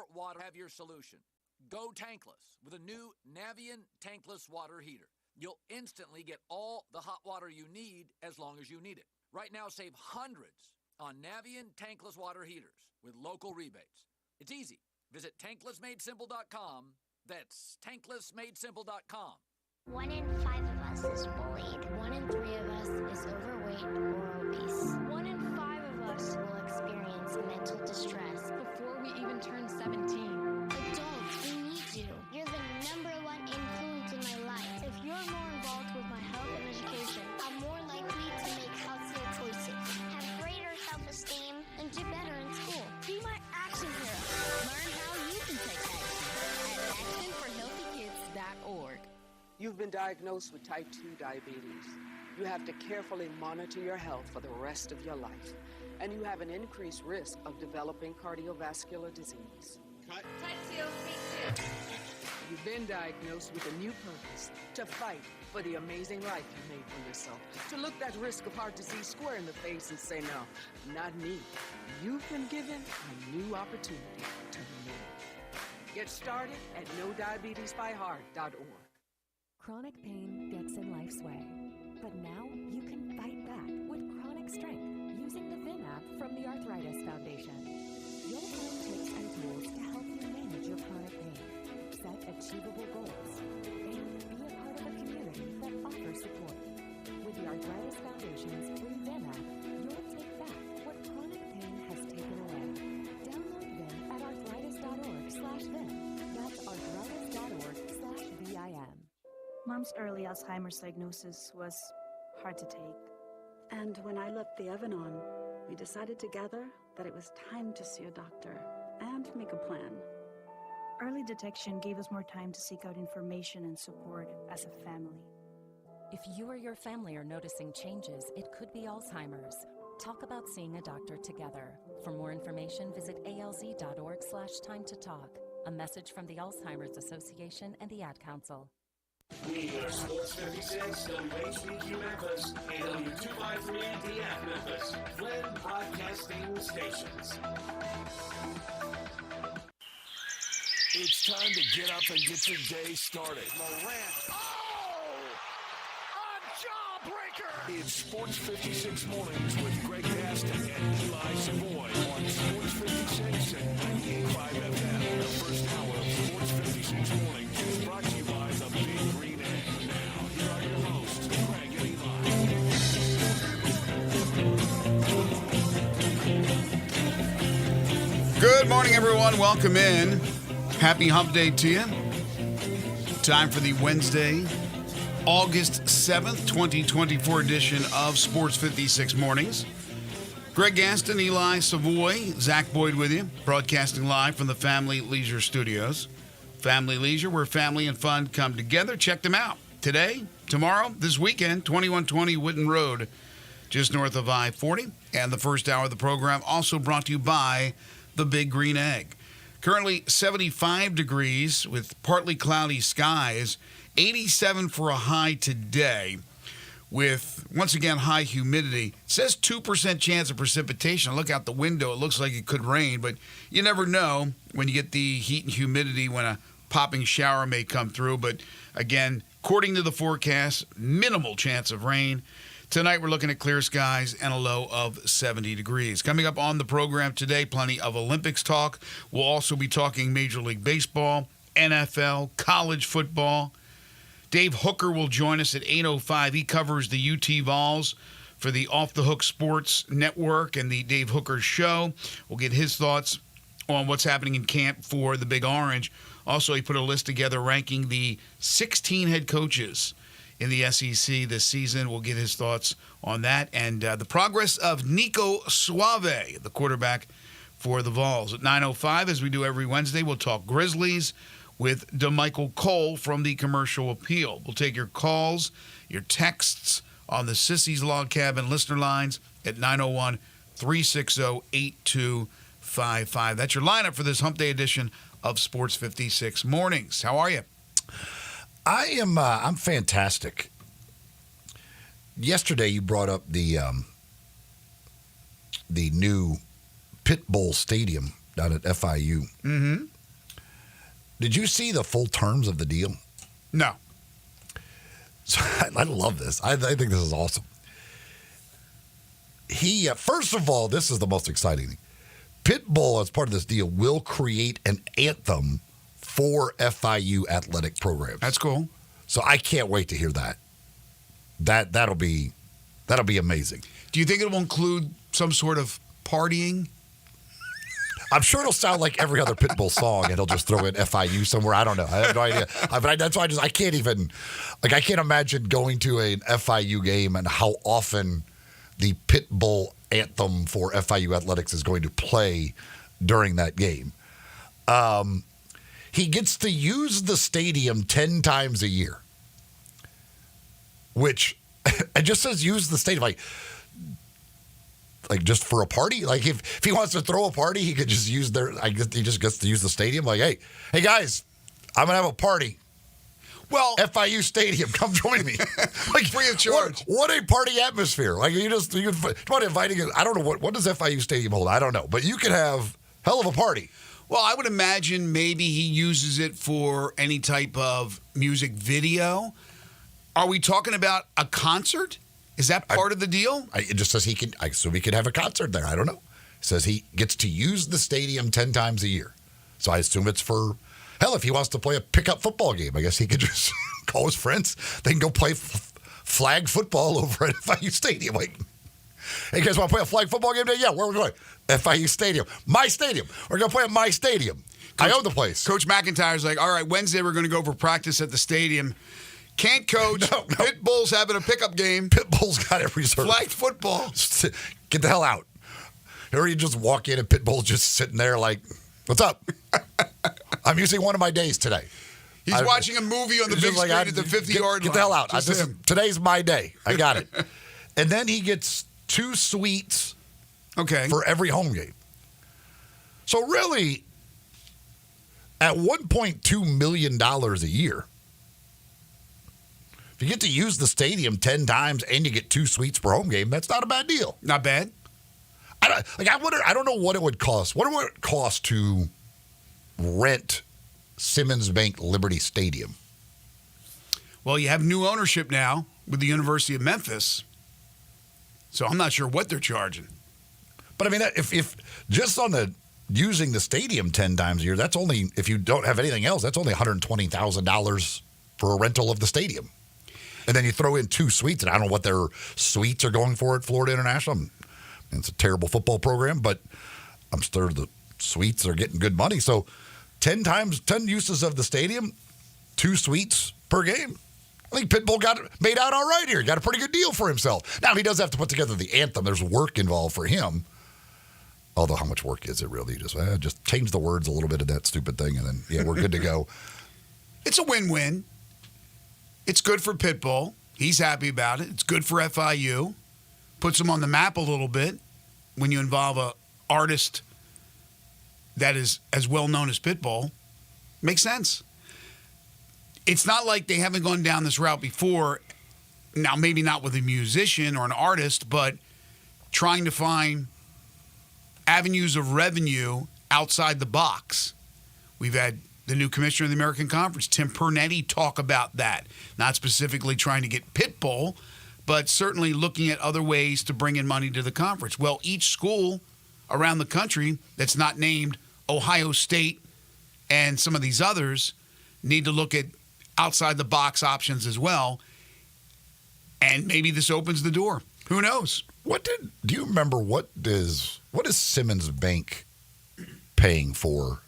your water. Have your solution. Go tankless with a new Navien tankless water heater. You'll instantly get all the hot water you need as long as you need it. Right now, save hundreds on Navien tankless water heaters with local rebates. It's easy. Visit tanklessmadesimple.com. That's tanklessmadesimple.com. 1 in 5 of us is bullied. 1 in 3 of us is overweight or obese. 1 in 5 of us will experience mental distress before we even turn 17. Adults, we need you. You're the #1 influence in my life. If you're more involved with my health and education, I'm more likely to make healthier choices, have greater self-esteem, and do better in school. Be my action hero. Learn how you can take action at actionforhealthykids.org. You've been diagnosed with type 2 diabetes. You have to carefully monitor your health for the rest of your life. And you have an increased risk of developing cardiovascular disease. Type 2, me too. You've been diagnosed with a new purpose, to fight for the amazing life you made for yourself. To look that risk of heart disease square in the face and say, no, not me. You've been given a new opportunity to live. Get started at NoDiabetesByHeart.org. Chronic pain gets in life's way, but now you can fight back with chronic strength using the VIN app from the Arthritis Foundation. You'll find tips and tools to help you manage your chronic pain, set achievable goals, and be a part of a community that offers support. With the Arthritis Foundation's free VIN app, you'll take back what chronic pain has taken away. Download VIN at arthritis.org/VIN. That's arthritis.org/VIN. Mom's early Alzheimer's diagnosis was hard to take. And when I left the oven on, we decided together that it was time to see a doctor and make a plan. Early detection gave us more time to seek out information and support as a family. If you or your family are noticing changes, it could be Alzheimer's. Talk about seeing a doctor together. For more information, visit alz.org/time to talk. A message from the Alzheimer's Association and the Ad Council. We are Sports 56, WHBQ Memphis, and W253DF Memphis, Flynn Broadcasting Stations. It's time to get up and get your day started. Morant. Oh! A jawbreaker! It's Sports 56 Mornings with Greg Gaston and Eli Savoy on Sports 56 and 98.5 FM. The first hour of Sports 56 Mornings is brought to you by the Big Green Egg. Now, here are your hosts, Greg and Eli. Good morning, everyone. Welcome in. Happy Hump Day to you. Time for the Wednesday, August 7th, 2024 edition of Sports 56 Mornings. Greg Gaston, Eli Savoy, Zach Boyd with you, broadcasting live from the Family Leisure Studios. Family Leisure, where family and fun come together. Check them out today, tomorrow, this weekend, 2120 Whitten Road, just north of I-40. And the first hour of the program also brought to you by the Big Green Egg. Currently 75 degrees with partly cloudy skies, 87 for a high today with, once again, high humidity. It says 2% chance of precipitation. I look out the window, it looks like it could rain, but you never know when you get the heat and humidity when a popping shower may come through. But again, according to the forecast, minimal chance of rain. Tonight, we're looking at clear skies and a low of 70 degrees. Coming up on the program today, plenty of Olympics talk. We'll also be talking Major League Baseball, NFL, college football. Dave Hooker will join us at 8:05. He covers the UT Vols for the Off the Hook Sports Network and the Dave Hooker Show. We'll get his thoughts on what's happening in camp for the Big Orange. Also, he put a list together ranking the 16 head coaches in the SEC this season. We'll get his thoughts on that and the progress of Nico Suave, the quarterback for the Vols. At 9:05, as we do every Wednesday, we'll talk Grizzlies with DeMichael Cole from the Commercial Appeal. We'll take your calls, your texts on the Sissy's Log Cabin listener lines at 901-360-8255. That's your lineup for this Hump Day edition of Sports 56 Mornings. How are you? I'm fantastic. Yesterday you brought up the new Pit Bowl Stadium down at FIU. Mm-hmm. did you see the full terms of the deal? No. So I love this. I think this is awesome. He, first of all, this is the most exciting thing. Pitbull, as part of this deal, will create an anthem for FIU athletic programs. That's cool. So I can't wait to hear that. That'll be amazing. Do you think it will include some sort of partying? I'm sure it'll sound like every other Pitbull song, and he'll just throw in FIU somewhere. I don't know. I have no idea. That's why I can't even, I can't imagine going to an FIU game and how often the Pitbull anthem for FIU athletics is going to play during that game. He gets to use the stadium 10 times a year, which it just says use the stadium. Like just for a party? Like if he wants to throw a party, he could just use he just gets to use the stadium. Like, hey guys, I'm going to have a party. Well, FIU Stadium, come join me. Like free of charge. What a party atmosphere. Like you want inviting, I don't know, what does FIU Stadium hold? I don't know. But you could have hell of a party. Well, I would imagine maybe he uses it for any type of music video. Are we talking about a concert? Is that part of the deal? It just says I assume he could have a concert there. I don't know. It says he gets to use the stadium 10 times a year. So I assume it's for, hell, if he wants to play a pickup football game, I guess he could just call his friends. They can go play flag football over at FIU Stadium. Like, hey, you guys want to play a flag football game today? Yeah, where are we going? FIU Stadium. My stadium. We're going to play at my stadium. I own the place. Coach McIntyre's like, all right, Wednesday we're going to go for practice at the stadium. Can't coach. No. Pitbull's having a pickup game. Pitbull's got it reserved. Flag football. Get the hell out. Or you just walk in and Pitbull's just sitting there like, what's up? I'm using one of my days today. He's watching a movie on the big screen at the 50-yard line. Get the hell out. Today's my day. I got it. And then he gets 2 suites for every home game. So really, at $1.2 million a year, if you get to use the stadium 10 times and you get 2 suites per home game, that's not a bad deal. Not bad. I don't know what it would cost. What would it cost to rent Simmons Bank Liberty Stadium? Well, you have new ownership now with the University of Memphis, so I'm not sure what they're charging. But I mean, if just on the using the stadium 10 times a year, that's only, if you don't have anything else, that's only $120,000 for a rental of the stadium. And then you throw in 2 suites, and I don't know what their suites are going for at Florida International. It's a terrible football program, but I'm sure the suites are getting good money. So 10 uses of the stadium, 2 suites per game. I think Pitbull got it made out all right here. Got a pretty good deal for himself. Now, he does have to put together the anthem. There's work involved for him. Although, how much work is it really? Just change the words a little bit of that stupid thing, and then, we're good to go. It's a win-win. It's good for Pitbull. He's happy about it. It's good for FIU. Puts him on the map a little bit when you involve an artist that is as well-known as Pitbull. Makes sense. It's not like they haven't gone down this route before. Now, maybe not with a musician or an artist, but trying to find avenues of revenue outside the box. We've had the new commissioner of the American Conference, Tim Pernetti, talk about that. Not specifically trying to get Pitbull, but certainly looking at other ways to bring in money to the conference. Well, each school around the country that's not named Ohio State and some of these others need to look at outside the box options as well. And maybe this opens the door. Who knows? Do you remember what is Simmons Bank paying for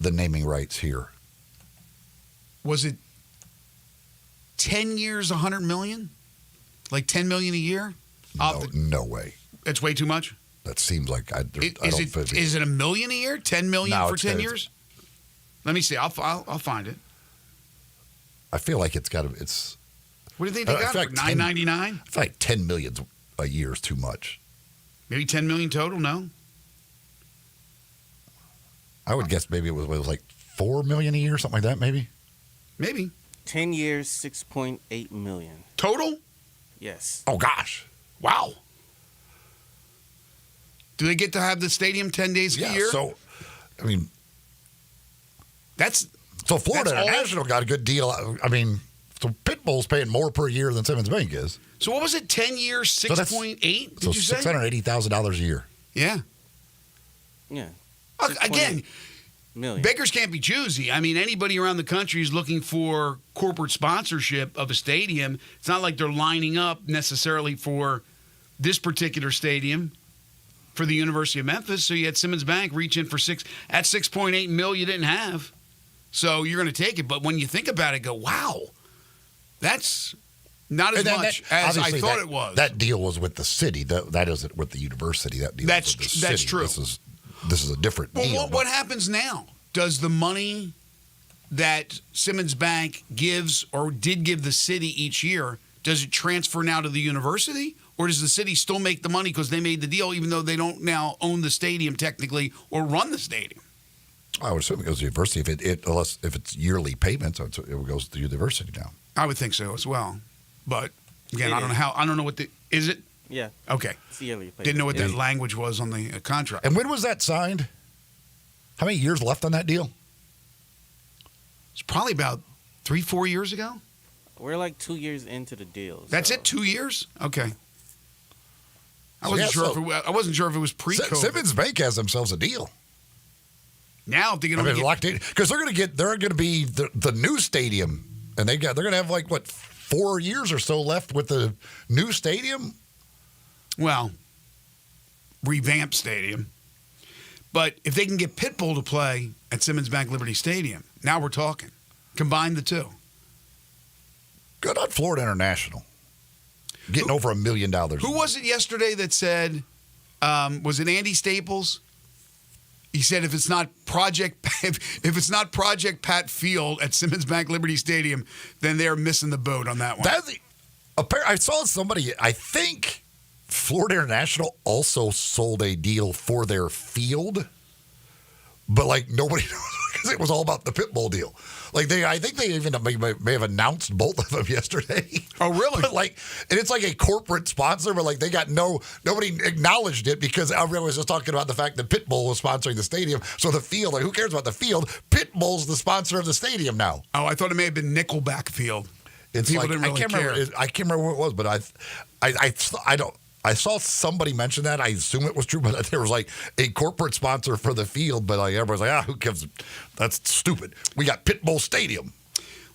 the naming rights here? Was it 10 years, $100 million? Like $10 million a year? No way. It's way too much? That seems like is it $1 million a year? 10 million for 10 years? Let me see. I'll find it. I feel like it's got to. It's. What do you think they got for $9.99? I feel like $10 million a year is too much. Maybe $10 million total. No. I would guess maybe it was like $4 million a year, something like that. Maybe. 10 years, $6.8 million total. Yes. Oh gosh. Wow. Do they get to have the stadium 10 days a year? So, I mean, So Florida International got a good deal. I mean, so Pitbull's paying more per year than Simmons Bank is. So what was it? 10 years, 6.8? Did you say? $680,000 a year. Yeah. Yeah. Again, million. beggars can't be choosy. I mean, anybody around the country is looking for corporate sponsorship of a stadium. It's not like they're lining up necessarily for this particular stadium for the University of Memphis. So you had Simmons Bank reach in for at $6.8 million you didn't have. So you're going to take it. But when you think about it, go, wow, that's not as much as I thought it was. That deal was with the city. That isn't with the university. That deal was with the city. That's true. This is a different deal. Well, what happens now? Does the money that Simmons Bank gives or did give the city each year, does it transfer now to the university? Or does the city still make the money because they made the deal even though they don't now own the stadium technically or run the stadium? I would assume it goes to the university. Unless it's yearly payments, it goes to the university now. I would think so as well. But, again, I don't know what is it? Yeah. Okay. It's yearly payment. Didn't know what that language was on the contract. And when was that signed? How many years left on that deal? It's probably about 3-4 years ago. We're like 2 years into the deal. That's it? 2 years? Okay. I wasn't sure if it was pre-COVID. Simmons Bank has themselves a deal. Now they're going to get locked in because they're going to be the new stadium, and they're going to have 4 years or so left with the new stadium. Well, revamped stadium. But if they can get Pitbull to play at Simmons Bank Liberty Stadium, now we're talking. Combine the two. Good on Florida International. Getting over $1 million. Who was it yesterday that said, was it Andy Staples? He said if it's not Project Pat Field at Simmons Bank Liberty Stadium, then they're missing the boat on that one. I saw somebody, I think Florida International also sold a deal for their field, but nobody knows because it was all about the Pitbull deal. I think they even may have announced both of them yesterday. Oh, really? But and it's like a corporate sponsor, but they got nobody acknowledged it because everyone was just talking about the fact that Pitbull was sponsoring the stadium. So the field, who cares about the field? Pitbull's the sponsor of the stadium now. Oh, I thought it may have been Nickelback Field. People didn't really care. I can't remember what it was, but I don't. I saw somebody mention that. I assume it was true, but there was a corporate sponsor for the field, but everybody's who gives? That's stupid. We got Pitbull Stadium.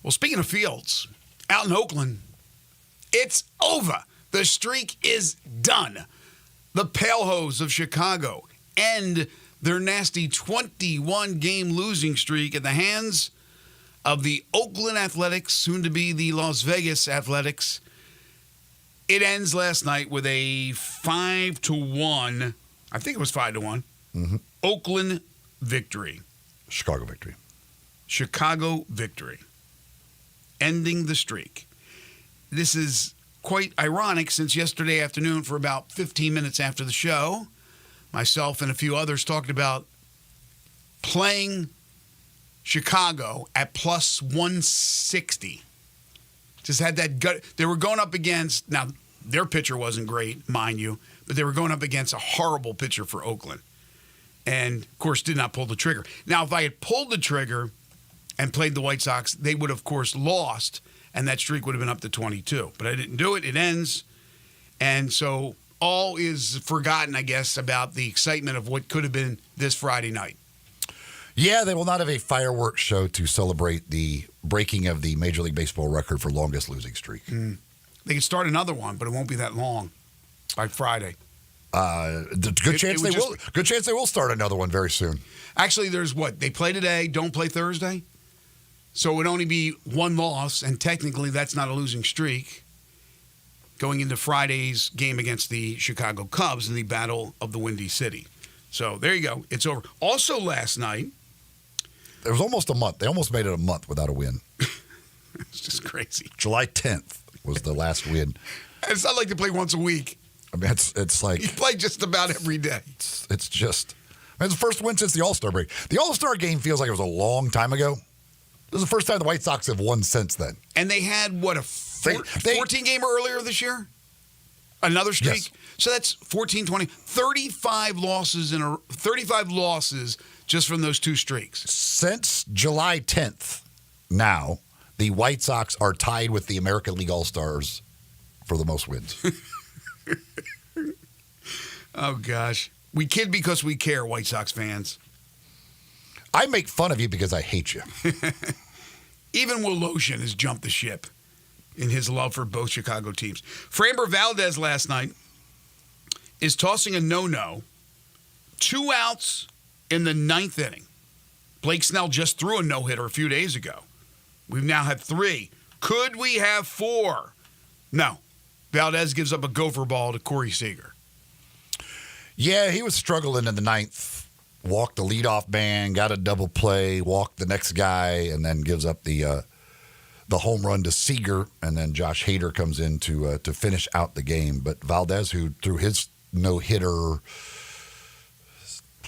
Well, speaking of fields, out in Oakland, it's over. The streak is done. The Pale Hose of Chicago end their nasty 21-game losing streak at the hands of the Oakland Athletics, soon to be the Las Vegas Athletics. It ends last night with a 5-1, I think it was 5-1, Oakland victory. Chicago victory. Ending the streak. This is quite ironic since yesterday afternoon, for about 15 minutes after the show, myself and a few others talked about playing Chicago at plus 160. Just had that gut. They were going up against, now their pitcher wasn't great, mind you, but they were going up against a horrible pitcher for Oakland. And, of course, did not pull the trigger. Now, if I had pulled the trigger and played the White Sox, they would, of course, lost, and that streak would have been up to 22. But I didn't do it. It ends. And so all is forgotten, I guess, about the excitement of what could have been this Friday night. Yeah, they will not have a fireworks show to celebrate the breaking of the Major League Baseball record for longest losing streak. They can start another one, but it won't be that long by Friday. Good chance they will start another one very soon. Actually, there's they play today, don't play Thursday. So it would only be one loss, and technically that's not a losing streak going into Friday's game against the Chicago Cubs in the Battle of the Windy City. So there you go. It's over. Also last night, it was almost a month. They almost made it a month without a win. It's just crazy. July 10th was the last win. It's not like they play once a week. I mean, it's like... You play just about every day. It's just... It's the first win since the All-Star break. The All-Star game feels like it was a long time ago. This is the first time the White Sox have won since then. And they had, a 14-gamer earlier this year? Another streak? Yes. So that's 14, 20, 35 losses just from those two streaks. Since July 10th, now, the White Sox are tied with the American League All-Stars for the most wins. Oh, gosh. We kid because we care, White Sox fans. I make fun of you because I hate you. Even Woloshin has jumped the ship in his love for both Chicago teams. Framber Valdez last night is tossing a no-no. 2 outs in the 9th inning. Blake Snell just threw a no-hitter a few days ago. We've now had 3. Could we have 4? No. Valdez gives up a gopher ball to Corey Seager. Yeah, he was struggling in the 9th. Walked the leadoff man, got a double play, walked the next guy, and then gives up the home run to Seager, and then Josh Hader comes in to finish out the game. But Valdez, who threw his no-hitter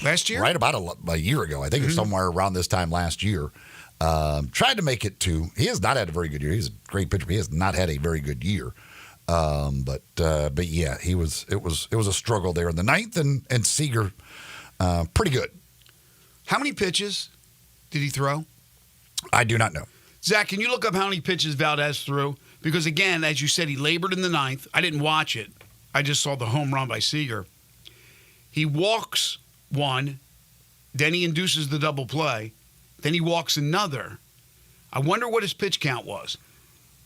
last year, right about a year ago, I think it's somewhere around this time last year, tried to make it 2. He has not had a very good year. He's a great pitcher, but he has not had a very good year. But yeah, it was a struggle there in the 9th, and Seager. Pretty good. How many pitches did he throw? I do not know. Zach, can you look up how many pitches Valdez threw? Because, again, as you said, he labored in the 9th. I didn't watch it. I just saw the home run by Seager. He walks 1, then he induces the double play, then he walks another. I wonder what his pitch count was,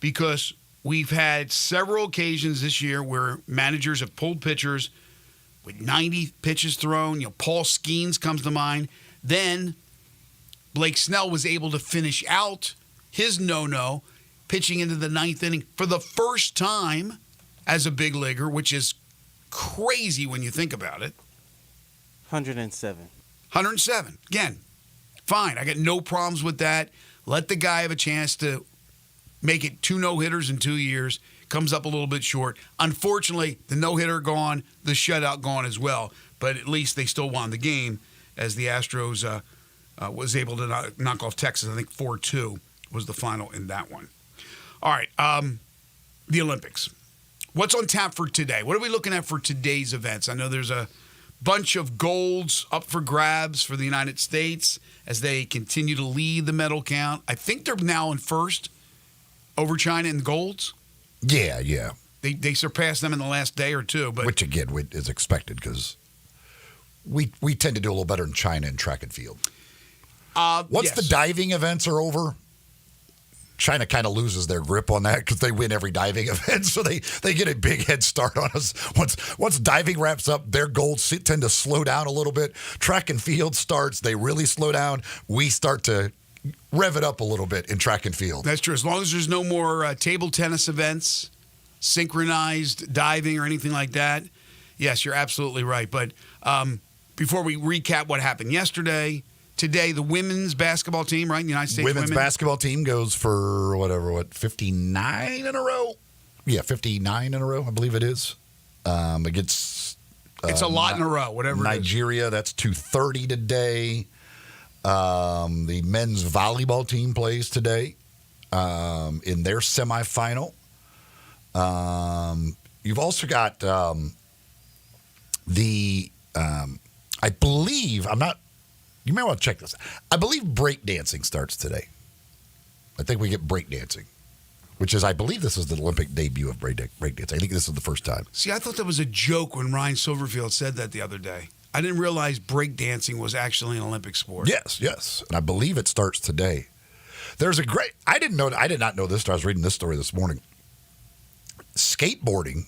because we've had several occasions this year where managers have pulled pitchers with 90 pitches thrown. Paul Skeens comes to mind. Then Blake Snell was able to finish out his no-no, pitching into the 9th inning for the first time as a big leaguer, which is crazy when you think about it. 107. 107. Again, fine. I got no problems with that. Let the guy have a chance to make it 2 no-hitters in 2 years. Comes up a little bit short. Unfortunately, the no-hitter gone, the shutout gone as well. But at least they still won the game as the Astros was able to knock off Texas. I think 4-2 was the final in that one. All right, the Olympics. What's on tap for today? What are we looking at for today's events? I know there's a bunch of golds up for grabs for the United States as they continue to lead the medal count. I think they're now in first over China in golds. Yeah. They surpassed them in the last day or two. But which, again, is expected because we tend to do a little better in China in track and field. Once the diving events are over, China kind of loses their grip on that because they win every diving event, so they get a big head start on us. Once diving wraps up, their golds tend to slow down a little bit. Track and field starts, they really slow down. We start to rev it up a little bit in track and field. That's true. As long as there's no more table tennis events, synchronized diving or anything like that, yes, you're absolutely right. But before we recap what happened yesterday, today the women's basketball team, right, the United States women's basketball team goes for 59 in a row? Yeah, 59 in a row, I believe it is. Against it's a lot in a row, whatever Nigeria, that's 2:30 today. The men's volleyball team plays today in their semifinal. You've also got I believe, you may want to check this. I believe breakdancing starts today. I think we get breakdancing, which is, I believe this is the Olympic debut of breakdancing. I think this is the first time. See, I thought that was a joke when Ryan Silverfield said that the other day. I didn't realize breakdancing was actually an Olympic sport. Yes. And I believe it starts today. There's I did not know this. I was reading this story this morning. Skateboarding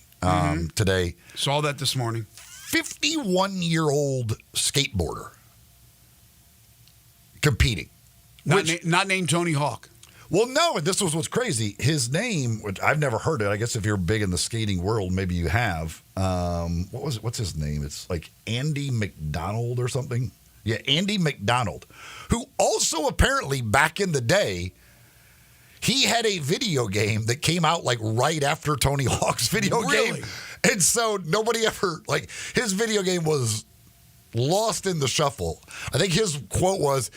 today. Saw that this morning. 51-year-old skateboarder competing. Not named Tony Hawk. Well, no, and this was what's crazy. His name, which I've never heard it. I guess if you're big in the skating world, maybe you have. What was it? What's his name? It's like Andy McDonald or something. Yeah, Andy McDonald, who also apparently back in the day, he had a video game that came out like right after Tony Hawk's video game. And so nobody ever, his video game was lost in the shuffle. I think his quote was,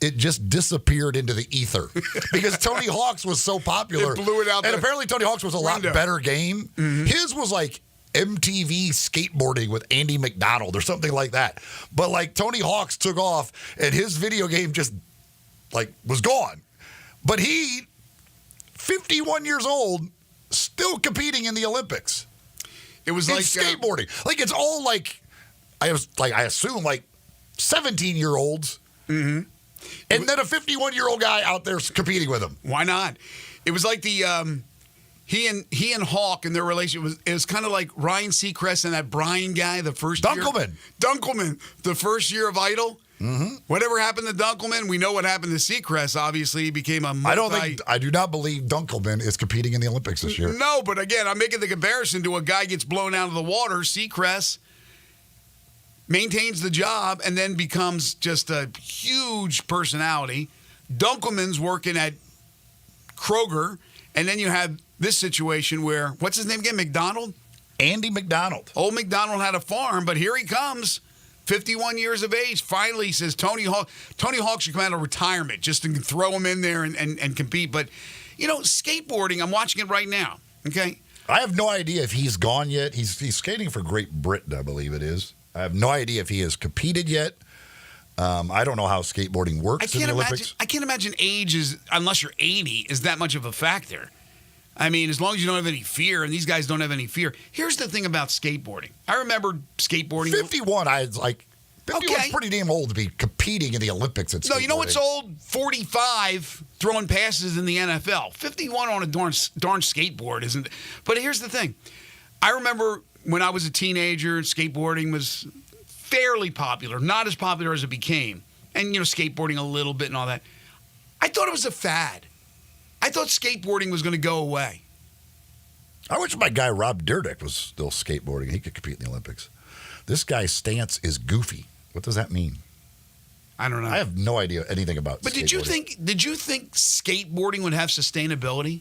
it just disappeared into the ether because Tony Hawk's was so popular. It blew it out. And apparently Tony Hawk's was a lot better game. Mm-hmm. His was like MTV skateboarding with Andy McDonald or something like that. But Tony Hawk's took off and his video game just was gone. But he, 51 years old, still competing in the Olympics. It was in like skateboarding. It's all I assume 17-year-olds. Mm-hmm. And then a 51-year-old guy out there competing with him. Why not? It was like the he and Hawk and their relationship was kind of like Ryan Seacrest and that Brian guy the first Dunkelman. Dunkelman, the first year of Idol. Mm-hmm. Whatever happened to Dunkelman, we know what happened to Seacrest. Obviously, he became a I do not believe Dunkelman is competing in the Olympics this year. No, but again, I'm making the comparison to a guy gets blown out of the water. Seacrest maintains the job and then becomes just a huge personality. Dunkelman's working at Kroger, and then you have this situation where, what's his name again, McDonald? Andy McDonald. Old McDonald had a farm, but here he comes, 51 years of age. Finally, he says Tony Hawk should come out of retirement just to throw him in there and compete. But, skateboarding, I'm watching it right now, okay? I have no idea if he's gone yet. He's skating for Great Britain, I believe it is. I have no idea if he has competed yet. I don't know how skateboarding works in the Olympics. I can't imagine age unless you're 80, is that much of a factor. I mean, as long as you don't have any fear, and these guys don't have any fear. Here's the thing about skateboarding. I remember skateboarding. 51, I was like, 51's pretty damn old to be competing in the Olympics at skateboarding. No, you know what's old? 45 throwing passes in the NFL. 51 on a darn skateboard isn't. But here's the thing. I remember when I was a teenager, skateboarding was fairly popular. Not as popular as it became. And, skateboarding a little bit and all that. I thought it was a fad. I thought skateboarding was going to go away. I wish my guy Rob Dyrdek was still skateboarding. He could compete in the Olympics. This guy's stance is goofy. What does that mean? I don't know. I have no idea anything about But skateboarding. did you think skateboarding would have sustainability?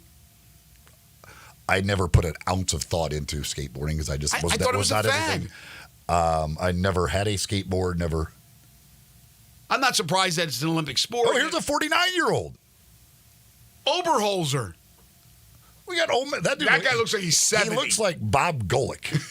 I never put an ounce of thought into skateboarding because I thought it was not anything. I never had a skateboard, never. I'm not surprised that it's an Olympic sport. Oh, here's a 49-year-old. Oberholzer. We got old man. That guy looks like he's 70. He looks like Bob Golick.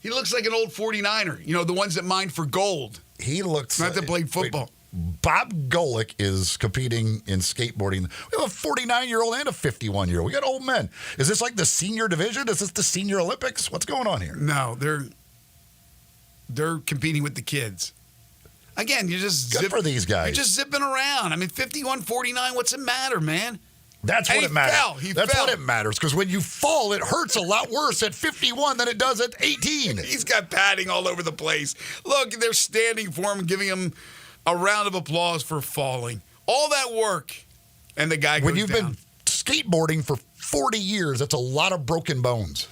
He looks like an old 49er. The ones that mine for gold. He looks not that played football. Bob Golick is competing in skateboarding. We have a 49-year-old and a 51-year-old. We got old men. Is this like the senior division? Is this the senior Olympics? What's going on here? No, they're competing with the kids. Again, you're just good for these guys. You're just zipping around. I mean, 51, 49, what's the matter, man? That's what it matters. He That's fell. what it matters, because when you fall, it hurts a lot worse at 51 than it does at 18. He's got padding all over the place. Look, they're standing for him, giving him a round of applause for falling. All that work, and the guy goes When you've down. been skateboarding for 40 years, that's a lot of broken bones.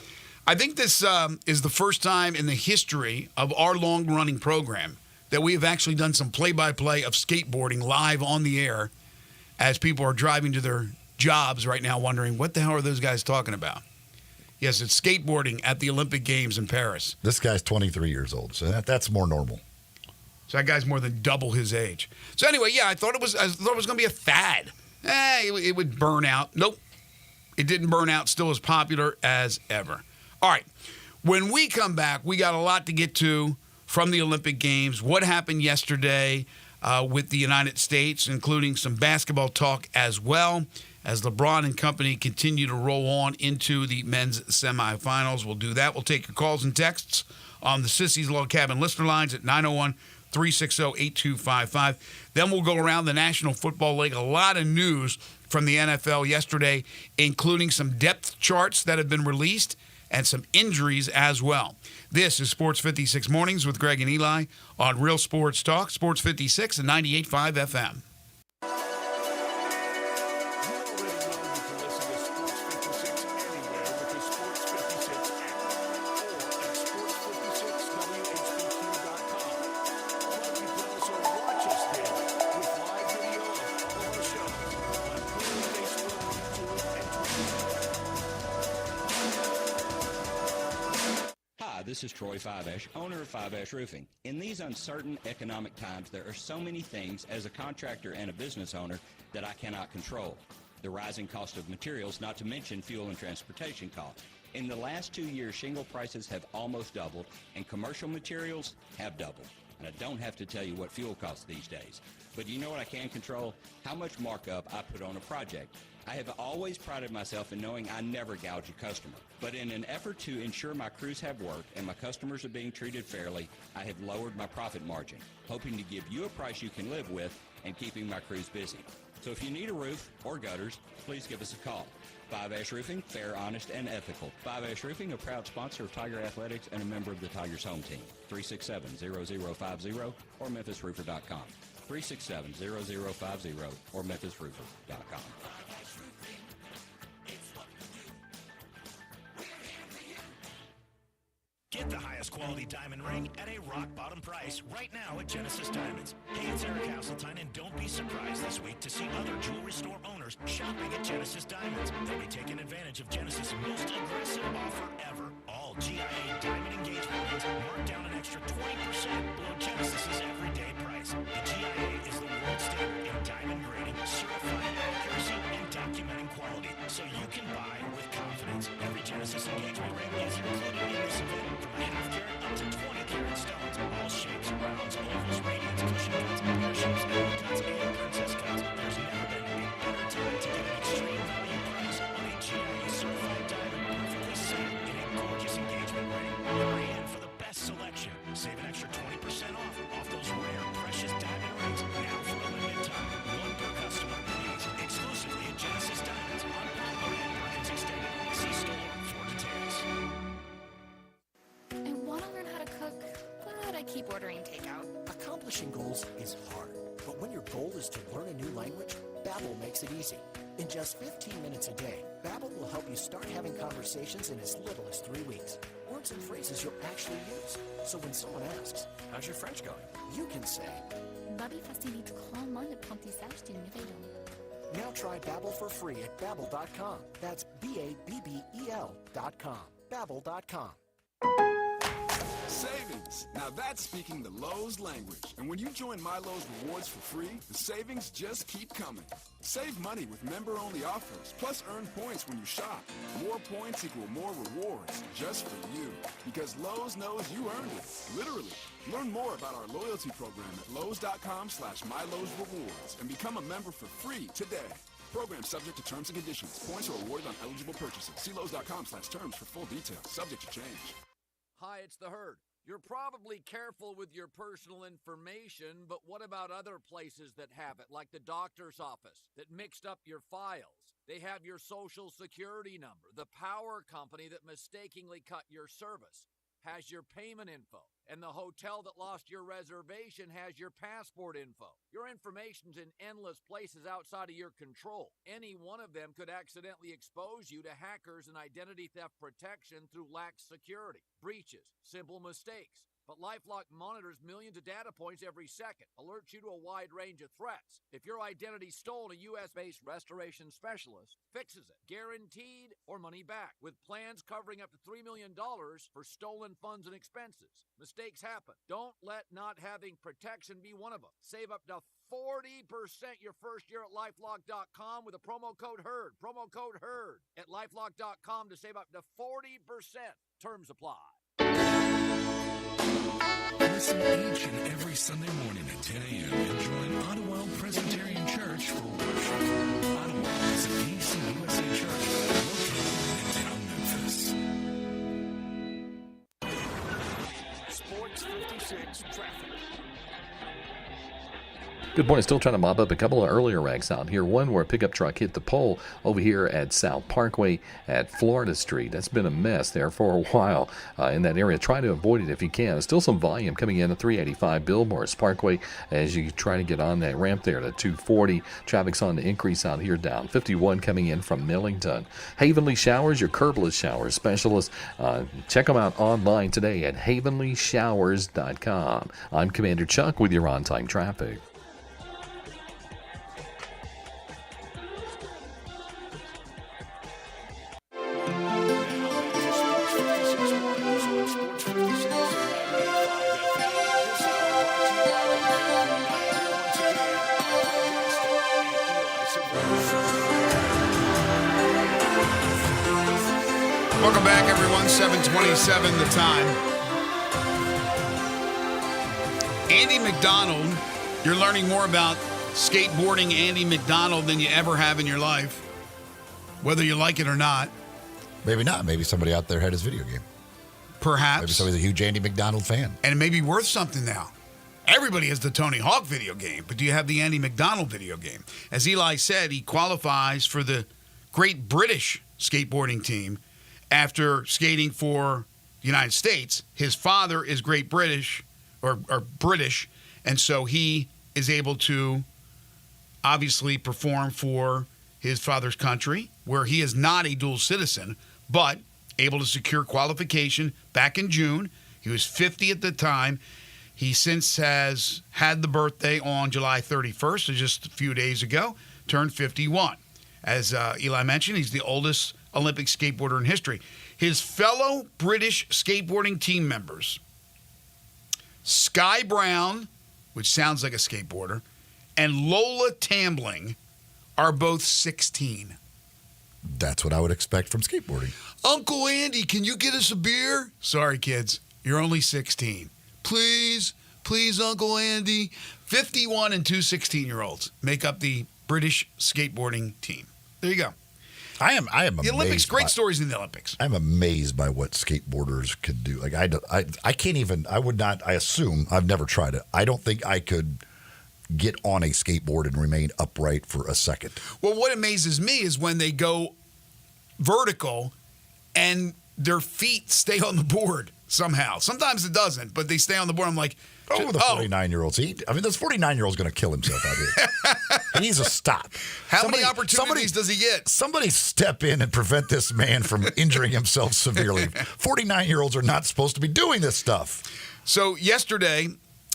I think this is the first time in the history of our long-running program that we have actually done some play-by-play of skateboarding live on the air as people are driving to their jobs right now wondering, what the hell are those guys talking about? Yes, it's skateboarding at the Olympic Games in Paris. This guy's 23 years old, so that's more normal. So that guy's more than double his age. So anyway, yeah, I thought it was going to be a fad. It would burn out. Nope. It didn't burn out. Still as popular as ever. All right. When we come back, we got a lot to get to from the Olympic Games. What happened yesterday with the United States, including some basketball talk as well, as LeBron and company continue to roll on into the men's semifinals. We'll do that. We'll take your calls and texts on the Sissy's Log Cabin listener lines at 901-360-8255. Then we'll go around the National Football League. A lot of news from the NFL yesterday, including some depth charts that have been released and some injuries as well. This is Sports 56 Mornings with Greg and Eli on Real Sports Talk, Sports 56 and 98.5 FM. This is Troy Fiveash, owner of Fiveash Roofing. In these uncertain economic times, there are so many things as a contractor and a business owner that I cannot control. The rising cost of materials, not to mention fuel and transportation costs. In the last 2 years, shingle prices have almost doubled, and commercial materials have doubled. And I don't have to tell you what fuel costs these days. But you know what I can control? How much markup I put on a project. I have always prided myself in knowing I never gouge a customer. But in an effort to ensure my crews have work and my customers are being treated fairly, I have lowered my profit margin, hoping to give you a price you can live with and keeping my crews busy. So if you need a roof or gutters, please give us a call. 5 Roofing, fair, honest, and ethical. 5 Roofing, a proud sponsor of Tiger Athletics and a member of the Tigers home team. 367-0050 or MemphisRoofer.com. 367-0050 or MemphisRoofer.com. Get the highest quality diamond ring at a rock-bottom price right now at Genesis Diamonds. Hey, it's Eric Hasseltine, and don't be surprised this week to see other jewelry store owners shopping at Genesis Diamonds. They'll be taking advantage of Genesis' most aggressive offer ever. All GIA diamond engagement rings marked down an extra 20% below Genesis' everyday price. The GIA is the world standard in diamond grading, certifying accuracy, and documenting quality, so you can buy with confidence. Every Genesis engagement ring is included in this event. From a half carat up to 20-carat stones, all shapes, rounds, ovals, radiants, cushion cuts, pear shapes, apple cuts, and princess cuts. There's never been a better time to get an extreme value price on a GIA certified diamond, perfectly set in a gorgeous engagement ring. Hurry in for the best selection. Save an extra 20% off those rare, precious diamond rings now for a limited time. One per customer, please. Exclusively at Genesis Diamonds on Palmer and Perkins Extended. See store for details. I want to learn how to cook, but I keep ordering takeout. Accomplishing goals is hard, but when your goal is to learn a new language, Babbel makes it easy. In just 15 minutes a day, Babbel will help you start having conversations in as little as 3 weeks. Words and phrases you'll actually use. So when someone asks, "How's your French going?" you can say, Babbel facilite grandement l'apprentissage d'une nouvelle langue. Now try Babbel for free at Babbel.com. That's Babbel.com. Babbel.com. Savings. Now that's speaking the Lowe's language. And when you join My Lowe's Rewards for free, the savings just keep coming. Save money with member-only offers, plus earn points when you shop. More points equal more rewards, just for you. Because Lowe's knows you earned it, literally. Learn more about our loyalty program at Lowes.com/MyLowe'sRewards and become a member for free today. Program subject to terms and conditions. Points are awarded on eligible purchases. See Lowes.com/terms for full details. Subject to change. Hi, it's the Herd. You're probably careful with your personal information, but what about other places that have it, like the doctor's office that mixed up your files? They have your social security number. The power company that mistakenly cut your service has your payment info. And the hotel that lost your reservation has your passport info. Your information's in endless places outside of your control. Any one of them could accidentally expose you to hackers and identity theft protection through lax security, breaches, simple mistakes. But LifeLock monitors millions of data points every second, alerts you to a wide range of threats. If your identity's stolen, a U.S.-based restoration specialist fixes it, guaranteed or money back, with plans covering up to $3 million for stolen funds and expenses. Mistakes happen. Don't let not having protection be one of them. Save up to 40% your first year at LifeLock.com with a promo code HERD. Promo code HERD at LifeLock.com to save up to 40%. Terms apply. Listen each and every Sunday morning at 10 a.m. and join Ottawa Presbyterian Church for worship. Ottawa is an ECUSA church located in Memphis. Sports 56 traffic. Good morning. Still trying to mop up a couple of earlier wrecks out here. One where a pickup truck hit the pole over here at South Parkway at Florida Street. That's been a mess there for a while in that area. Try to avoid it if you can. Still some volume coming in at 385 Billboard Parkway as you try to get on that ramp there to 240. Traffic's on the increase out here down. 51 coming in from Millington. Havenly Showers, your curbless shower specialist. Check them out online today at havenlyshowers.com. I'm Commander Chuck with your on-time traffic. Welcome back, everyone. 7:27 the time. Andy McDonald, you're learning more about skateboarding Andy McDonald than you ever have in your life, whether you like it or not. Maybe not. Maybe somebody out there had his video game. Perhaps. Maybe somebody's a huge Andy McDonald fan. And it may be worth something now. Everybody has the Tony Hawk video game, but do you have the Andy McDonald video game? As Eli said, he qualifies for the Great British skateboarding team after skating for the United States. His father is Great British, or British, and so he is able to obviously perform for his father's country, where he is not a dual citizen, but able to secure qualification back in June. He was 50 at the time. He since has had the birthday on July 31st, so just a few days ago, turned 51. As Eli mentioned, he's the oldest Olympic skateboarder in history. His fellow British skateboarding team members, Sky Brown, which sounds like a skateboarder, and Lola Tambling are both 16. That's what I would expect from skateboarding. Uncle Andy, can you get us a beer? Sorry, kids. You're only 16. Please, Uncle Andy. 51 and two 16-year-olds make up the British skateboarding team. There you go. I am amazed. The Olympics, great stories in the Olympics. I'm amazed by what skateboarders could do. Like I can't even, I would not, I assume, I've never tried it. I don't think I could get on a skateboard and remain upright for a second. Well, what amazes me is when they go vertical and their feet stay on the board somehow. Sometimes it doesn't, but they stay on the board. I'm like, the 49-year-olds. This 49-year-old's going to kill himself out here. He needs to stop. How many opportunities does he get? Somebody step in and prevent this man from injuring himself severely. 49-year-olds are not supposed to be doing this stuff. So yesterday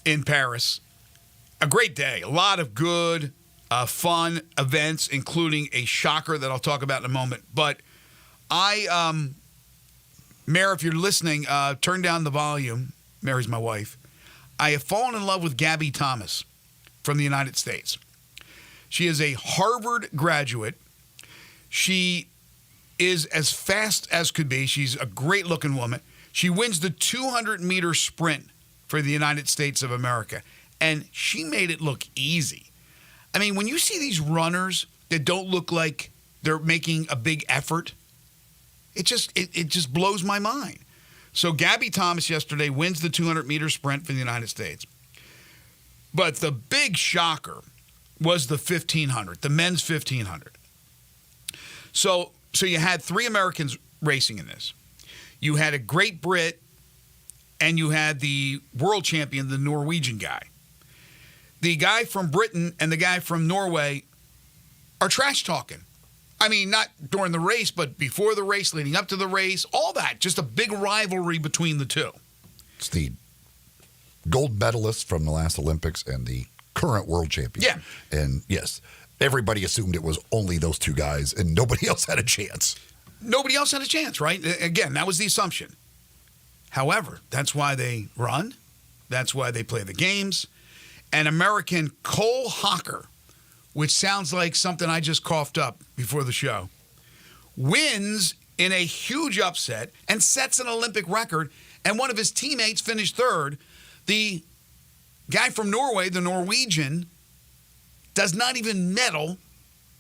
in Paris, a great day. A lot of good, fun events, including a shocker that I'll talk about in a moment. But Mary, if you're listening, turn down the volume. Mary's my wife. I have fallen in love with Gabby Thomas from the United States. She is a Harvard graduate. She is as fast as could be. She's a great-looking woman. She wins the 200-meter sprint for the United States of America, and she made it look easy. I mean, when you see these runners that don't look like they're making a big effort, it just blows my mind. So Gabby Thomas yesterday wins the 200-meter sprint for the United States. But the big shocker was the 1,500, the men's 1,500. So you had three Americans racing in this. You had a Great Brit, and you had the world champion, the Norwegian guy. The guy from Britain and the guy from Norway are trash talking. I mean, not during the race, but before the race, leading up to the race, all that. Just a big rivalry between the two. It's the gold medalist from the last Olympics and the current world champion. Yeah. And yes, everybody assumed it was only those two guys and nobody else had a chance. Nobody else had a chance, right? Again, that was the assumption. However, that's why they run. That's why they play the games. And American Cole Hocker, which sounds like something I just coughed up before the show, wins in a huge upset and sets an Olympic record, and one of his teammates finished third. The guy from Norway, the Norwegian, does not even medal.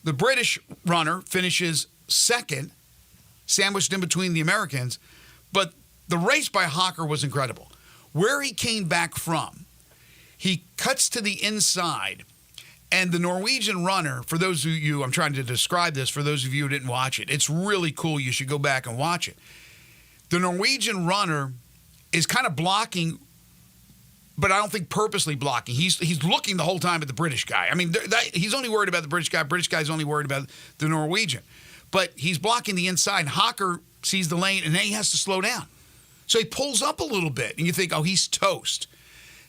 The British runner finishes second, sandwiched in between the Americans. But the race by Hocker was incredible. Where he came back from, he cuts to the inside, and the Norwegian runner, for those of you, I'm trying to describe this, for those of you who didn't watch it, it's really cool. You should go back and watch it. The Norwegian runner is kind of blocking, but I don't think purposely blocking. He's looking the whole time at the British guy. I mean, he's only worried about the British guy. British guy's only worried about the Norwegian. But he's blocking the inside. Hocker sees the lane, and then he has to slow down. So he pulls up a little bit, and you think, oh, he's toast.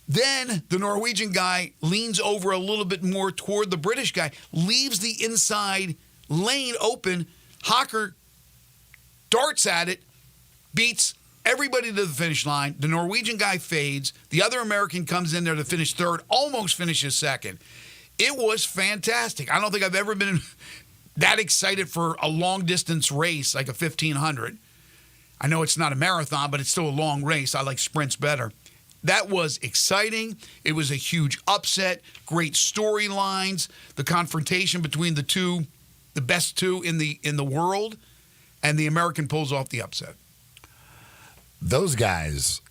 Then the Norwegian guy leans over a little bit more toward the British guy, leaves the inside lane open. Hocker darts at it, beats everybody to the finish line. The Norwegian guy fades. The other American comes in there to finish third, almost finishes second. It was fantastic. I don't think I've ever been that excited for a long-distance race like a 1,500. I know it's not a marathon, but it's still a long race. I like sprints better. That was exciting. It was a huge upset, great storylines, the confrontation between the best two in the world, and the American pulls off the upset. Those guys,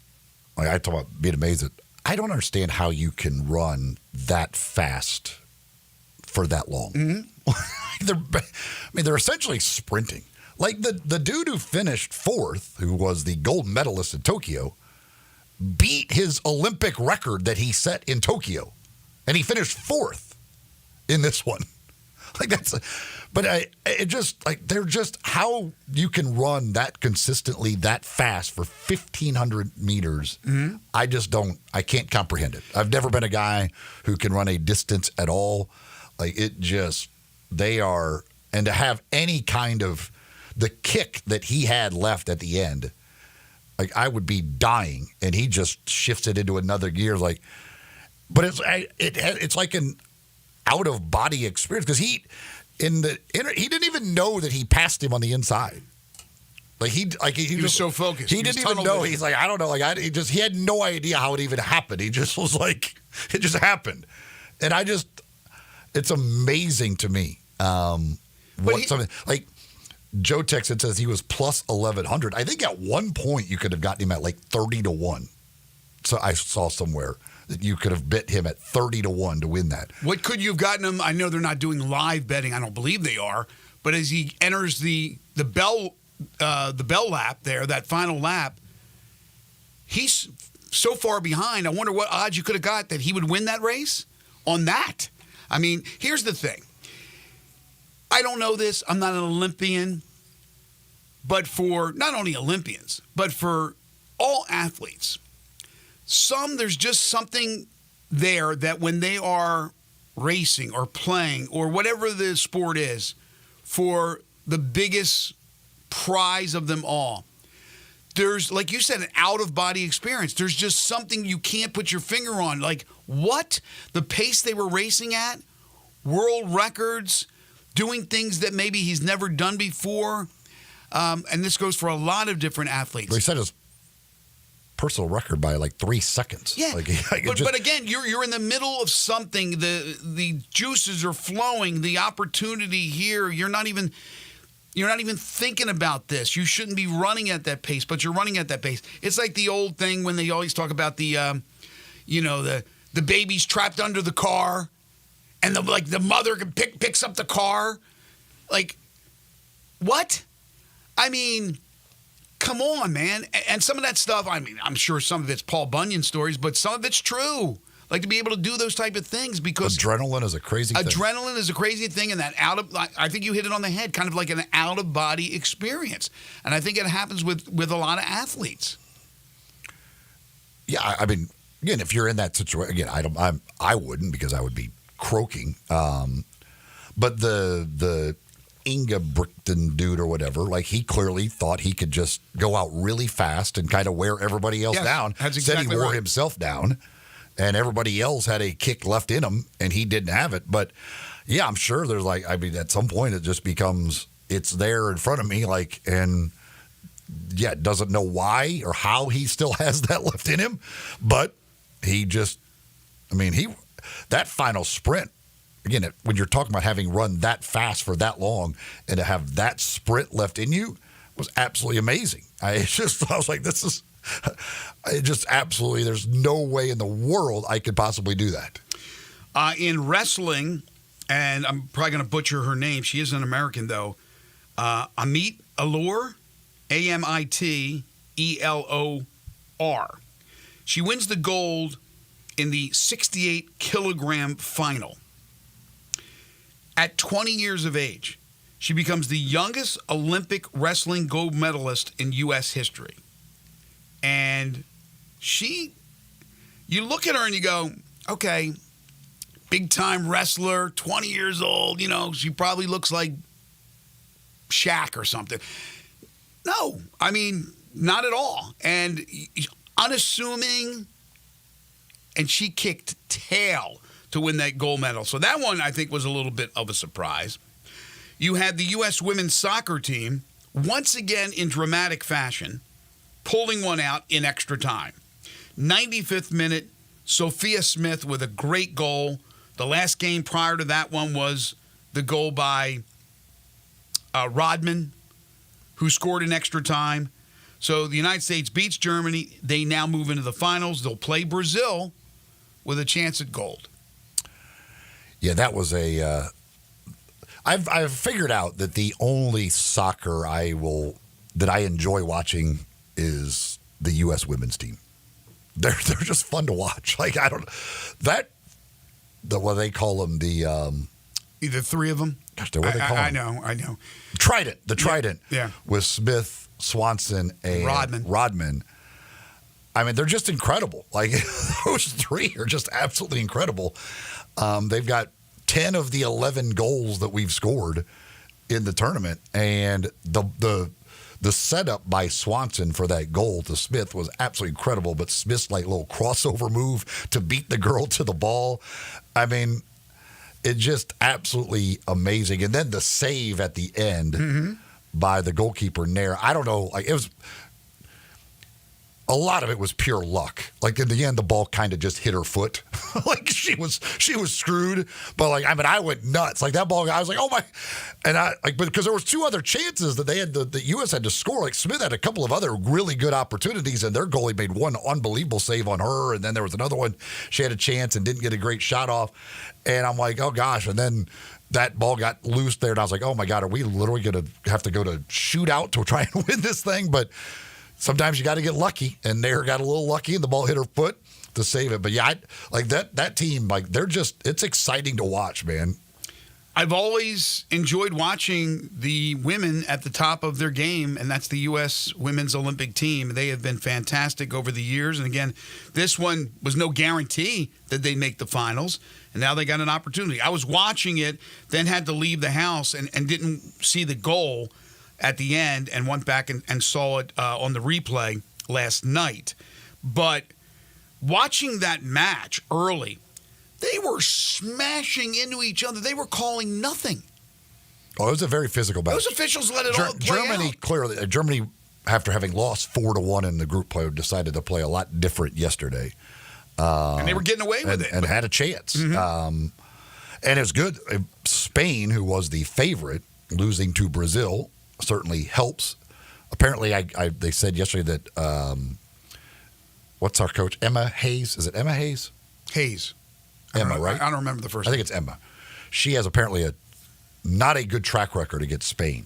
like I talk about being amazed at, I don't understand how you can run that fast for that long. Mm-hmm. They're essentially sprinting. Like the dude who finished fourth, who was the gold medalist in Tokyo, beat his Olympic record that he set in Tokyo, and he finished fourth in this one. Like they're just how you can run that consistently that fast for 1,500 meters. Mm-hmm. I can't comprehend it. I've never been a guy who can run a distance at all. Like and to have any kind of the kick that he had left at the end, like I would be dying, and he just shifts it into another gear. But it's like an out of body experience because he didn't even know that he passed him on the inside. He was so focused. He didn't even know. He's like, I don't know. He had no idea how it even happened. He just was like, it just happened, and it's amazing to me. Joe Texan says he was plus 1,100. I think at one point you could have gotten him at like 30-1. So I saw somewhere that you could have bet him at 30-1 to win that. What could you have gotten him? I know they're not doing live betting. I don't believe they are. But as he enters the bell lap there, that final lap, he's so far behind. I wonder what odds you could have got that he would win that race on that. I mean, here's the thing. I don't know this. I'm not an Olympian. But for not only Olympians, but for all athletes, there's just something there that when they are racing or playing or whatever the sport is, for the biggest prize of them all, there's, like you said, an out-of-body experience. There's just something you can't put your finger on. Like, what? The pace they were racing at, world records, doing things that maybe he's never done before. And this goes for a lot of different athletes. But he set his personal record by like 3 seconds. Yeah, but again, you're in the middle of something. The juices are flowing. The opportunity here. You're not even thinking about this. You shouldn't be running at that pace, but you're running at that pace. It's like the old thing when they always talk about the baby's trapped under the car. And the mother picks up the car. Like, what? I mean, come on, man. And some of that stuff, I mean, I'm sure some of it's Paul Bunyan stories, but some of it's true. Like, to be able to do those type of things because adrenaline is a crazy thing. Adrenaline is a crazy thing, and I think you hit it on the head, kind of like an out-of-body experience. And I think it happens with a lot of athletes. Yeah, I mean, again, if you're in that situation, again, I wouldn't because I would be croaking. But the Ingebrigtsen dude or whatever, like he clearly thought he could just go out really fast and kind of wear everybody else down. That's exactly Said he wore right. himself down, and everybody else had a kick left in him, and he didn't have it. But yeah, I'm sure there's at some point it just becomes it's there in front of me, doesn't know why or how he still has that left in him, but that final sprint. Again, when you're talking about having run that fast for that long and to have that sprint left in you was absolutely amazing. I was like, this is just absolutely, there's no way in the world I could possibly do that. In wrestling, and I'm probably going to butcher her name. She is an American, though. Amit Elor, AmitElor. She wins the gold in the 68-kilogram final. At 20 years of age, she becomes the youngest Olympic wrestling gold medalist in U.S. history. And you look at her and you go, okay, big-time wrestler, 20 years old, she probably looks like Shaq or something. No, I mean, not at all. And unassuming, and she kicked tail to win that gold medal. So that one, I think, was a little bit of a surprise. You had the U.S. women's soccer team, once again in dramatic fashion, pulling one out in extra time. 95th minute, Sophia Smith with a great goal. The last game prior to that one was the goal by Rodman, who scored in extra time. So the United States beats Germany. They now move into the finals. They'll play Brazil with a chance at gold. Yeah, that was a. I've figured out that the only soccer that I enjoy watching is the U.S. women's team. They're just fun to watch. Like what they call them, either three of them. Gosh, what they call them? I know. Trident, the Trident. Yeah. With Smith, Swanson, and Rodman. I mean, they're just incredible. Like those three are just absolutely incredible. They've got 10 of the 11 goals that we've scored in the tournament, and the setup by Swanson for that goal to Smith was absolutely incredible. But Smith's like little crossover move to beat the girl to the ball, I mean, it's just absolutely amazing. And then the save at the end by the goalkeeper Nair. I don't know, like it was. A lot of it was pure luck. Like in the end, the ball kind of just hit her foot. Like she was screwed. But like, I mean, I went nuts. Like that ball, I was like, oh my! And because there was two other chances that they had, the U.S. had to score. Like Smith had a couple of other really good opportunities, and their goalie made one unbelievable save on her. And then there was another one. She had a chance and didn't get a great shot off. And I'm like, oh gosh! And then that ball got loose there, and I was like, oh my God, are we literally going to have to go to shootout to try and win this thing? But sometimes you got to get lucky, and Nair got a little lucky, and the ball hit her foot to save it. But yeah, like that team, like it's exciting to watch, man. I've always enjoyed watching the women at the top of their game, and that's the U.S. Women's Olympic team. They have been fantastic over the years. And again, this one was no guarantee that they'd make the finals, and now they got an opportunity. I was watching it, then had to leave the house and didn't see the goal at the end, and went back and saw it on the replay last night. But watching that match early, they were smashing into each other. They were calling nothing. Oh, it was a very physical match. Those officials let it all play out. Germany, after having lost 4-1 in the group play, decided to play a lot different yesterday. And they were getting away with it. And had a chance. And it was good. Spain, who was the favorite, losing to Brazil, certainly helps. Apparently, they said yesterday that what's our coach? Emma Hayes. Is it Emma Hayes? Hayes. Emma, right? I don't remember the first I think it's Emma. She has apparently not a good track record against Spain.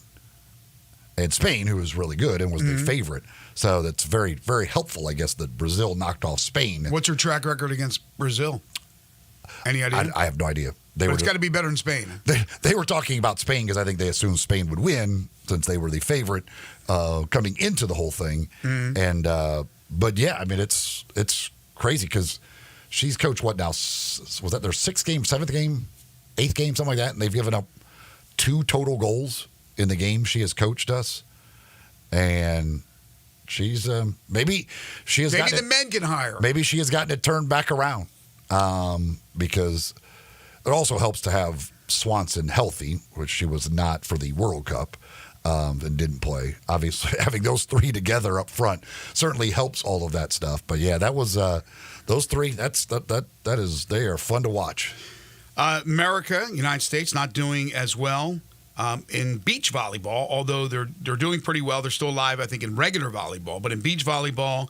And Spain, who was really good and was the favorite. So that's very, very helpful, I guess, that Brazil knocked off Spain. What's her track record against Brazil? Any idea? I have no idea. It's got to be better than Spain. They were talking about Spain because I think they assumed Spain would win since they were the favorite coming into the whole thing. And but yeah, I mean it's crazy because she's coached what now? Was that their 6th game, 7th game, 8th game, something like that? And they've given up 2 total goals in the game she has coached us. And she's maybe the men can hire. Maybe she has gotten it turned back around because it also helps to have Swanson healthy, which she was not for the World Cup and didn't play. Obviously, having those 3 together up front certainly helps all of that stuff. But yeah, that was those 3. They are fun to watch. America, United States, not doing as well in beach volleyball, although they're doing pretty well. They're still alive, I think, in regular volleyball. But in beach volleyball,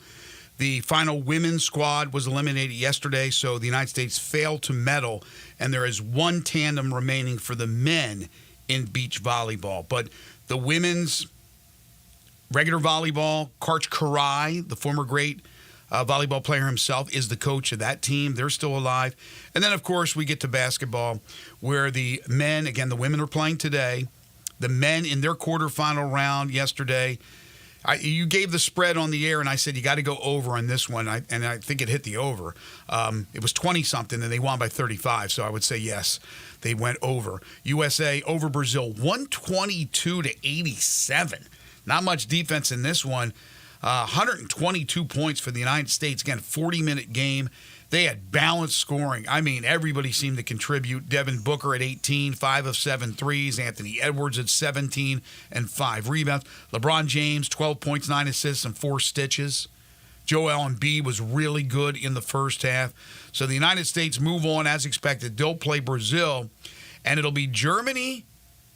the final women's squad was eliminated yesterday, so the United States failed to medal, and there is 1 tandem remaining for the men in beach volleyball. But the women's regular volleyball, Karch Karai, the former great volleyball player himself, is the coach of that team. They're still alive. And then, of course, we get to basketball, where the men, again, the women are playing today. The men in their quarterfinal round yesterday, you gave the spread on the air, and I said you got to go over on this one, and I think it hit the over. It was 20-something, and they won by 35, so I would say yes, they went over. USA over Brazil, 122-87. Not much defense in this one. 122 points for the United States. Again, 40-minute game. They had balanced scoring. I mean, everybody seemed to contribute. Devin Booker at 18, 5 of 7 threes. Anthony Edwards at 17 and 5 rebounds. LeBron James, 12 points, 9 assists, and 4 stitches. Joel Embiid was really good in the first half. So the United States move on as expected. They'll play Brazil, and it'll be Germany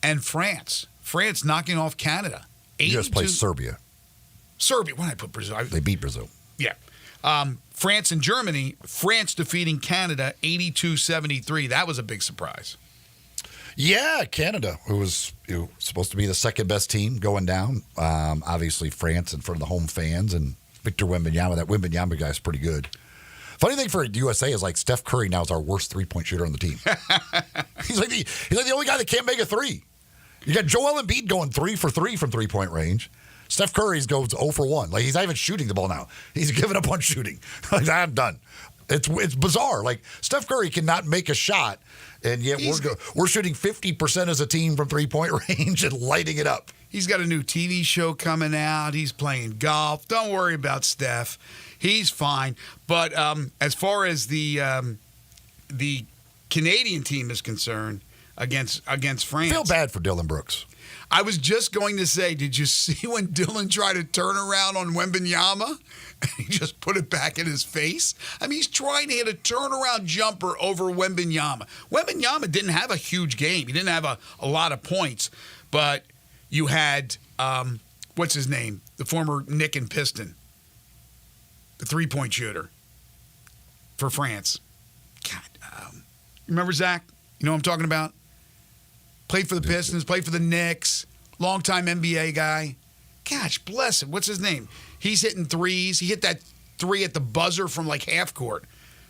and France. France knocking off Canada. You just play Serbia. Serbia. When I put Brazil. They beat Brazil. Yeah. France and Germany. France defeating Canada 82-73. That was a big surprise. Yeah, Canada, who was supposed to be the second best team going down. Obviously, France in front of the home fans and Victor Wembanyama. That Wembanyama guy is pretty good. Funny thing for USA is like Steph Curry now is our worst three-point shooter on the team. he's like the only guy that can't make a three. You got Joel Embiid going 3 for 3 from three-point range. Steph Curry goes 0 for 1. Like, he's not even shooting the ball now. He's giving up on shooting. Like, I'm done. It's bizarre. Like, Steph Curry cannot make a shot, and yet we're shooting 50% as a team from three-point range and lighting it up. He's got a new TV show coming out. He's playing golf. Don't worry about Steph. He's fine. But as far as the Canadian team is concerned against France, I feel bad for Dylan Brooks. I was just going to say, did you see when Dylan tried to turn around on Wembanyama? And he just put it back in his face? I mean, he's trying to hit a turnaround jumper over Wembanyama. Wembanyama didn't have a huge game. He didn't have a lot of points. But you had, what's his name? The former Knick and Piston. The three-point shooter for France. God, remember Zach? You know what I'm talking about? Played for the Pistons, played for the Knicks, longtime NBA guy. Gosh, bless him. What's his name? He's hitting threes. He hit that three at the buzzer from like half court.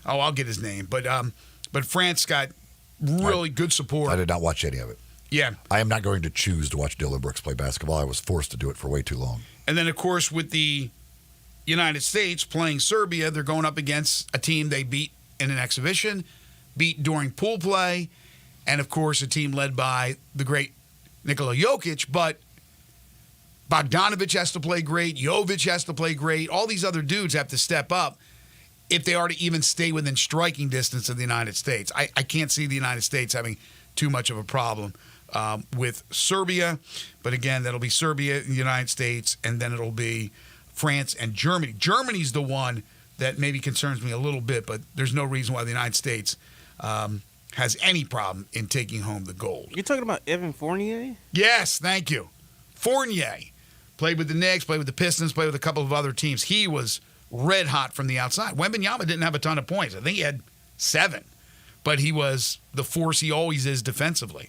Oh, I'll get his name. But France got really good support. I did not watch any of it. Yeah. I am not going to choose to watch Dylan Brooks play basketball. I was forced to do it for way too long. And then, of course, with the United States playing Serbia, they're going up against a team they beat in an exhibition, beat during pool play, and, of course, a team led by the great Nikola Jokic. But Bogdanovic has to play great. Jovic has to play great. All these other dudes have to step up if they are to even stay within striking distance of the United States. I can't see the United States having too much of a problem with Serbia. But, again, that'll be Serbia and the United States, and then it'll be France and Germany. Germany's the one that maybe concerns me a little bit, but there's no reason why the United States has any problem in taking home the gold. You're talking about Evan Fournier? Yes, thank you. Fournier played with the Knicks, played with the Pistons, played with a couple of other teams. He was red hot from the outside. Wembanyama didn't have a ton of points. I think he had 7, but he was the force he always is defensively.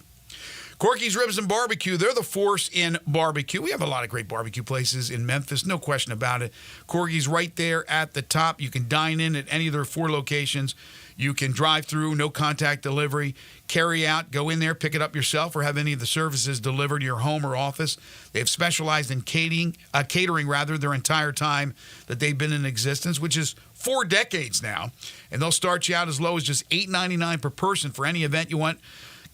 Corky's Ribs and Barbecue, they're the force in barbecue. We have a lot of great barbecue places in Memphis, no question about it. Corky's right there at the top. You can dine in at any of their 4 locations. You can drive through, no contact delivery, carry out, go in there, pick it up yourself, or have any of the services delivered to your home or office. They've specialized in catering their entire time that they've been in existence, which is 4 decades now. And they'll start you out as low as just $8.99 per person for any event you want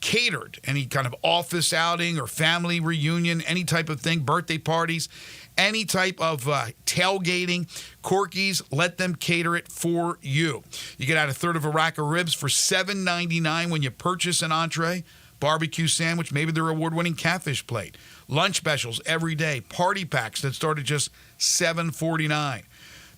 catered, any kind of office outing or family reunion, any type of thing, birthday parties, any type of tailgating. Corky's, let them cater it for you. You get out a third of a rack of ribs for $7.99 when you purchase an entree, barbecue sandwich, maybe their award-winning catfish plate, lunch specials every day, party packs that start at just $7.49.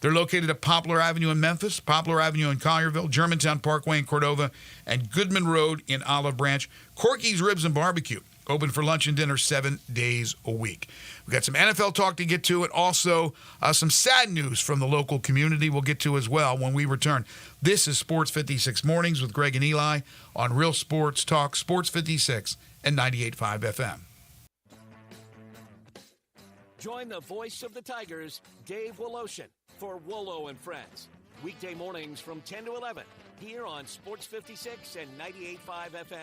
They're located at Poplar Avenue in Memphis, Poplar Avenue in Collierville, Germantown Parkway in Cordova, and Goodman Road in Olive Branch. Corky's Ribs and Barbecue, open for lunch and dinner 7 days a week. We've got some NFL talk to get to, and also some sad news from the local community we'll get to as well when we return. This is Sports 56 Mornings with Greg and Eli on Real Sports Talk, Sports 56 and 98.5 FM. Join the voice of the Tigers, Dave Woloshin, for Wolo and Friends. Weekday mornings from 10 to 11 here on Sports 56 and 98.5 FM.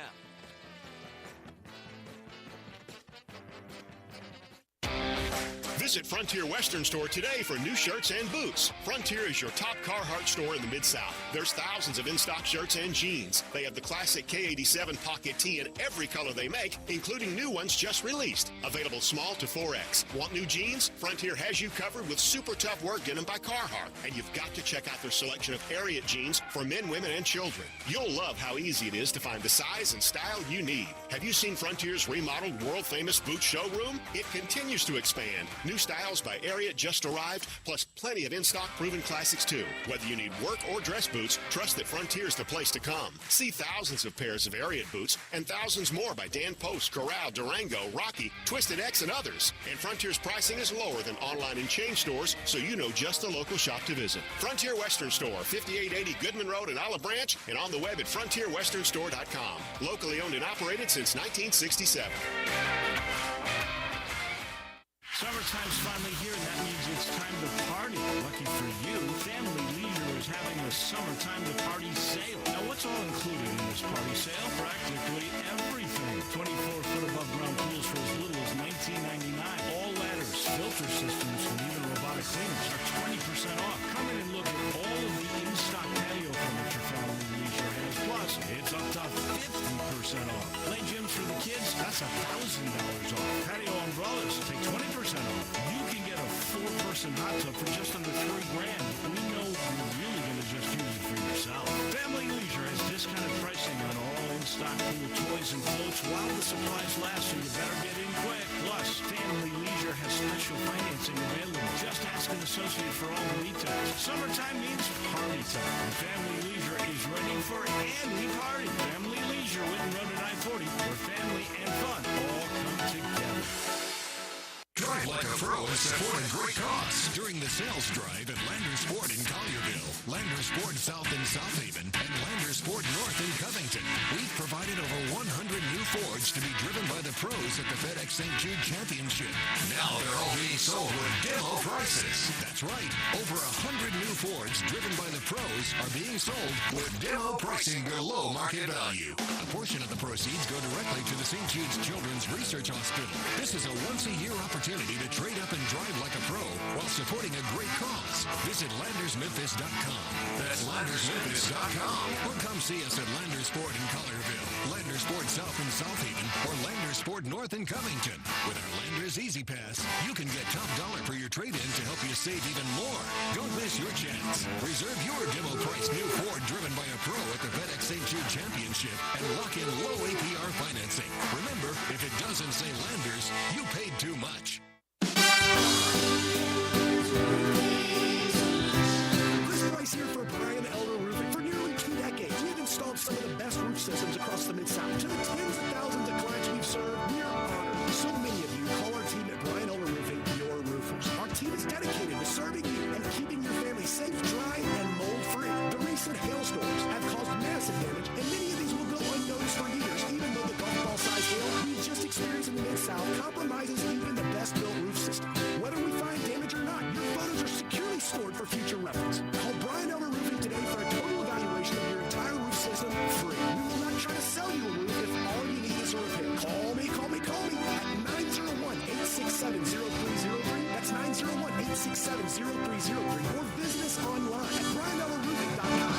Visit Frontier Western Store today for new shirts and boots. Frontier is your top Carhartt store in the Mid-South. There's thousands of in-stock shirts and jeans. They have the classic K87 pocket tee in every color they make, including new ones just released. Available small to 4X. Want new jeans? Frontier has you covered with super tough work denim by Carhartt. And you've got to check out their selection of Harriet jeans for men, women, and children. You'll love how easy it is to find the size and style you need. Have you seen Frontier's remodeled world-famous boot showroom? It continues to expand. New new styles by Ariat just arrived, plus plenty of in-stock proven classics too. Whether you need work or dress boots, trust that Frontier's the place to come. See thousands of pairs of Ariat boots and thousands more by Dan Post, Corral, Durango, Rocky, Twisted X, and others. And Frontier's pricing is lower than online and chain stores, so you know just the local shop to visit. Frontier Western Store, 5880 Goodman Road in Olive Branch, and on the web at frontierwesternstore.com. Locally owned and operated since 1967. Summertime's finally here, and that means it's time to party. Lucky for you, Family Leisure is having a summertime to party sale. Now, what's all included in this party sale? Practically everything. 24-foot above ground pools for as little as $19.99. All ladders, filter systems, and even robotic cleaners are 20% off. Come in and look at all of the in-stock patio furniture Family Leisure has. Plus, it's up to 50% off. Play gyms for the kids, that's $1,000 off. Patio umbrellas, take 20% off. You can get a 4-person hot tub for just under $3,000. We know you're really going to just use it for yourself. Family Leisure has discounted pricing on all in-stock pool toys and floats while the supplies last, so you better get in quick. Plus, Family Leisure has special financing available. Just ask an associate for all the details. Summertime means party time, and Family Leisure is ready for any party. Family Leisure, Whitten Road at I-40, where family and fun all come together. Drive like a pro and support a great cause during the sales drive at Lander Sport in Collierville, Lander Sport South in South Haven, and Lander Sport North in Covington. We've provided over 100 new Fords to be driven by the pros at the FedEx St. Jude Championship. Now they're all being sold with demo prices. That's right. Over 100 new Fords driven by the pros are being sold with demo pricing below market value. A portion of the proceeds go directly to the St. Jude's Children's Research Hospital. This is a once-a-year opportunity to trade up and drive like a pro while supporting a great cause. Visit LandersMemphis.com. That's LandersMemphis.com. Or come see us at Lander Sport in Collierville, Lander Sport South in South Haven, or Lander Sport North in Covington. With our Landers Easy Pass, you can get top dollar for your trade-in to help you save even more. Don't miss your chance. Reserve your demo price new Ford driven by a pro at the FedEx St. Jude Championship and lock in low APR financing. Remember, if it doesn't say Landers, you paid too much. Chris Price here for Brian Elder Roofing. For nearly 2 decades, we've installed some of the best roof systems across the Mid-South. To the tens of thousands of clients we've served, we are honored. So many of you call our team at Brian Elder Roofing your roofers. Our team is dedicated to serving you and keeping your family safe, dry, and mold-free. The recent hailstorms have caused massive damage, and many of these will go unnoticed for years, even though the golf ball-sized hail we just experienced in the Mid-South compromises even the best-built roof system. Whether we find damage or not, your photos are securely stored for future reference. Call Brian Elder Roofing today for a total evaluation of your entire roof system free. We will not try to sell you a roof if all you need is a repair. Call me at 901-867-0303. That's 901-867-0303. Or visit us online at brianelderroofing.com.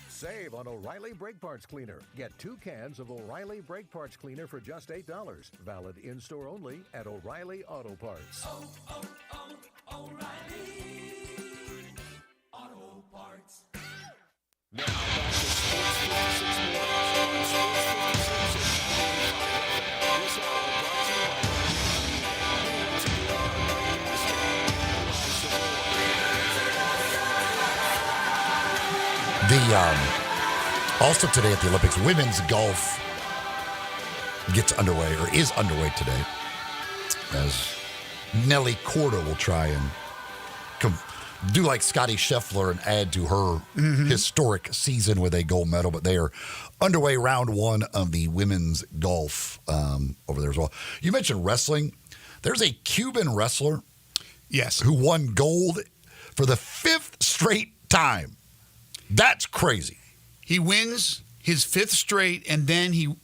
Save on O'Reilly Brake Parts Cleaner. Get 2 cans of O'Reilly Brake Parts Cleaner for just $8. Valid in-store only at O'Reilly Auto Parts. O'Reilly Auto Parts. Now back to Sports 56 Mornings on Sports 56 This hour brought to you Also today at the Olympics, women's golf gets underway, or is underway today, as Nelly Korda will try and do like Scotty Scheffler and add to her historic season with a gold medal. But they are underway round 1 of the women's golf over there as well. You mentioned wrestling. There's a Cuban wrestler, who won gold for the 5th straight time. That's crazy. He wins his 5th straight, and then he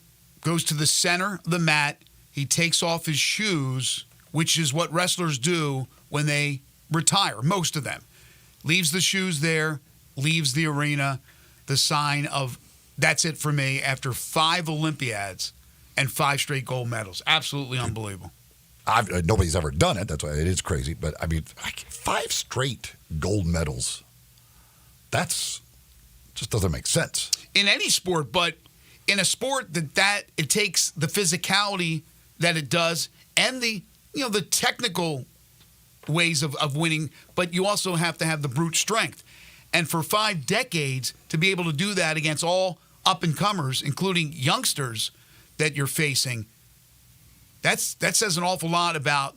goes to the center of the mat. He takes off his shoes, which is what wrestlers do when they retire, most of them. Leaves the shoes there, leaves the arena, the sign of, that's it for me, after 5 Olympiads and 5 straight gold medals. Absolutely unbelievable. Nobody's ever done it. That's why it is crazy. But, I mean, 5 straight gold medals. That's Just doesn't make sense. In any sport, but in a sport that it takes the physicality that it does and the technical ways of winning, but you also have to have the brute strength. And for 5 decades to be able to do that against all up-and-comers, including youngsters that you're facing, that says an awful lot about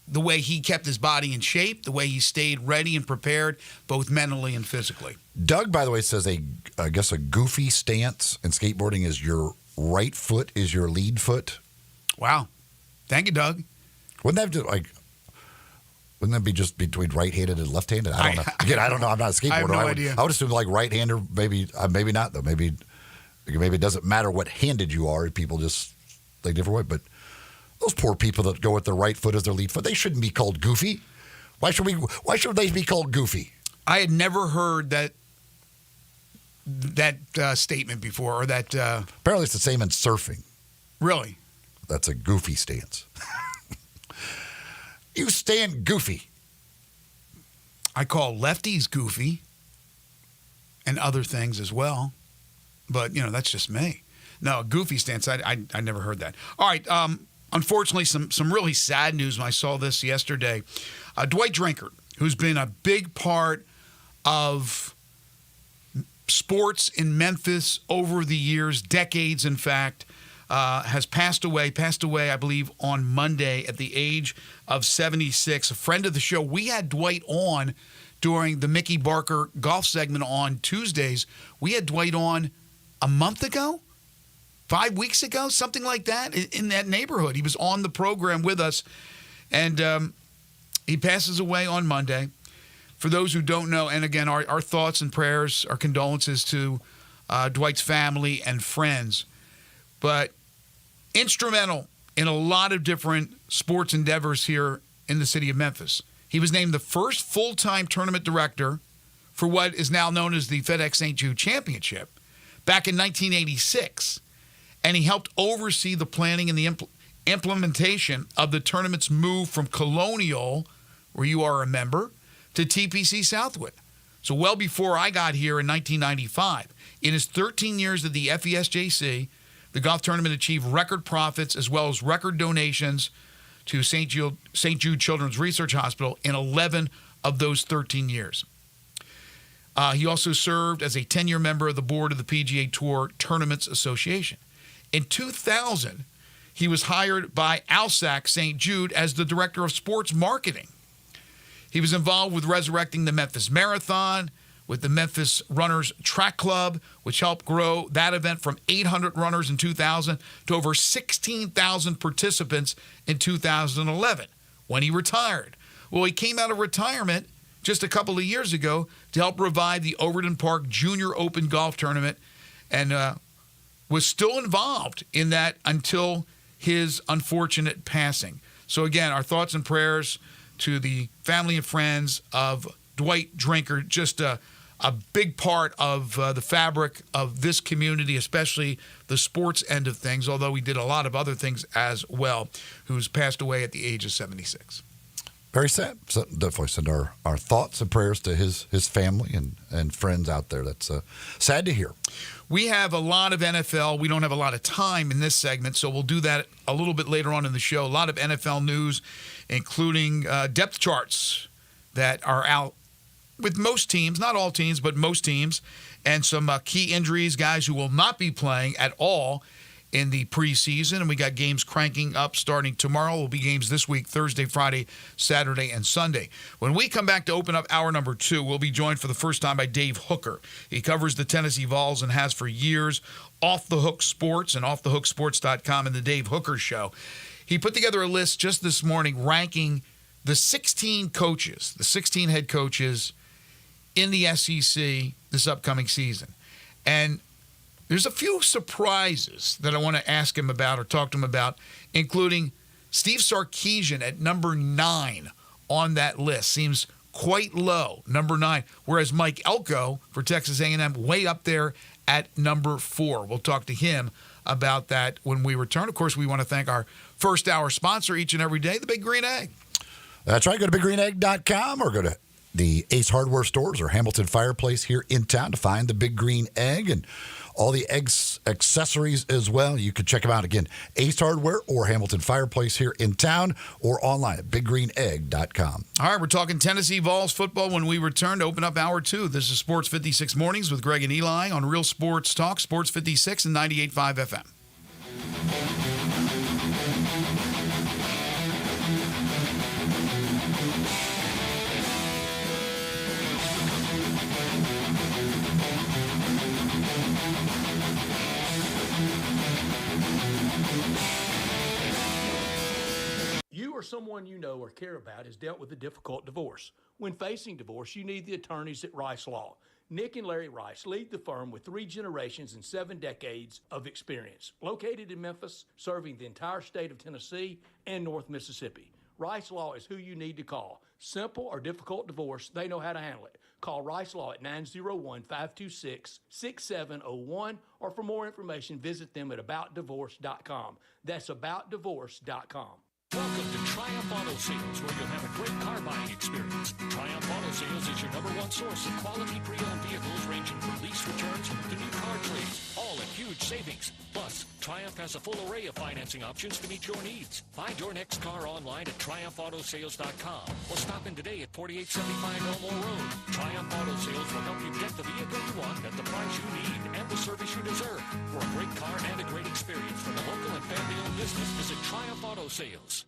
the way he kept his body in shape, the way he stayed ready and prepared, both mentally and physically. Doug, by the way, says I guess a goofy stance in skateboarding is your right foot is your lead foot. Wow. Thank you, Doug. Wouldn't that be just between right-handed and left-handed? I don't know. Again, I don't know. I'm not a skateboarder. I have no idea. I would assume like right-hander, maybe not, though. Maybe it doesn't matter what handed you are. People just think different way. But those poor people that go with their right foot as their lead foot, they shouldn't be called goofy. Why should they be called goofy? I had never heard that statement before, or that. Apparently, it's the same in surfing. Really? That's a goofy stance. You stand goofy. I call lefties goofy, and other things as well, but that's just me. No, a goofy stance. I never heard that. All right. Unfortunately, some really sad news when I saw this yesterday. Dwight Drinkard, who's been a big part of sports in Memphis over the years, decades, in fact, has passed away, I believe, on Monday at the age of 76. A friend of the show. We had Dwight on during the Mickey Barker golf segment on Tuesdays. We had Dwight on a month ago, 5 weeks ago, something like that, in that neighborhood. He was on the program with us, and he passes away on Monday. For those who don't know, and again, our thoughts and prayers, our condolences to Dwight's family and friends, but instrumental in a lot of different sports endeavors here in the city of Memphis. He was named the first full-time tournament director for what is now known as the FedEx St. Jude Championship back in 1986. And he helped oversee the planning and the implementation of the tournament's move from Colonial, where you are a member, to TPC Southwood. So well before I got here in 1995. In his 13 years at the FESJC, the golf tournament achieved record profits as well as record donations to St. Jude Children's Research Hospital in 11 of those 13 years. He also served as a 10-year member of the board of the PGA Tour Tournaments Association. In 2000, he was hired by Alsac St. Jude as the director of sports marketing. He was involved with resurrecting the Memphis Marathon, with the Memphis Runners Track Club, which helped grow that event from 800 runners in 2000 to over 16,000 participants in 2011, when he retired. Well, he came out of retirement just a couple of years ago to help revive the Overton Park Junior Open Golf Tournament, and was still involved in that until his unfortunate passing. So again, our thoughts and prayers to the family and friends of Dwight Drinkard, just a big part of the fabric of this community, especially the sports end of things, although he did a lot of other things as well, who's passed away at the age of 76. Very sad. So definitely send our thoughts and prayers to his family and friends out there. That's sad to hear. We have a lot of NFL. We don't have a lot of time in this segment, so we'll do that a little bit later on in the show. A lot of NFL news, including depth charts that are out with most teams, not all teams, but most teams, and some key injuries, guys who will not be playing at all in the preseason. And we got games cranking up starting tomorrow. Will be games this week, Thursday, Friday, Saturday, and Sunday. When we come back to open up hour number 2, we'll be joined for the first time by Dave Hooker. He covers the Tennessee Vols and has for years Off the Hook Sports and offthehooksports.com and the Dave Hooker Show. He put together a list just this morning ranking the 16 coaches, the 16 head coaches in the SEC this upcoming season. And there's a few surprises that I want to ask him about or talk to him about, including Steve Sarkisian at number 9 on that list. Seems quite low, number 9, whereas Mike Elko for Texas A&M way up there at number 4. We'll talk to him about that when we return. Of course, we want to thank our first hour sponsor each and every day, the Big Green Egg. That's right. Go to BigGreenEgg.com or go to the Ace Hardware stores or Hamilton Fireplace here in town to find the Big Green Egg and all the eggs accessories as well. You can check them out again, Ace Hardware or Hamilton Fireplace here in town or online at biggreenegg.com. All right, we're talking Tennessee Vols football when we return to open up Hour 2. This is Sports 56 Mornings with Greg and Eli on Real Sports Talk, Sports 56 and 98.5 FM. You or someone you know or care about has dealt with a difficult divorce. When facing divorce, you need the attorneys at Rice Law. Nick and Larry Rice lead the firm with 3 generations and 7 decades of experience. Located in Memphis, serving the entire state of Tennessee and North Mississippi. Rice Law is who you need to call. Simple or difficult divorce, they know how to handle it. Call Rice Law at 901-526-6701, or for more information, visit them at aboutdivorce.com. That's aboutdivorce.com. Welcome to Triumph Auto Sales, where you'll have a great car buying experience. Triumph Auto Sales is your #1 source of quality pre-owned vehicles ranging from lease returns to new car trades, all at huge savings. Plus, Triumph has a full array of financing options to meet your needs. Find your next car online at triumphautosales.com or stop in today at 4875 Elmore Road. Triumph Auto Sales will help you get the vehicle you want at the price you need and the service you deserve. For a great car and a great experience from a local and family-owned business, visit Triumph Auto Sales.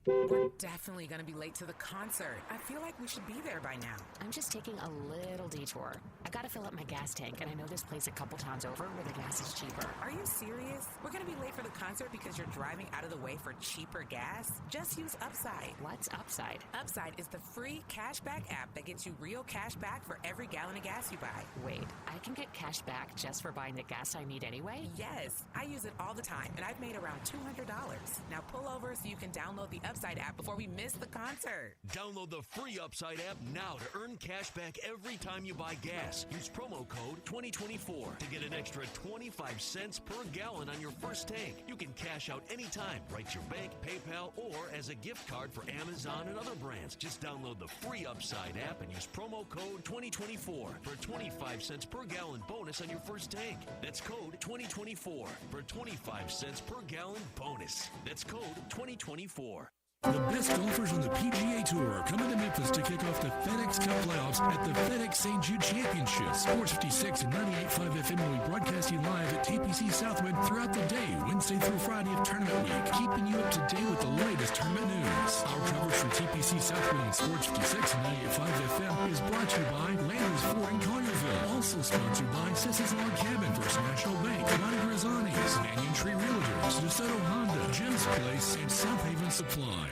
We're definitely going to be late to the concert. I feel like we should be there by now. I'm just taking a little detour. I gotta fill up my gas tank, and I know this place a couple towns over where the gas is cheaper. Are you serious? We're going to be late for the concert because you're driving out of the way for cheaper gas? Just use Upside. What's Upside? Upside is the free cashback app that gets you real cash back for every gallon of gas you buy. Wait, I can get cash back just for buying the gas I need anyway? Yes, I use it all the time, and I've made around $200. Now pull over so you can download the Upside app before we miss the concert. Download the free Upside app now to earn cash back every time you buy gas. Use promo code 2024 to get an extra 25 cents per gallon on your first tank. You can cash out anytime, right to your bank, PayPal, or as a gift card for Amazon and other brands. Just download the free Upside app and use promo code 2024 for a 25 cents per gallon bonus on your first tank. That's code 2024 for 25 cents per gallon bonus. That's code 2024. The best golfers on the PGA Tour are coming to Memphis to kick off the FedEx Cup playoffs at the FedEx St. Jude Championship. Sports 56 and 98.5 FM will be broadcasting live at TPC Southwind throughout the day, Wednesday through Friday of tournament week, keeping you up to date with the latest tournament news. Our coverage from TPC Southwind and Sports 56 and 98.5 FM is brought to you by Landers Ford in Collierville. Also sponsored by Sissy's Log Cabin, First National Bank, Ronnie Grisani's, Banyan Tree Realtors, DeSoto Honda, Jim's Place, and South Haven Supply.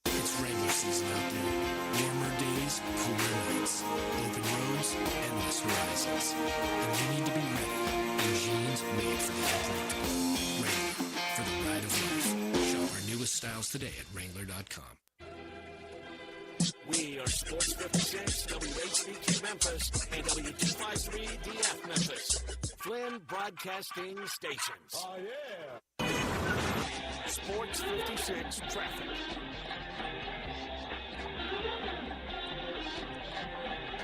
It's regular season out there. Warmer days, cooler nights, open roads, endless horizons. And you need to be ready in jeans made for the unpredictable. Wrangler, for the ride of life. Shop our newest styles today at Wrangler.com. We are Sports 56, WHBQ Memphis, and W253DF Memphis. Flynn Broadcasting Stations. Oh, yeah. Sports 56 traffic.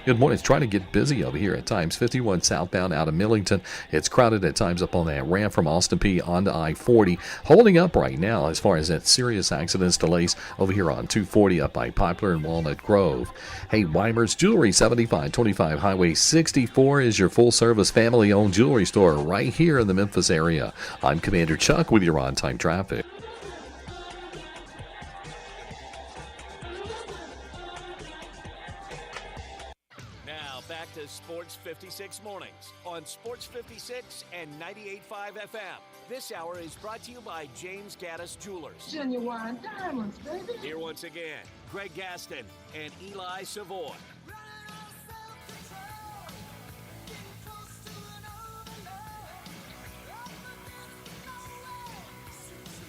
Good morning. It's trying to get busy over here at times. 51 southbound out of Millington. It's crowded at times up on that ramp from Austin P onto I-40. Holding up right now as far as that serious accidents delays over here on 240 up by Poplar and Walnut Grove. Hey, Weimer's Jewelry, 7525 Highway 64 is your full-service family-owned jewelry store right here in the Memphis area. I'm Commander Chuck with your on-time traffic. To Sports 56 Mornings on Sports 56 and 98.5 FM. This hour is brought to you by James Gaddis Jewelers. Genuine diamonds, baby. Here once again, Greg Gaston and Eli Savoy.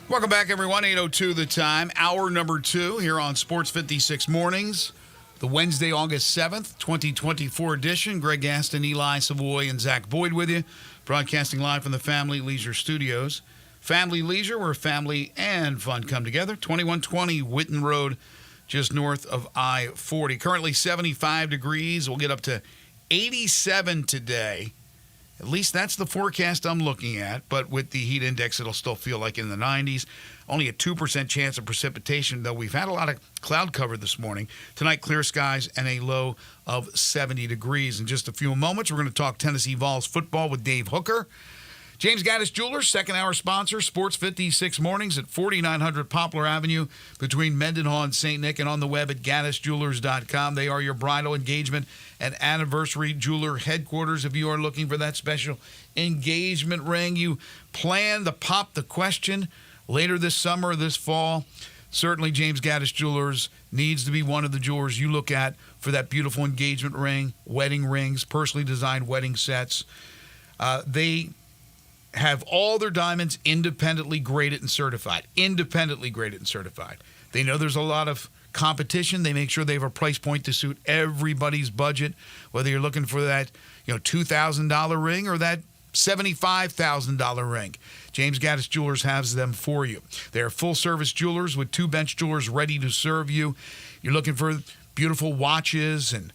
Welcome back, everyone. 8:02 the time. Hour number 2 here on Sports 56 Mornings. The Wednesday, August 7th, 2024 edition. Greg Gaston, Eli Savoy, and Zach Boyd with you. Broadcasting live from the Family Leisure Studios. Family Leisure, where family and fun come together. 2120 Whitten Road, just north of I-40. Currently 75 degrees. We'll get up to 87 today. At least that's the forecast I'm looking at. But with the heat index, it'll still feel like in the 90s. Only a 2% chance of precipitation, though we've had a lot of cloud cover this morning. Tonight, clear skies and a low of 70 degrees. In just a few moments, we're going to talk Tennessee Vols football with Dave Hooker. James Gaddis Jewelers, second-hour sponsor, Sports 56 mornings at 4900 Poplar Avenue between Mendenhall and St. Nick, and on the web at gaddisjewelers.com. They are your bridal, engagement, and anniversary jeweler headquarters. If you are looking for that special engagement ring, you plan to pop the question later this summer or this fall, certainly James Gaddis Jewelers needs to be one of the jewelers you look at for that beautiful engagement ring, wedding rings, personally designed wedding sets. They have all their diamonds independently graded and certified. Independently graded and certified. They know there's a lot of competition. They make sure they have a price point to suit everybody's budget, whether you're looking for that $2,000 ring or that $75,000 ring. James Gaddis Jewelers has them for you. They're full-service jewelers with 2 bench jewelers ready to serve you. You're looking for beautiful watches and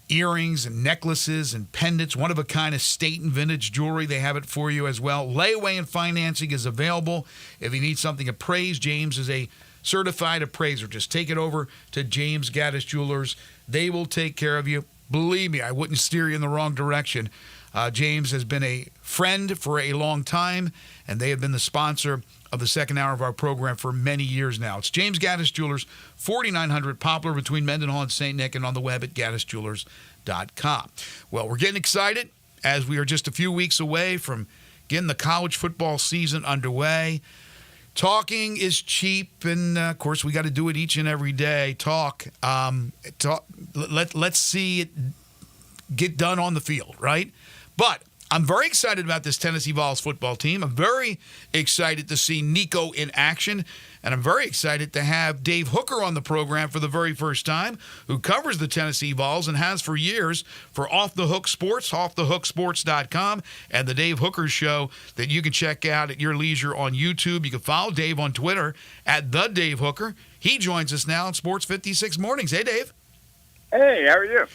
earrings and necklaces and pendants, one-of-a-kind estate and vintage jewelry. They have it for you as well. Layaway and financing is available. If you need something appraised, James is a certified appraiser. Just take it over to James Gaddis Jewelers. They will take care of you. Believe me, I wouldn't steer you in the wrong direction. James has been a friend for a long time, and they have been the sponsor of the second hour of our program for many years now. It's James Gaddis Jewelers, 4900 Poplar between Mendenhall and St. Nick, and on the web at gaddisjewelers.com. Well, we're getting excited as we are just a few weeks away from getting the college football season underway. Talking is cheap, and, of course, we got to do it each and every day. Let's see it get done on the field, right? But I'm very excited about this Tennessee Vols football team. I'm very excited to see Nico in action, and I'm very excited to have Dave Hooker on the program for the very first time, who covers the Tennessee Vols and has for years for Off the Hook Sports, offthehooksports.com, and the Dave Hooker Show that you can check out at your leisure on YouTube. You can follow Dave on Twitter at the Dave Hooker. He joins us now on Sports 56 Mornings. Hey, Dave. Hey, how are you?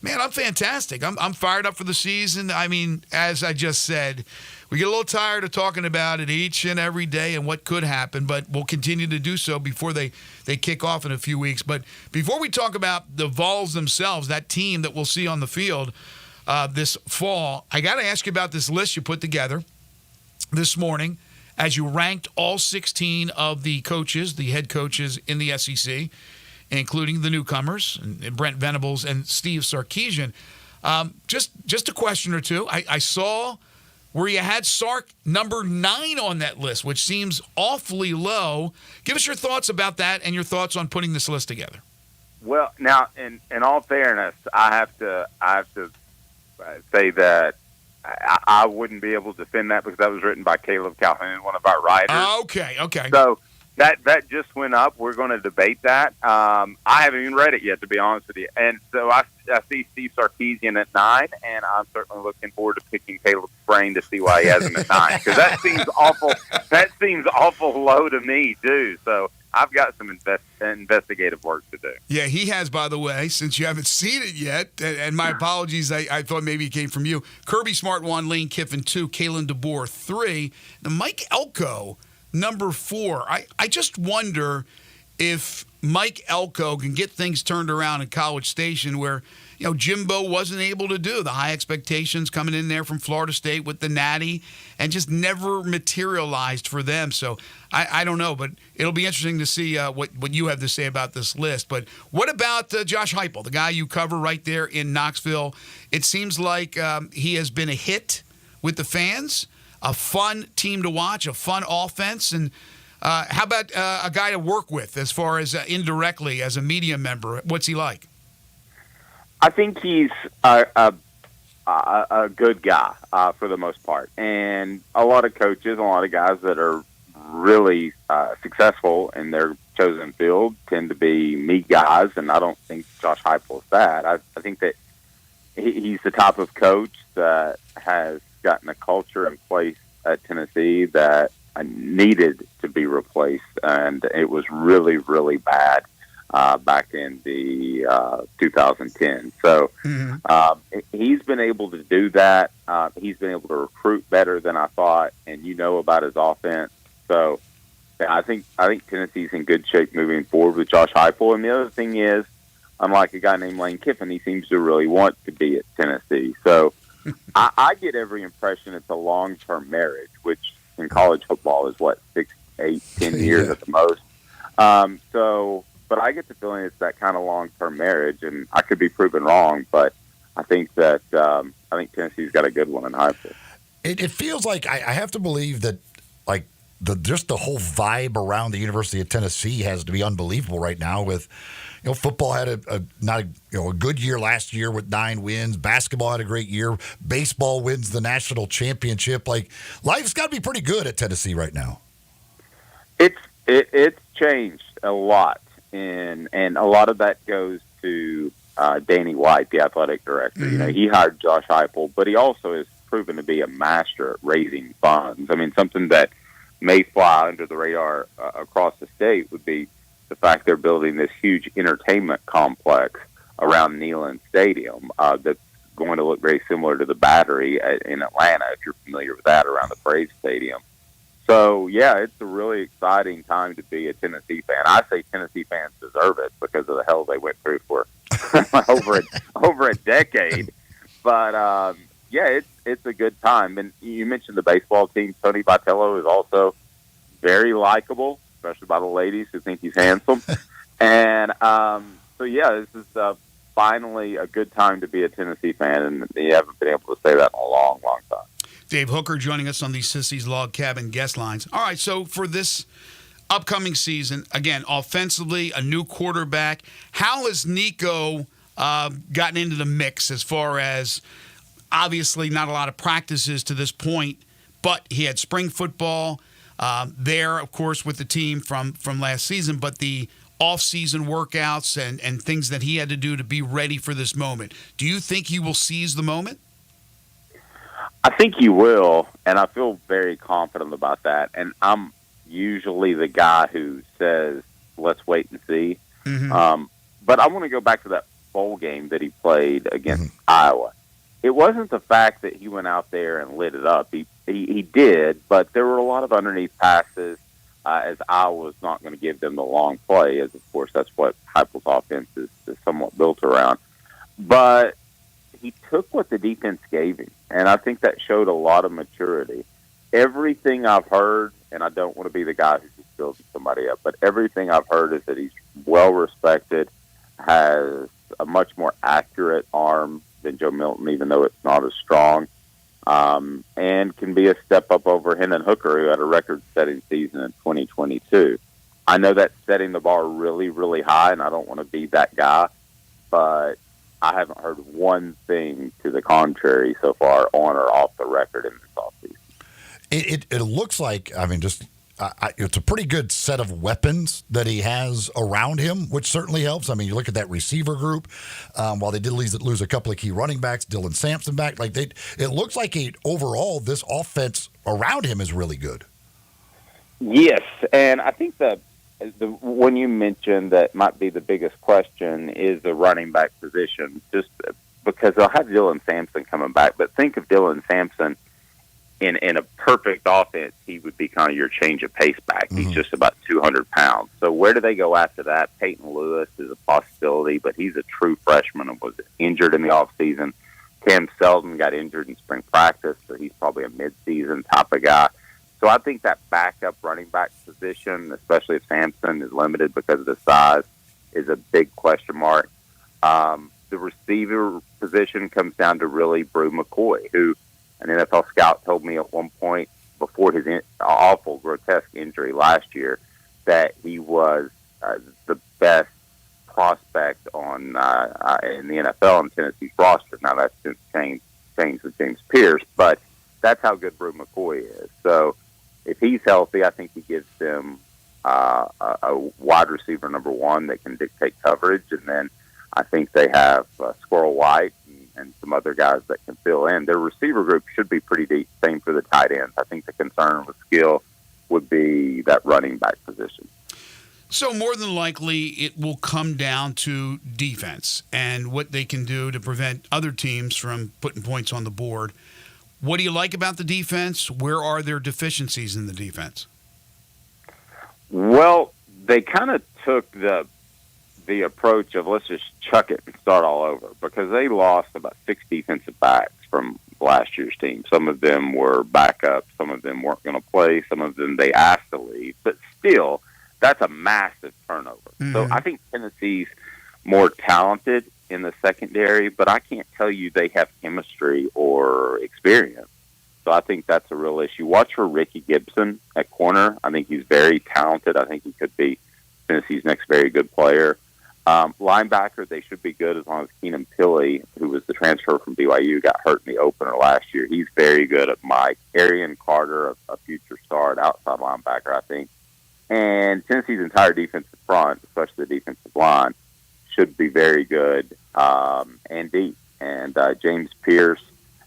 Man, I'm fantastic. I'm fired up for the season. I mean, as I just said, we get a little tired of talking about it each and every day and what could happen, but we'll continue to do so before they kick off in a few weeks. But before we talk about the Vols themselves, that team that we'll see on the field this fall, I got to ask you about this list you put together this morning as you ranked all 16 of the coaches, the head coaches in the SEC, including the newcomers, and Brent Venables and Steve Sarkisian. Just a question or two. I saw where you had Sark number 9 on that list, which seems awfully low. Give us your thoughts about that and your thoughts on putting this list together. Well, now, in all fairness, I have to say that I wouldn't be able to defend that because that was written by Caleb Calhoun, one of our writers. Okay. So that just went up. We're going to debate that. I haven't even read it yet, to be honest with you. And so I see Steve Sarkisian at 9, and I'm certainly looking forward to picking Caleb's brain to see why he has him at 9, because that seems awful. That seems awful low to me too. So I've got some investigative work to do. Yeah, he has, by the way, since you haven't seen it yet. And my apologies, I thought maybe it came from you. Kirby Smart 1, Lane Kiffin 2, Kalen DeBoer 3. Now, Mike Elko, number 4. I just wonder if Mike Elko can get things turned around in College Station where, Jimbo wasn't able to do. The high expectations coming in there from Florida State with the Natty and just never materialized for them. So I don't know, but it'll be interesting to see what you have to say about this list. But what about Josh Heupel, the guy you cover right there in Knoxville? It seems like he has been a hit with the fans. A fun team to watch, a fun offense. And how about a guy to work with as far as indirectly as a media member? What's he like? I think he's a good guy for the most part. And a lot of coaches, a lot of guys that are really successful in their chosen field tend to be me guys, and I don't think Josh Heupel is that. I think that he's the type of coach that has gotten a culture in place at Tennessee that needed to be replaced, and it was really, really bad back in the 2010. So he's been able to do that. He's been able to recruit better than I thought, and about his offense. So yeah, I think Tennessee's in good shape moving forward with Josh Heupel. And the other thing is, unlike a guy named Lane Kiffin, he seems to really want to be at Tennessee. So I get every impression it's a long-term marriage, which in college football is 6, 8, 10 years at the most. But I get the feeling it's that kind of long-term marriage, and I could be proven wrong, but I think that Tennessee's got a good one in Heupel. It feels like I have to believe that like the whole vibe around the University of Tennessee has to be unbelievable right now. With football had a good year last year with 9 wins. Basketball had a great year. Baseball wins the national championship. Like life's got to be pretty good at Tennessee right now. It's changed a lot, and a lot of that goes to Danny White, the athletic director. He hired Josh Heupel, but he also has proven to be a master at raising funds. I mean, something that may fly under the radar across the state would be the fact they're building this huge entertainment complex around Neyland Stadium that's going to look very similar to the Battery in Atlanta, if you're familiar with that, around the Braves Stadium. So, yeah, it's a really exciting time to be a Tennessee fan. I say Tennessee fans deserve it because of the hell they went through for over a decade. But, yeah, it's a good time. And you mentioned the baseball team. Tony Vitello is also very likable, especially by the ladies who think he's handsome. And so, yeah, this is finally a good time to be a Tennessee fan, and you haven't been able to say that in a long, long time. Dave Hooker joining us on the Sissy's Log Cabin guest lines. All right, so for this upcoming season, again, offensively, a new quarterback. How has Nico gotten into the mix as far as, obviously, not a lot of practices to this point, but he had spring football there, of course, with the team from last season, but the off-season workouts and things that he had to do to be ready for this moment. Do you think he will seize the moment? I think he will, and I feel very confident about that. And I'm usually the guy who says, let's wait and see. But I want to go back to that bowl game that he played against Iowa. It wasn't the fact that he went out there and lit it up. He did, but there were a lot of underneath passes as Iowa was not going to give them the long play, as, of course, that's what Heupel's offense is somewhat built around. But he took what the defense gave him, and I think that showed a lot of maturity. Everything I've heard, and I don't want to be the guy who's just building somebody up, but everything I've heard is that he's well-respected, has a much more accurate arm than Joe Milton, even though it's not as strong, and can be a step up over Hendon Hooker, who had a record-setting season in 2022. I know that's setting the bar really, really high, and I don't want to be that guy, but I haven't heard one thing to the contrary so far, on or off the record in this offseason. It looks like, I mean, it's a pretty good set of weapons that he has around him, which certainly helps. I mean, you look at that receiver group. While they did lose a couple of key running backs, Dylan Sampson back, it looks like overall this offense around him is really good. Yes, and I think the when you mentioned that might be the biggest question is the running back position, just because they'll have Dylan Sampson coming back. But think of Dylan Sampson in a perfect offense, he would be kind of your change of pace back. He's just about 200 pounds. So where do they go after that? Peyton Lewis is a possibility, but he's a true freshman and was injured in the offseason. Cam Selden got injured in spring practice, so he's probably a midseason type of guy. So I think that backup running back position, especially if Sampson is limited because of the size, is a big question mark. The receiver position comes down to really Brew McCoy, who an NFL scout told me at one point before his awful, grotesque injury last year that he was the best prospect on in the NFL on Tennessee's roster. Now, that's since changed with James Pierce, but that's how good Brew McCoy is. So if he's healthy, I think he gives them a wide receiver number one that can dictate coverage, and then I think they have Squirrel White and some other guys that can fill in. Their receiver group should be pretty deep. Same for the tight ends. I think the concern with skill would be that running back position. So more than likely, it will come down to defense and what they can do to prevent other teams from putting points on the board. What do you like about the defense? Where are there deficiencies in the defense? Well, they kind of took the approach of let's just chuck it and start all over, because they lost about 6 defensive backs from last year's team. Some of them were backups. Some of them weren't going to play. Some of them they asked to leave. But still, that's a massive turnover. Mm-hmm. So I think Tennessee's more talented in the secondary, but I can't tell you they have chemistry or experience. So I think that's a real issue. Watch for Ricky Gibson at corner. I think he's very talented. I think he could be Tennessee's next very good player. Linebacker, they should be good as long as Keenan Pilley, who was the transfer from BYU, got hurt in the opener last year. He's very good at Mike. Arian Carter, a future star at outside linebacker, I think. And Tennessee's entire defensive front, especially the defensive line, should be very good and deep. And James Pierce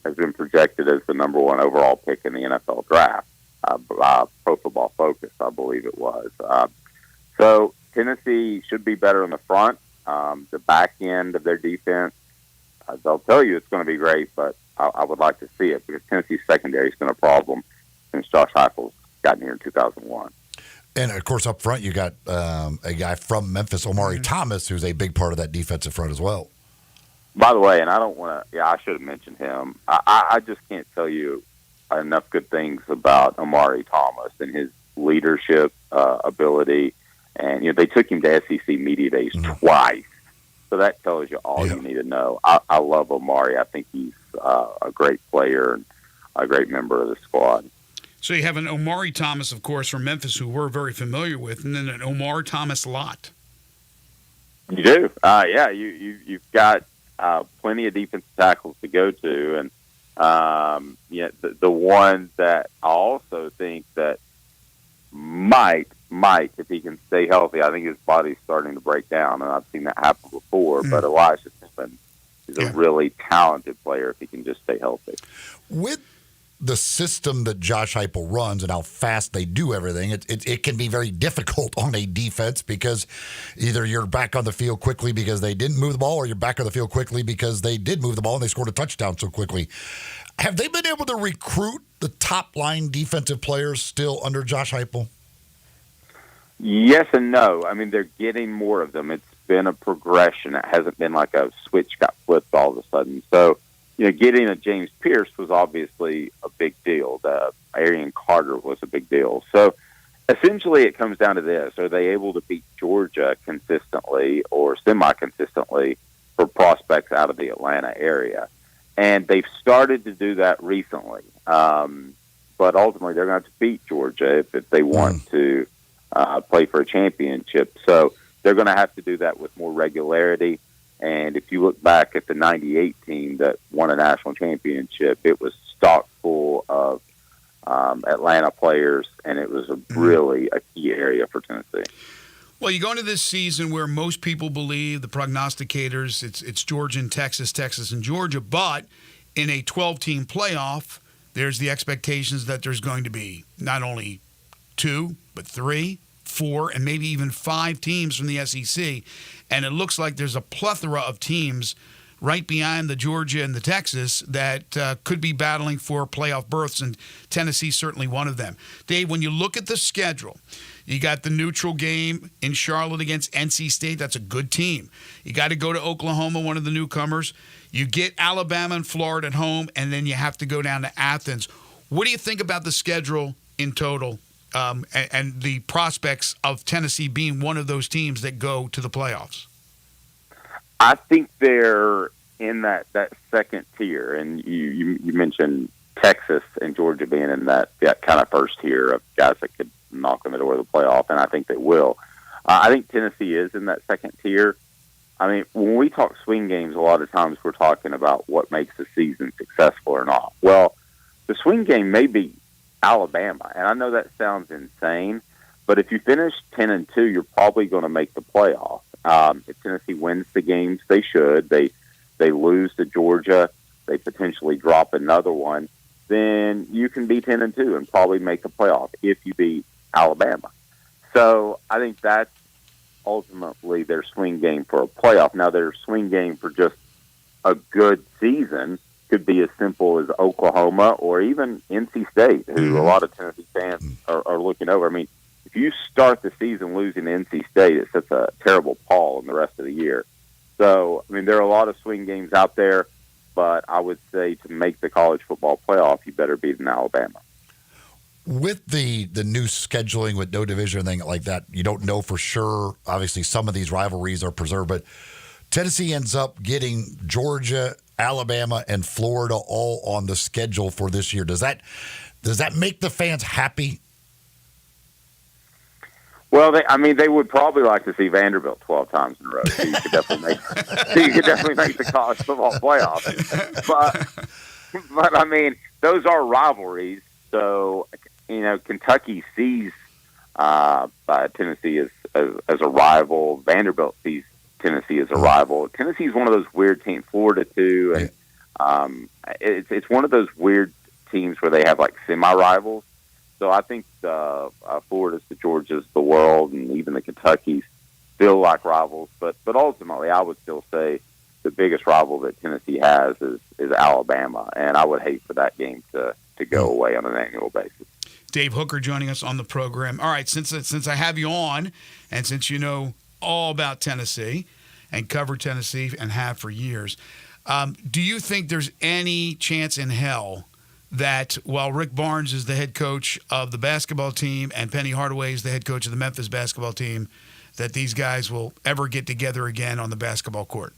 has been projected as the number 1 overall pick in the NFL draft by Pro Football Focus, I believe it was. So Tennessee should be better in the front. The back end of their defense, they'll tell you it's going to be great, but I would like to see it, because Tennessee's secondary has been a problem since Josh Heupel's gotten here in 2001. And, of course, up front you got a guy from Memphis, Omari Thomas, who's a big part of that defensive front as well. By the way, and I don't want to – I should have mentioned him. I just can't tell you enough good things about Omari Thomas and his leadership ability. And, they took him to SEC Media Days twice. So that tells you all you need to know. I love Omari. I think he's a great player and a great member of the squad. So you have an Omari Thomas, of course, from Memphis, who we're very familiar with, and then an Omar Thomas lot. You do. Yeah, you've got plenty of defensive tackles to go to. And the one that I also think that might, if he can stay healthy, I think his body's starting to break down, and I've seen that happen before, but Elijah Pittman is a really talented player if he can just stay healthy. With the system that Josh Heupel runs and how fast they do everything, it can be very difficult on a defense, because either you're back on the field quickly because they didn't move the ball, or you're back on the field quickly because they did move the ball and they scored a touchdown so quickly. Have they been able to recruit the top-line defensive players still under Josh Heupel? Yes and no. I mean, they're getting more of them. It's been a progression. It hasn't been like a switch got flipped all of a sudden. So, getting a James Pierce was obviously a big deal. The Arian Carter was a big deal. So, essentially, it comes down to this. Are they able to beat Georgia consistently or semi-consistently for prospects out of the Atlanta area? And they've started to do that recently. But ultimately, they're going to have to beat Georgia if they want to play for a championship. So they're going to have to do that with more regularity. And if you look back at the 98 team that won a national championship, it was stock full of Atlanta players, and it was really a key area for Tennessee. Well, you go into this season where most people believe, the prognosticators, it's Georgia and Texas, Texas and Georgia, but in a 12-team playoff, there's the expectations that there's going to be not only 2, but 3, 4, and maybe even 5 teams from the SEC. And it looks like there's a plethora of teams right behind the Georgia and the Texas that could be battling for playoff berths, and Tennessee's certainly one of them. Dave, when you look at the schedule, you got the neutral game in Charlotte against NC State. That's a good team. You got to go to Oklahoma, one of the newcomers. You get Alabama and Florida at home, and then you have to go down to Athens. What do you think about the schedule in total and the prospects of Tennessee being one of those teams that go to the playoffs? I think they're in that second tier, and you mentioned Texas and Georgia being in that kind of first tier of guys that could knock on the door of the playoff, and I think they will. I think Tennessee is in that second tier. I mean, when we talk swing games, a lot of times we're talking about what makes a season successful or not. Well, the swing game may be Alabama, and I know that sounds insane, but if you finish 10-2, you're probably going to make the playoff. If Tennessee wins the games, they should. They lose to Georgia, they potentially drop another one, then you can be 10-2 and probably make the playoff if you beat Alabama. So I think that's ultimately their swing game for a playoff. Now, their swing game for just a good season could be as simple as Oklahoma or even NC State, who a lot of Tennessee fans are looking over. I mean, if you start the season losing to NC State, it sets a terrible pall in the rest of the year. So, I mean, there are a lot of swing games out there, but I would say to make the college football playoff, you better beat an Alabama. With the new scheduling with no division or anything like that, you don't know for sure. Obviously, some of these rivalries are preserved, but Tennessee ends up getting Georgia, Alabama, and Florida all on the schedule for this year. Does that make the fans happy? Well, they would probably like to see Vanderbilt 12 times in a row. So you could definitely make the college football playoff. But I mean, those are rivalries. So, Kentucky sees Tennessee as a rival. Vanderbilt sees Tennessee as a rival. Tennessee is one of those weird teams. Florida too, and it's one of those weird teams where they have like semi-rivals. So I think the Floridas, the Georgias, the world, and even the Kentuckys feel like rivals. But ultimately, I would still say the biggest rival that Tennessee has is Alabama, and I would hate for that game to go away on an annual basis. Dave Hooker joining us on the program. All right, since I have you on, and since you know all about Tennessee and cover Tennessee and have for years, do you think there's any chance in hell that while Rick Barnes is the head coach of the basketball team and Penny Hardaway is the head coach of the Memphis basketball team, that these guys will ever get together again on the basketball court?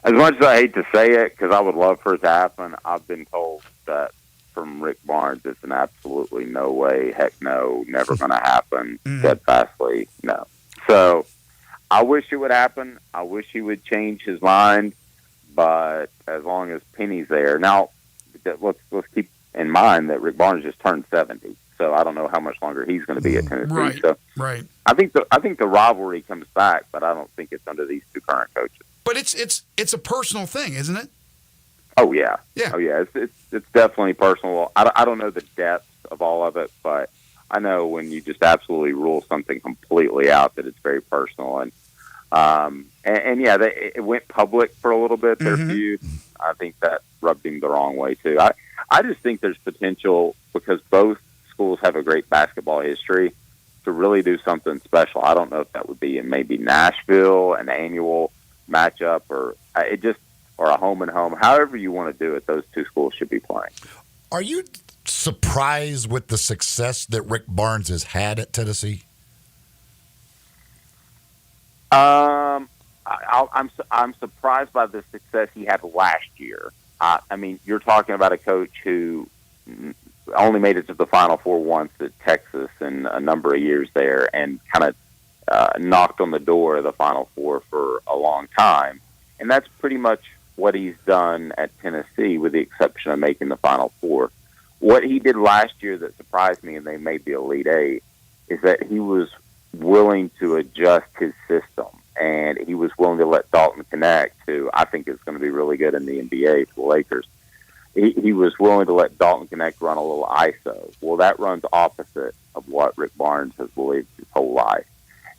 As much as I hate to say it, because I would love for it to happen, I've been told that from Rick Barnes, it's an absolutely no way, heck no, never going to happen, steadfastly no. So I wish it would happen. I wish he would change his mind, but as long as Penny's there. Now, let's keep in mind that Rick Barnes just turned 70, so I don't know how much longer he's going to be at Tennessee. Right, so right. I think the rivalry comes back, but I don't think it's under these two current coaches. But it's a personal thing, isn't it? Oh yeah, yeah. Oh yeah. It's definitely personal. I don't know the depths of all of it, but I know when you just absolutely rule something completely out, that it's very personal. And yeah, it went public for a little bit. Their feud. I think that rubbed him the wrong way too. I just think there's potential because both schools have a great basketball history to really do something special. I don't know if that would be in maybe Nashville, an annual matchup, or a home and home. However you want to do it, those two schools should be playing. Are you surprised with the success that Rick Barnes has had at Tennessee? I'm surprised by the success he had last year. I mean, you're talking about a coach who only made it to the Final Four once at Texas in a number of years there, and kind of knocked on the door of the Final Four for a long time. And that's pretty much what he's done at Tennessee, with the exception of making the Final Four. What he did last year that surprised me, and they made the Elite Eight, is that he was willing to adjust his system, and he was willing to let Dalton connect, who I think is going to be really good in the NBA for the Lakers. He was willing to let Dalton Connect run a little ISO. Well, that runs opposite of what Rick Barnes has believed his whole life.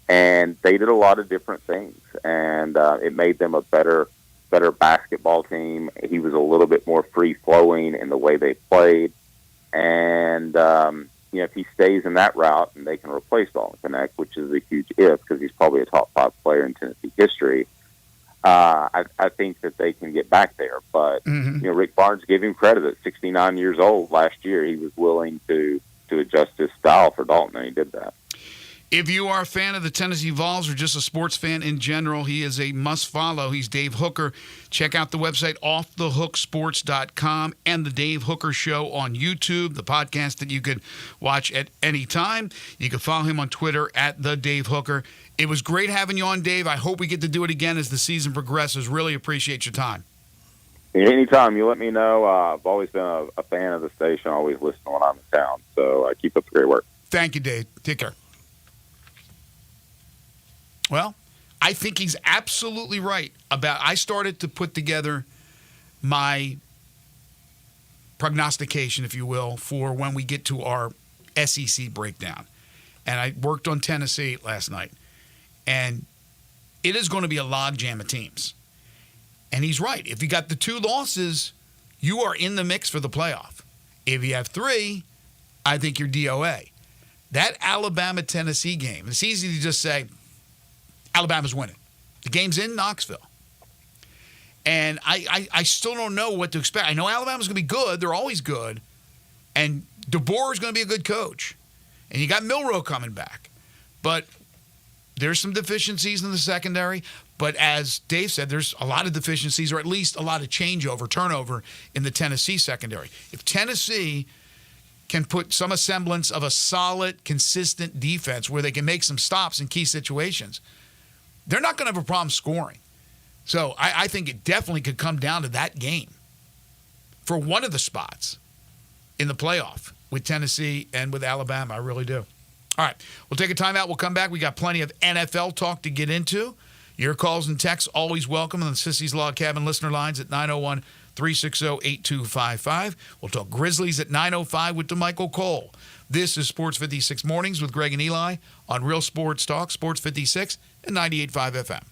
And they did a lot of different things, and it made them a better basketball team. He was a little bit more free-flowing in the way they played. And, if he stays in that route and they can replace Dalton Connect, which is a huge if because he's probably a top 5 player in Tennessee history, I think that they can get back there. But, Rick Barnes, give him credit. At 69 years old last year, he was willing to adjust his style for Dalton, and he did that. If you are a fan of the Tennessee Vols or just a sports fan in general, he is a must-follow. He's Dave Hooker. Check out the website, offthehooksports.com, and The Dave Hooker Show on YouTube, the podcast that you could watch at any time. You can follow him on Twitter at The Dave Hooker. It was great having you on, Dave. I hope we get to do it again as the season progresses. Really appreciate your time. Anytime. You let me know. I've always been a fan of the station. I always listen when I'm in town. So keep up the great work. Thank you, Dave. Take care. Well, I think he's absolutely right about. I started to put together my prognostication, if you will, for when we get to our SEC breakdown. And I worked on Tennessee last night. And it is going to be a logjam of teams. And he's right. If you got the 2 losses, you are in the mix for the playoff. If you have 3, I think you're DOA. That Alabama-Tennessee game, it's easy to just say, Alabama's winning. The game's in Knoxville. And I still don't know what to expect. I know Alabama's going to be good. They're always good. And DeBoer is going to be a good coach. And you got Milroe coming back. But there's some deficiencies in the secondary. But as Dave said, there's a lot of deficiencies, or at least a lot of turnover in the Tennessee secondary. If Tennessee can put some semblance of a solid, consistent defense where they can make some stops in key situations, they're not going to have a problem scoring. So I think it definitely could come down to that game for one of the spots in the playoff with Tennessee and with Alabama. I really do. All right, we'll take a timeout. We'll come back. We got plenty of NFL talk to get into. Your calls and texts always welcome on the Sissy's Log Cabin listener lines at 901-360-8255. We'll talk Grizzlies at 9:05 with DeMichael Cole. This is Sports 56 Mornings with Greg and Eli on Real Sports Talk, Sports 56 and 98.5 FM.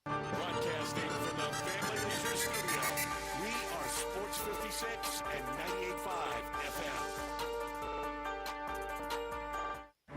Broadcasting from the Family Leisure Studio, we are Sports 56 and 98.5 FM.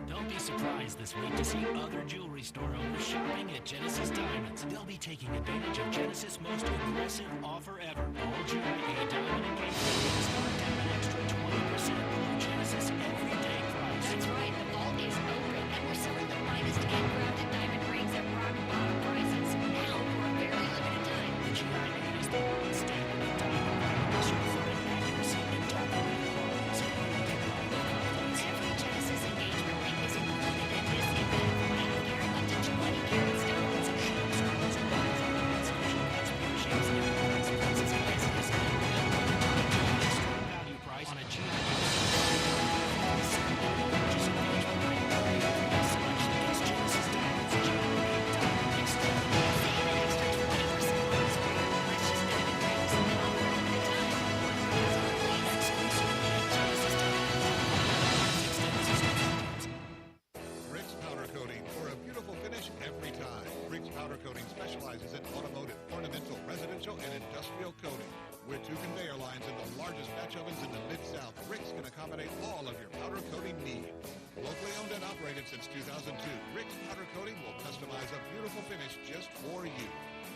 Don't be surprised this week to see other jewelry store owners shopping at Genesis Diamonds. They'll be taking advantage of Genesis' most aggressive offer ever. All jewelry and diamond engagement is marked down an extra 20% below Genesis everyday price. That's right. The vault is open, and we're selling the finest handcrafted diamond rings at rock bottom prices. Now for a very limited time. The GIA is the world standard of diamond craftsmanship for accuracy and documented quality, so you can buy with confidence. Every Genesis engagement ring is included in this event from 8 carat up to 20 carat stones. Ships, clothes, and bodies are made special cuts, shapes, and prices, prices, prices, strong value price on a GIA. Rick's Powder Coating for a beautiful finish every time. Rick's Powder Coating specializes in automotive, ornamental, residential, and industrial coating. With 2 conveyor lines and the largest batch ovens in the Mid-South, Rick's can accommodate all of your powder coating needs. Locally owned and operated since 2002, Rick's Powder Coating will customize a beautiful finish just for you.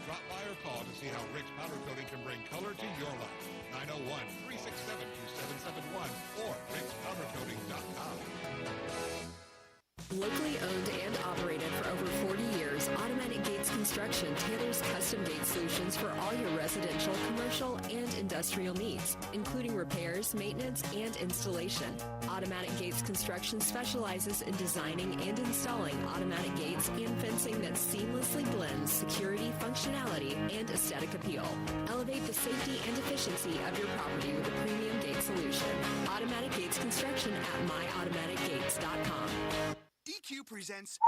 Drop by or call to see how Rick's Powder Coating can bring color to your life. 901-367-2771 or rickspowdercoating.com. Locally owned and operated for over 40 years, Automatic Gates Construction tailors custom gate solutions for all your residential, commercial, and industrial needs, including repairs, maintenance, and installation. Automatic Gates Construction specializes in designing and installing automatic gates and fencing that seamlessly blends security, functionality, and aesthetic appeal. Elevate the safety and efficiency of your property with a premium gate solution. Automatic Gates Construction at myautomaticgates.com. DQ presents...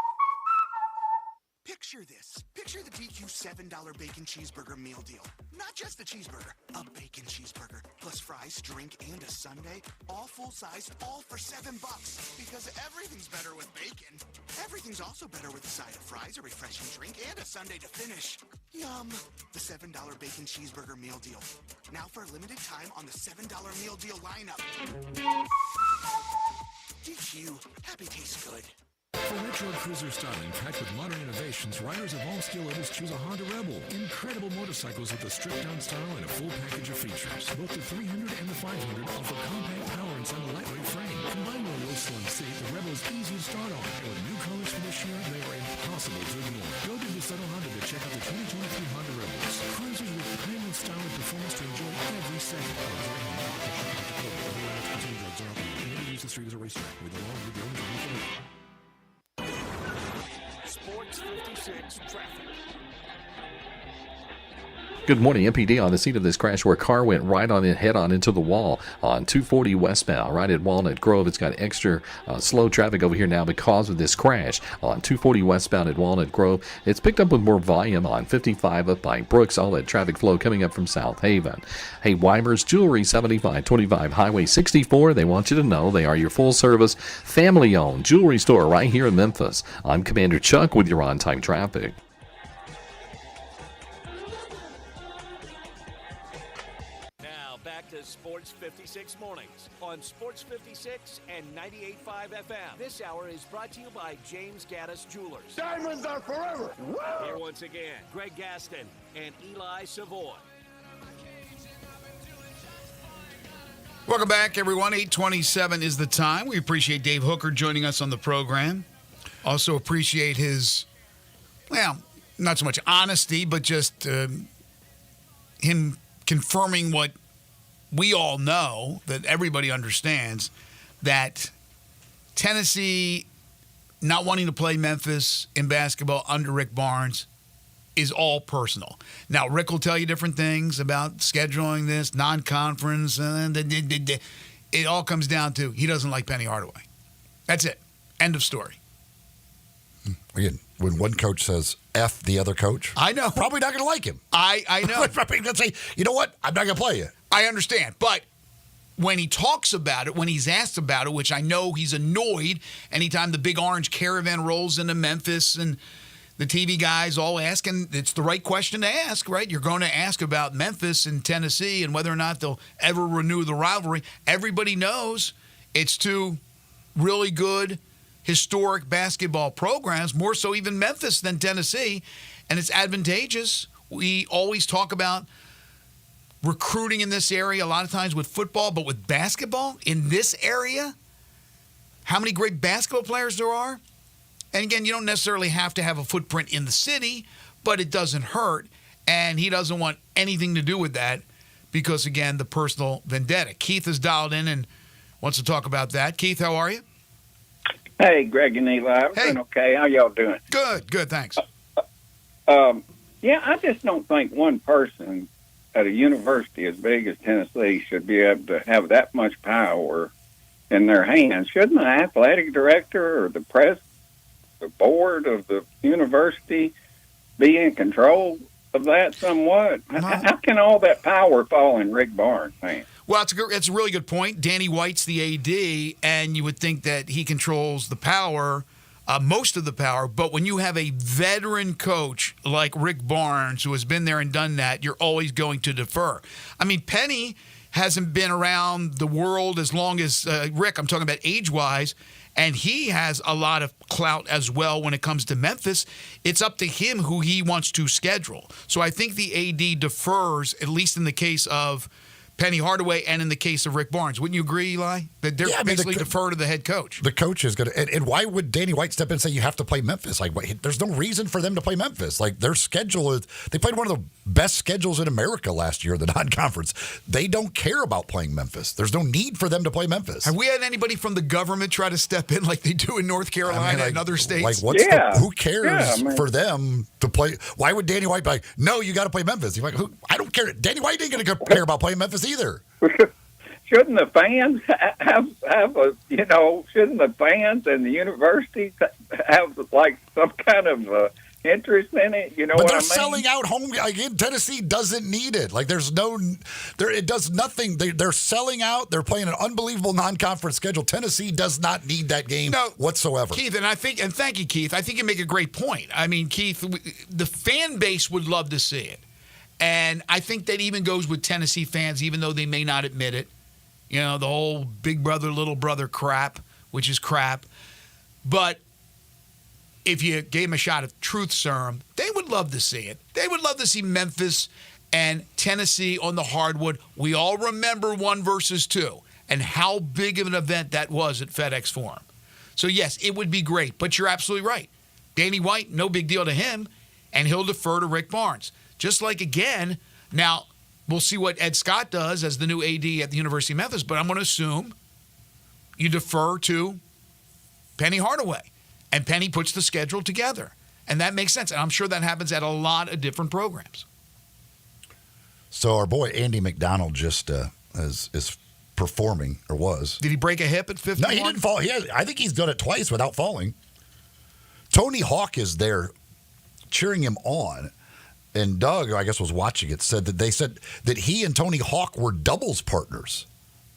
Picture this. Picture the DQ $7 bacon cheeseburger meal deal. Not just a cheeseburger, a bacon cheeseburger, plus fries, drink, and a sundae, all full-sized, all for $7. Because everything's better with bacon. Everything's also better with a side of fries, a refreshing drink, and a sundae to finish. Yum. The $7 bacon cheeseburger meal deal. Now for a limited time on the $7 meal deal lineup. DQ. Happy tastes good. For retro cruiser styling packed with modern innovations, riders of all skill levels choose a Honda Rebel. Incredible motorcycles with a stripped-down style and a full package of features. Both the 300 and the 500 offer compact power inside a lightweight frame. Combined with a low slim seat, the Rebel is easy to start on. And with new colors for this year, they are impossible to ignore. Go to DeSoto Honda to check out the 2023 Honda Rebels. Cruisers with timeless style and performance to enjoy every second. Use the street as a racetrack with the law of the owners of each Sports 56 traffic. Good morning. MPD on the scene of this crash where a car went right on it, head on into the wall on 240 westbound, right at Walnut Grove. It's got extra slow traffic over here now because of this crash on 240 westbound at Walnut Grove. It's picked up with more volume on 55 up by Brooks. All that traffic flow coming up from South Haven. Hey, Weimer's Jewelry, 7525 Highway 64. They want you to know they are your full-service, family-owned jewelry store right here in Memphis. I'm Commander Chuck with your on-time traffic. Sports 56 mornings on Sports 56 and 98.5 FM. This hour is brought to you by James Gaddis Jewelers. Diamonds are forever. Woo! Here once again, Greg Gaston and Eli Savoy. Welcome back, everyone. 8:27 is the time. We appreciate Dave Hooker joining us on the program. Also appreciate his, well, not so much honesty, but just him confirming what we all know, that everybody understands, that Tennessee not wanting to play Memphis in basketball under Rick Barnes is all personal. Now, Rick will tell you different things about scheduling this, non-conference, and it all comes down to he doesn't like Penny Hardaway. That's it. End of story. Again, when one coach says F the other coach, I know. Probably not going to like him. I know. Probably going to say, you know what? I'm not going to play you. I understand. But when he talks about it, when he's asked about it, which I know he's annoyed anytime the big orange caravan rolls into Memphis and the TV guys all ask, and it's the right question to ask, right? You're going to ask about Memphis and Tennessee and whether or not they'll ever renew the rivalry. Everybody knows it's two really good historic basketball programs, more so even Memphis than Tennessee, and it's advantageous. We always talk about recruiting in this area a lot of times with football, but with basketball in this area, how many great basketball players there are. And again, you don't necessarily have to have a footprint in the city, but it doesn't hurt. And he doesn't want anything to do with that because, again, the personal vendetta. Keith is dialed in and wants to talk about that. Keith, how are you? Hey, Greg and Eli. I'm doing okay. How y'all doing? Good, thanks. Yeah, I just don't think one person at a university as big as Tennessee should be able to have that much power in their hands. Shouldn't the athletic director or the president, the board of the university be in control of that somewhat? How can all that power fall in Rick Barnes' hands? Well, it's a really good point. Danny White's the AD, and you would think that he controls the power, most of the power. But when you have a veteran coach like Rick Barnes who has been there and done that, you're always going to defer. I mean, Penny hasn't been around the world as long as Rick. I'm talking about age-wise. And he has a lot of clout as well when it comes to Memphis. It's up to him who he wants to schedule. So I think the AD defers, at least in the case of Penny Hardaway and in the case of Rick Barnes. Wouldn't you agree, Eli? That they're basically defer to the head coach. The coach is going to. And why would Danny White step in and say you have to play Memphis? Like, there's no reason for them to play Memphis. Like, their schedule is. They played one of the best schedules in America last year, the non-conference. They don't care about playing Memphis. There's no need for them to play Memphis. Have we had anybody from the government try to step in like they do in North Carolina and other states? Like, who cares for them to play? Why would Danny White be like, no, you got to play Memphis? He's like, I don't care. Danny White ain't going to care about playing Memphis either. Shouldn't the fans have shouldn't the fans and the university have like some kind of interest in it? You know, but what they're I mean? selling out home. Again, Tennessee doesn't need it. Like, it does nothing. They're selling out. They're playing an unbelievable non-conference schedule. Tennessee does not need that game whatsoever. Keith, and thank you, Keith. I think you make a great point. I mean, Keith, the fan base would love to see it. And I think that even goes with Tennessee fans, even though they may not admit it. You know, the whole big brother, little brother crap, which is crap. But if you gave them a shot of truth serum, they would love to see it. They would love to see Memphis and Tennessee on the hardwood. We all remember 1 versus 2 and how big of an event that was at FedEx Forum. So, yes, it would be great. But you're absolutely right. Danny White, no big deal to him, and he'll defer to Rick Barnes. Just like, again, now we'll see what Ed Scott does as the new AD at the University of Memphis, but I'm going to assume you defer to Penny Hardaway, and Penny puts the schedule together. And that makes sense. And I'm sure that happens at a lot of different programs. So our boy Andy McDonald just is performing, or was. Did he break a hip at 51? No, he didn't fall. I think he's done it twice without falling. Tony Hawk is there cheering him on. And Doug, I guess, was watching it, said that he and Tony Hawk were doubles partners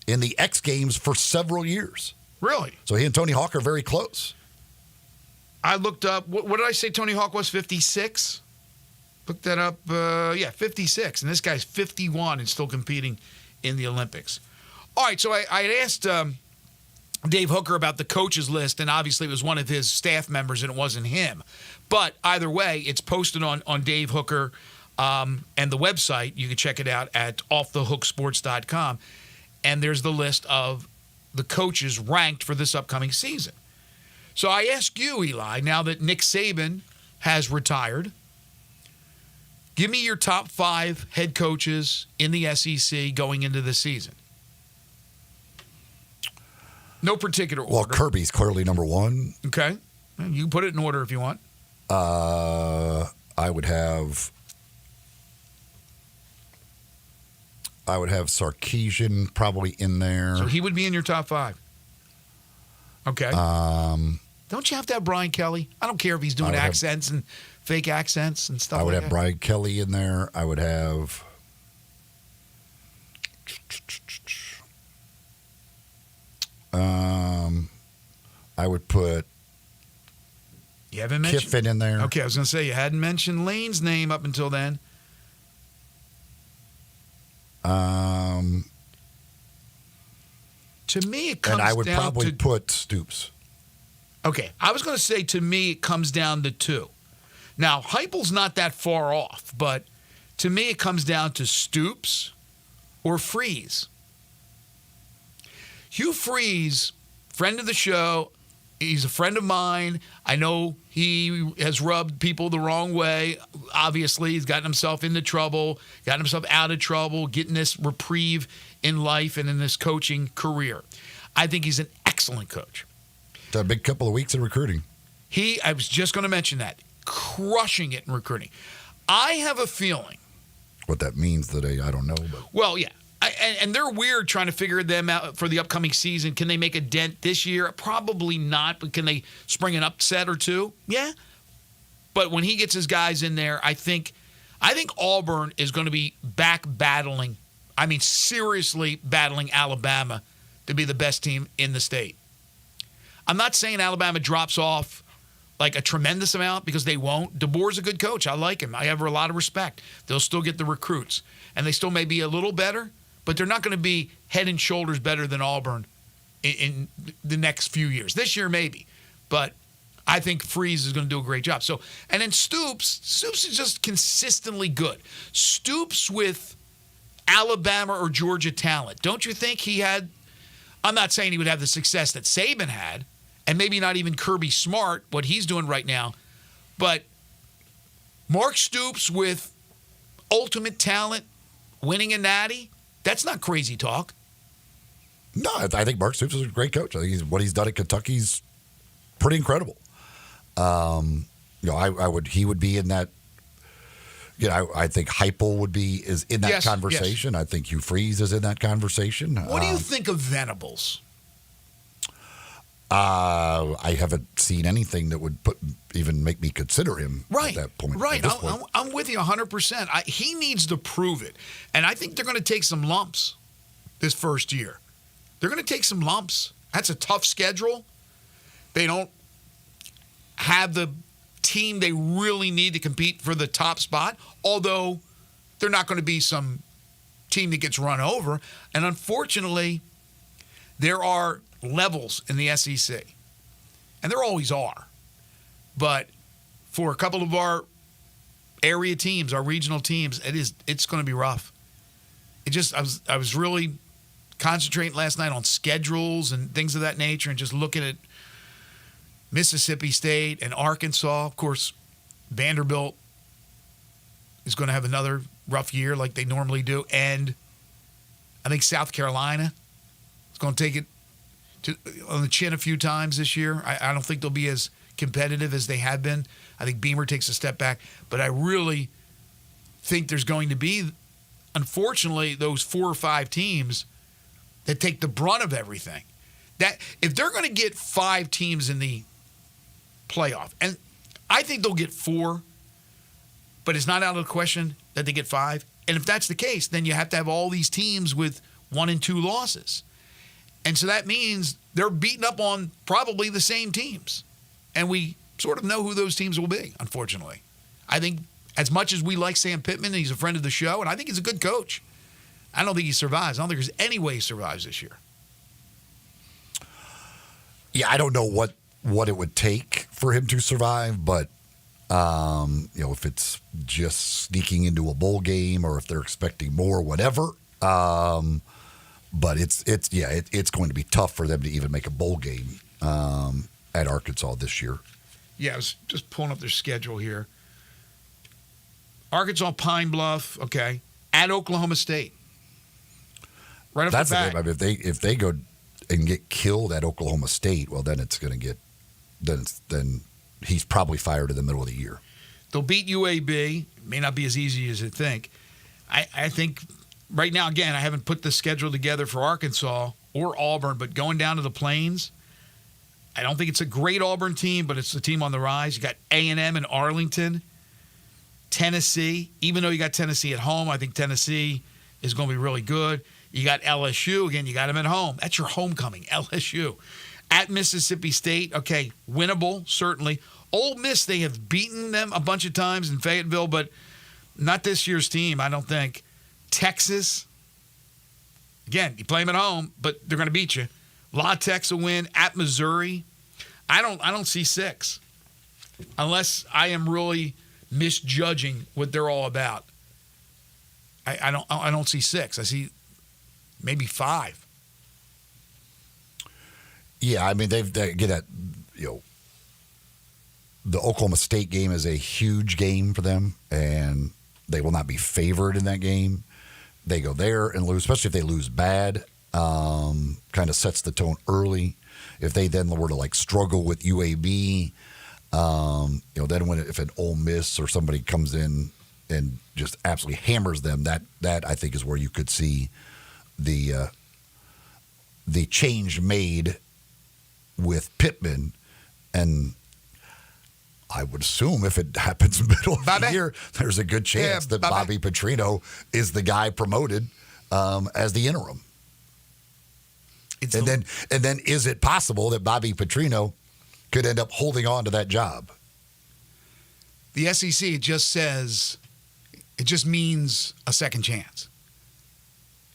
in the X Games for several years. Really? So he and Tony Hawk are very close. I looked up, what did I say Tony Hawk was, 56? Looked that up, 56. And this guy's 51 and still competing in the Olympics. All right, so I had asked Dave Hooker about the coaches list, and obviously it was one of his staff members and it wasn't him. But either way, it's posted on Dave Hooker and the website. You can check it out at offthehooksports.com. And there's the list of the coaches ranked for this upcoming season. So I ask you, Eli, now that Nick Saban has retired, give me your top 5 head coaches in the SEC going into the season. No particular order. Well, Kirby's clearly number 1. Okay. You can put it in order if you want. I would have Sarkisian probably in there. So he would be in your top 5. Okay. Don't you have to have Brian Kelly? I don't care if he's doing accents and fake accents and stuff like that. I would have Brian Kelly in there. I would have I would put you haven't mentioned Kiffin in there. Okay, I was going to say you hadn't mentioned Lane's name up until then. To me, it comes down to... And I would probably put Stoops. Okay, I was going to say to me it comes down to 2. Now, Heupel's not that far off, but to me it comes down to Stoops or Freeze. Hugh Freeze, friend of the show, he's a friend of mine. I know he has rubbed people the wrong way. Obviously, he's gotten himself into trouble, gotten himself out of trouble, getting this reprieve in life and in this coaching career. I think he's an excellent coach. It's a big couple of weeks in recruiting. I was just going to mention that. Crushing it in recruiting. I have a feeling. What that means today, I don't know. But. Well, yeah. And they're weird trying to figure them out for the upcoming season. Can they make a dent this year? Probably not, but can they spring an upset or two? Yeah. But when he gets his guys in there, I think Auburn is going to be back battling. I mean, seriously battling Alabama to be the best team in the state. I'm not saying Alabama drops off like a tremendous amount because they won't. DeBoer's a good coach. I like him. I have a lot of respect. They'll still get the recruits. And they still may be a little better, but they're not going to be head and shoulders better than Auburn in the next few years. This year, maybe. But I think Freeze is going to do a great job. So, and then Stoops is just consistently good. Stoops with Alabama or Georgia talent. Don't you think he had, I'm not saying he would have the success that Saban had, and maybe not even Kirby Smart, what he's doing right now, but Mark Stoops with ultimate talent, winning a natty, that's not crazy talk. No, I think Mark Stoops is a great coach. I think what he's done at Kentucky's pretty incredible. He would be in that. I think Heupel is in that conversation. Yes. I think Hugh Freeze is in that conversation. What do you think of Venables? I haven't seen anything that would even make me consider him at that point. Right. I'm with you 100%. He needs to prove it. And I think they're going to take some lumps this first year. They're going to take some lumps. That's a tough schedule. They don't have the team they really need to compete for the top spot, although they're not going to be some team that gets run over. And unfortunately, there are levels in the SEC. And there always are. But for a couple of our area teams, our regional teams, it's going to be rough. I was really concentrating last night on schedules and things of that nature and just looking at Mississippi State and Arkansas. Of course, Vanderbilt is going to have another rough year like they normally do. And I think South Carolina is going to take it on the chin a few times this year. I don't think they'll be as competitive as they have been. I think Beamer takes a step back. But I really think there's going to be unfortunately, those 4 or 5 teams that take the brunt of everything. That if they're going to get 5 teams in the playoff, and I think they'll get 4, but it's not out of the question that they get 5. And if that's the case, then you have to have all these teams with 1 and 2 losses. And so that means they're beating up on probably the same teams. And we sort of know who those teams will be, unfortunately. I think as much as we like Sam Pittman, and he's a friend of the show, and I think he's a good coach, I don't think he survives. I don't think there's any way he survives this year. Yeah, I don't know what it would take for him to survive, but if it's just sneaking into a bowl game or if they're expecting more, whatever. But it's going to be tough for them to even make a bowl game at Arkansas this year. Yeah, I was just pulling up their schedule here. Arkansas, Pine Bluff, okay, at Oklahoma State. Right off That's the bat. I mean, if they go and get killed at Oklahoma State, well, then it's going to get then he's probably fired in the middle of the year. They'll beat UAB. May not be as easy as you think. I think right now, again, I haven't put the schedule together for Arkansas or Auburn, but going down to the Plains, I don't think it's a great Auburn team, but it's a team on the rise. You got A&M and Arlington, Tennessee. Even though you got Tennessee at home, I think Tennessee is going to be really good. You got LSU. Again, you got them at home. That's your homecoming, LSU. At Mississippi State, okay, winnable, certainly. Ole Miss, they have beaten them a bunch of times in Fayetteville, but not this year's team, I don't think. Texas, again, you play them at home, but they're going to beat you. La Tech's a win. At Missouri, I don't see 6, unless I am really misjudging what they're all about. I don't see 6. I see maybe 5. Yeah, I mean they get that. The Oklahoma State game is a huge game for them, and they will not be favored in that game. They go there and lose, especially if they lose bad. Kind of sets the tone early. If they then were to struggle with UAB, then if an Ole Miss or somebody comes in and just absolutely hammers them, that I think is where you could see the change made with Pittman. And I would assume if it happens middle of the year, there's a good chance that Bobby Petrino is the guy promoted as the interim. And then is it possible that Bobby Petrino could end up holding on to that job? The SEC, it just means a second chance.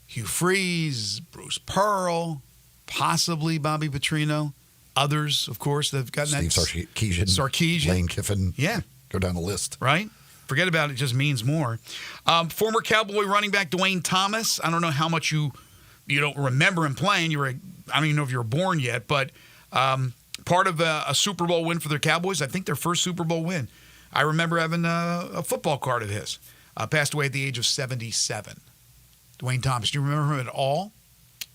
Hugh Freeze, Bruce Pearl, possibly Bobby Petrino. Others, of course, that have gotten Steve Sarkisian, Lane Kiffin. Yeah. Go down the list. Right? Forget about it. It just means more. Former Cowboy running back Dwayne Thomas. I don't know how much you don't remember him playing. I don't even know if you were born yet, but part of a Super Bowl win for their Cowboys. I think their first Super Bowl win. I remember having a football card of his. Passed away at the age of 77. Dwayne Thomas. Do you remember him at all?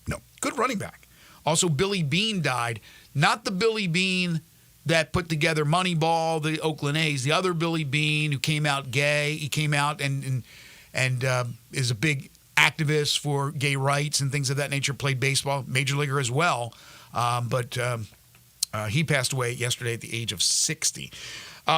No. Good running back. Also, Billy Bean died. Not the Billy Bean that put together Moneyball, the Oakland A's. The other Billy Bean who came out gay. He came out and is a big activist for gay rights and things of that nature. Played baseball, major leaguer as well. But he passed away yesterday at the age of 60.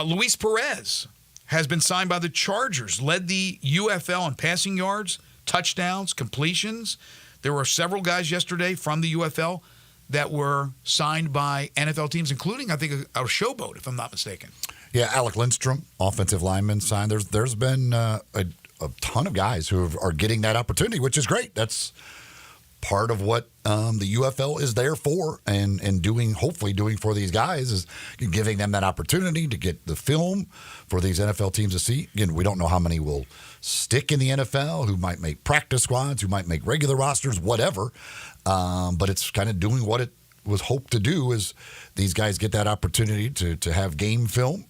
Luis Perez has been signed by the Chargers. Led the UFL in passing yards, touchdowns, completions. There were several guys yesterday from the UFL that were signed by NFL teams, including, I think, a Showboat, if I'm not mistaken. Yeah, Alec Lindstrom, offensive lineman, signed. There's been a ton of guys who are getting that opportunity, which is great. That's part of what the UFL is there for, and hopefully doing for these guys is giving them that opportunity to get the film for these NFL teams to see. Again, we don't know how many will stick in the NFL, who might make practice squads, who might make regular rosters, whatever. But it's kind of doing what it was hoped to do, is these guys get that opportunity to have game film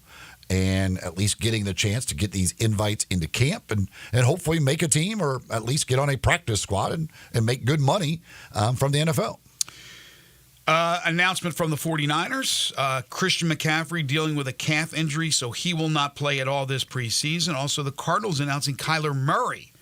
and at least getting the chance to get these invites into camp and hopefully make a team or at least get on a practice squad and make good money from the NFL. Announcement from the 49ers. Christian McCaffrey dealing with a calf injury, so he will not play at all this preseason. Also, the Cardinals announcing Kyler Murray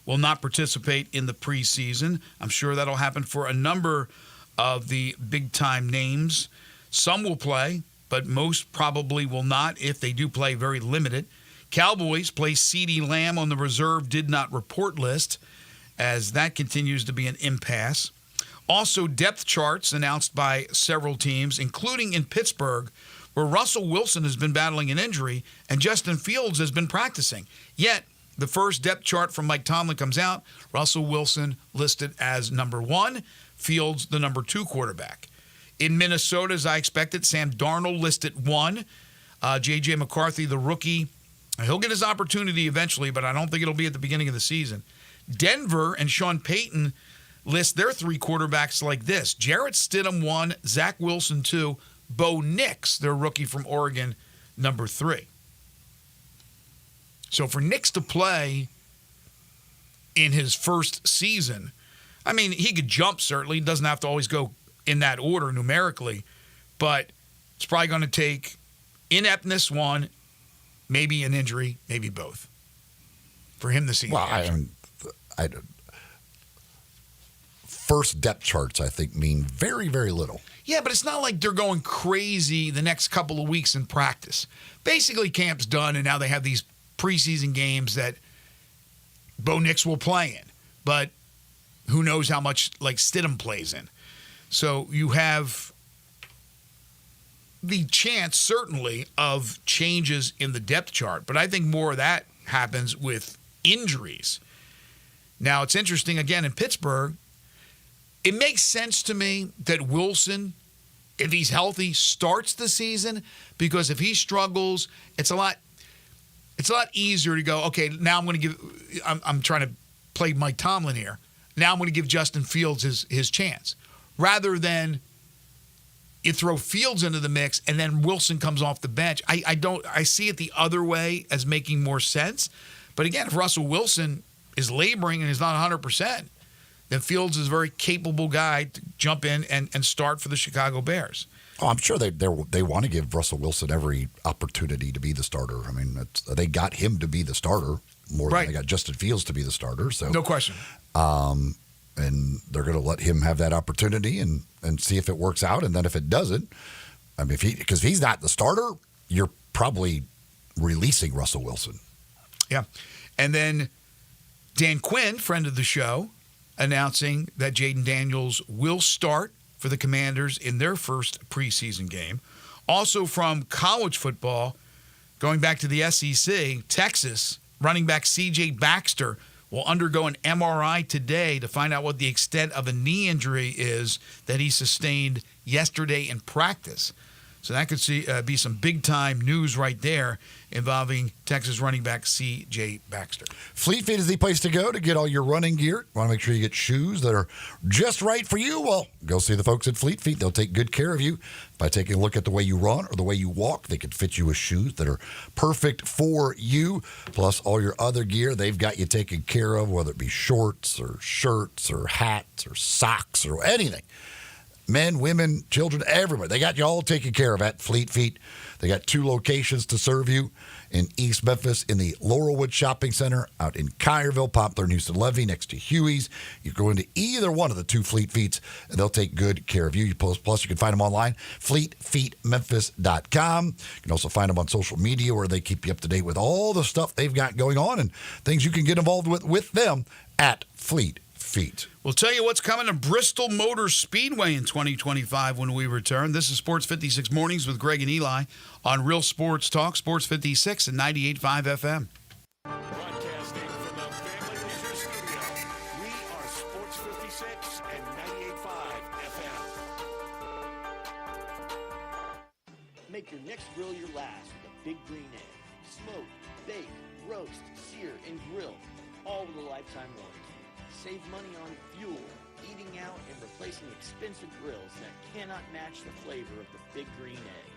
will not participate in the preseason. I'm sure that'll happen for a number of the big-time names. Some will play, but most probably will not. If they do play, very limited. Cowboys place CeeDee Lamb on the reserve did not report list, as that continues to be an impasse. Also, depth charts announced by several teams, including in Pittsburgh, where Russell Wilson has been battling an injury and Justin Fields has been practicing. Yet, the first depth chart from Mike Tomlin comes out. Russell Wilson listed as number 1, Fields the number 2 quarterback. In Minnesota, as I expected, Sam Darnold listed 1. J.J. McCarthy, the rookie, he'll get his opportunity eventually, but I don't think it'll be at the beginning of the season. Denver and Sean Payton list their 3 quarterbacks like this. Jarrett Stidham 1, Zach Wilson 2, Bo Nix, their rookie from Oregon, number 3. So for Nix to play in his first season, I mean, he could jump certainly. He doesn't have to always go in that order numerically, but it's probably going to take ineptness 1, maybe an injury, maybe both, for him to see. Well, I first depth charts, I think, mean very, very little. Yeah, but it's not like they're going crazy the next couple of weeks in practice. Basically, camp's done, and now they have these preseason games that Bo Nix will play in. But who knows how much, like, Stidham plays in. So you have the chance, certainly, of changes in the depth chart. But I think more of that happens with injuries. Now, it's interesting, again, in Pittsburgh, it makes sense to me that Wilson, if he's healthy, starts the season, because if he struggles, it's a lot easier to go, okay, now I'm trying to play Mike Tomlin here. Now I'm going to give Justin Fields his chance. Rather than you throw Fields into the mix and then Wilson comes off the bench. I see it the other way as making more sense. But again, if Russell Wilson is laboring and is not 100%, then Fields is a very capable guy to jump in and start for the Chicago Bears. Oh, I'm sure they want to give Russell Wilson every opportunity to be the starter. I mean, they got him to be the starter more than they got Justin Fields to be the starter. So no question. And they're going to let him have that opportunity and see if it works out. And then if it doesn't, I mean, because if he's not the starter, you're probably releasing Russell Wilson. Yeah. And then Dan Quinn, friend of the show, announcing that Jaden Daniels will start for the Commanders in their first preseason game. Also from college football, going back to the SEC, Texas running back C.J. Baxter will undergo an MRI today to find out what the extent of a knee injury is that he sustained yesterday in practice. So that could be some big-time news right there involving Texas running back C.J. Baxter. Fleet Feet is the place to go to get all your running gear. Want to make sure you get shoes that are just right for you? Well, go see the folks at Fleet Feet. They'll take good care of you by taking a look at the way you run or the way you walk. They can fit you with shoes that are perfect for you, plus all your other gear. They've got you taken care of, whether it be shorts or shirts or hats or socks or anything. Men, women, children, everywhere. They got you all taken care of at Fleet Feet. They got 2 locations to serve you in East Memphis, in the Laurelwood Shopping Center, out in Collierville, Poplar and Houston Levy, next to Huey's. You go into either one of the 2 Fleet Feets, and they'll take good care of you. Plus, you can find them online, fleetfeetmemphis.com. You can also find them on social media, where they keep you up to date with all the stuff they've got going on and things you can get involved with them at Fleet Feet. We'll tell you what's coming to Bristol Motor Speedway in 2025 when we return. This is Sports 56 Mornings with Greg and Eli on Real Sports Talk, Sports 56 and 98.5 FM. Broadcasting from the Family Leisure Studio, we are Sports 56 and 98.5 FM. Make your next grill your last with a Big Green Egg. Smoke, bake, roast, sear, and grill, all with a lifetime warranty. Save money on fuel, eating out, and replacing expensive grills that cannot match the flavor of the Big Green Egg.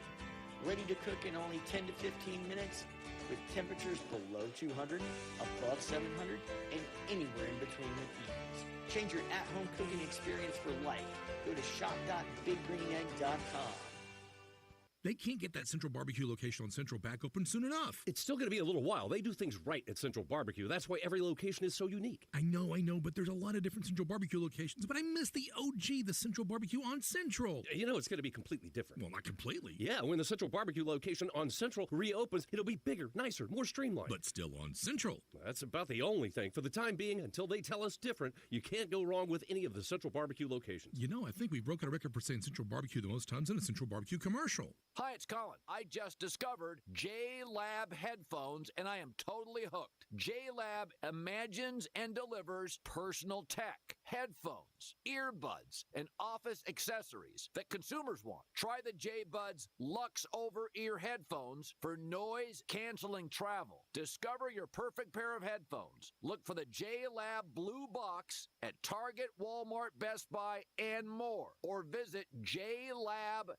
Ready to cook in only 10 to 15 minutes with temperatures below 200, above 700, and anywhere in between with ease. Change your at-home cooking experience for life. Go to shop.biggreenegg.com. They can't get that Central Barbecue location on Central back open soon enough. It's still going to be a little while. They do things right at Central Barbecue. That's why every location is so unique. I know, but there's a lot of different Central Barbecue locations. But I miss the OG, the Central Barbecue on Central. You know, it's going to be completely different. Well, not completely. Yeah, when the Central Barbecue location on Central reopens, it'll be bigger, nicer, more streamlined. But still on Central. That's about the only thing. For the time being, until they tell us different, you can't go wrong with any of the Central Barbecue locations. You know, I think we've broken a record for saying Central Barbecue the most times in a Central Barbecue commercial. Hi, it's Colin. I just discovered J-Lab headphones, and I am totally hooked. J-Lab imagines and delivers personal tech, headphones, earbuds, and office accessories that consumers want. Try the J-Buds Lux over-ear headphones for noise-canceling travel. Discover your perfect pair of headphones. Look for the J-Lab Blue Box at Target, Walmart, Best Buy, and more. Or visit jlab.com.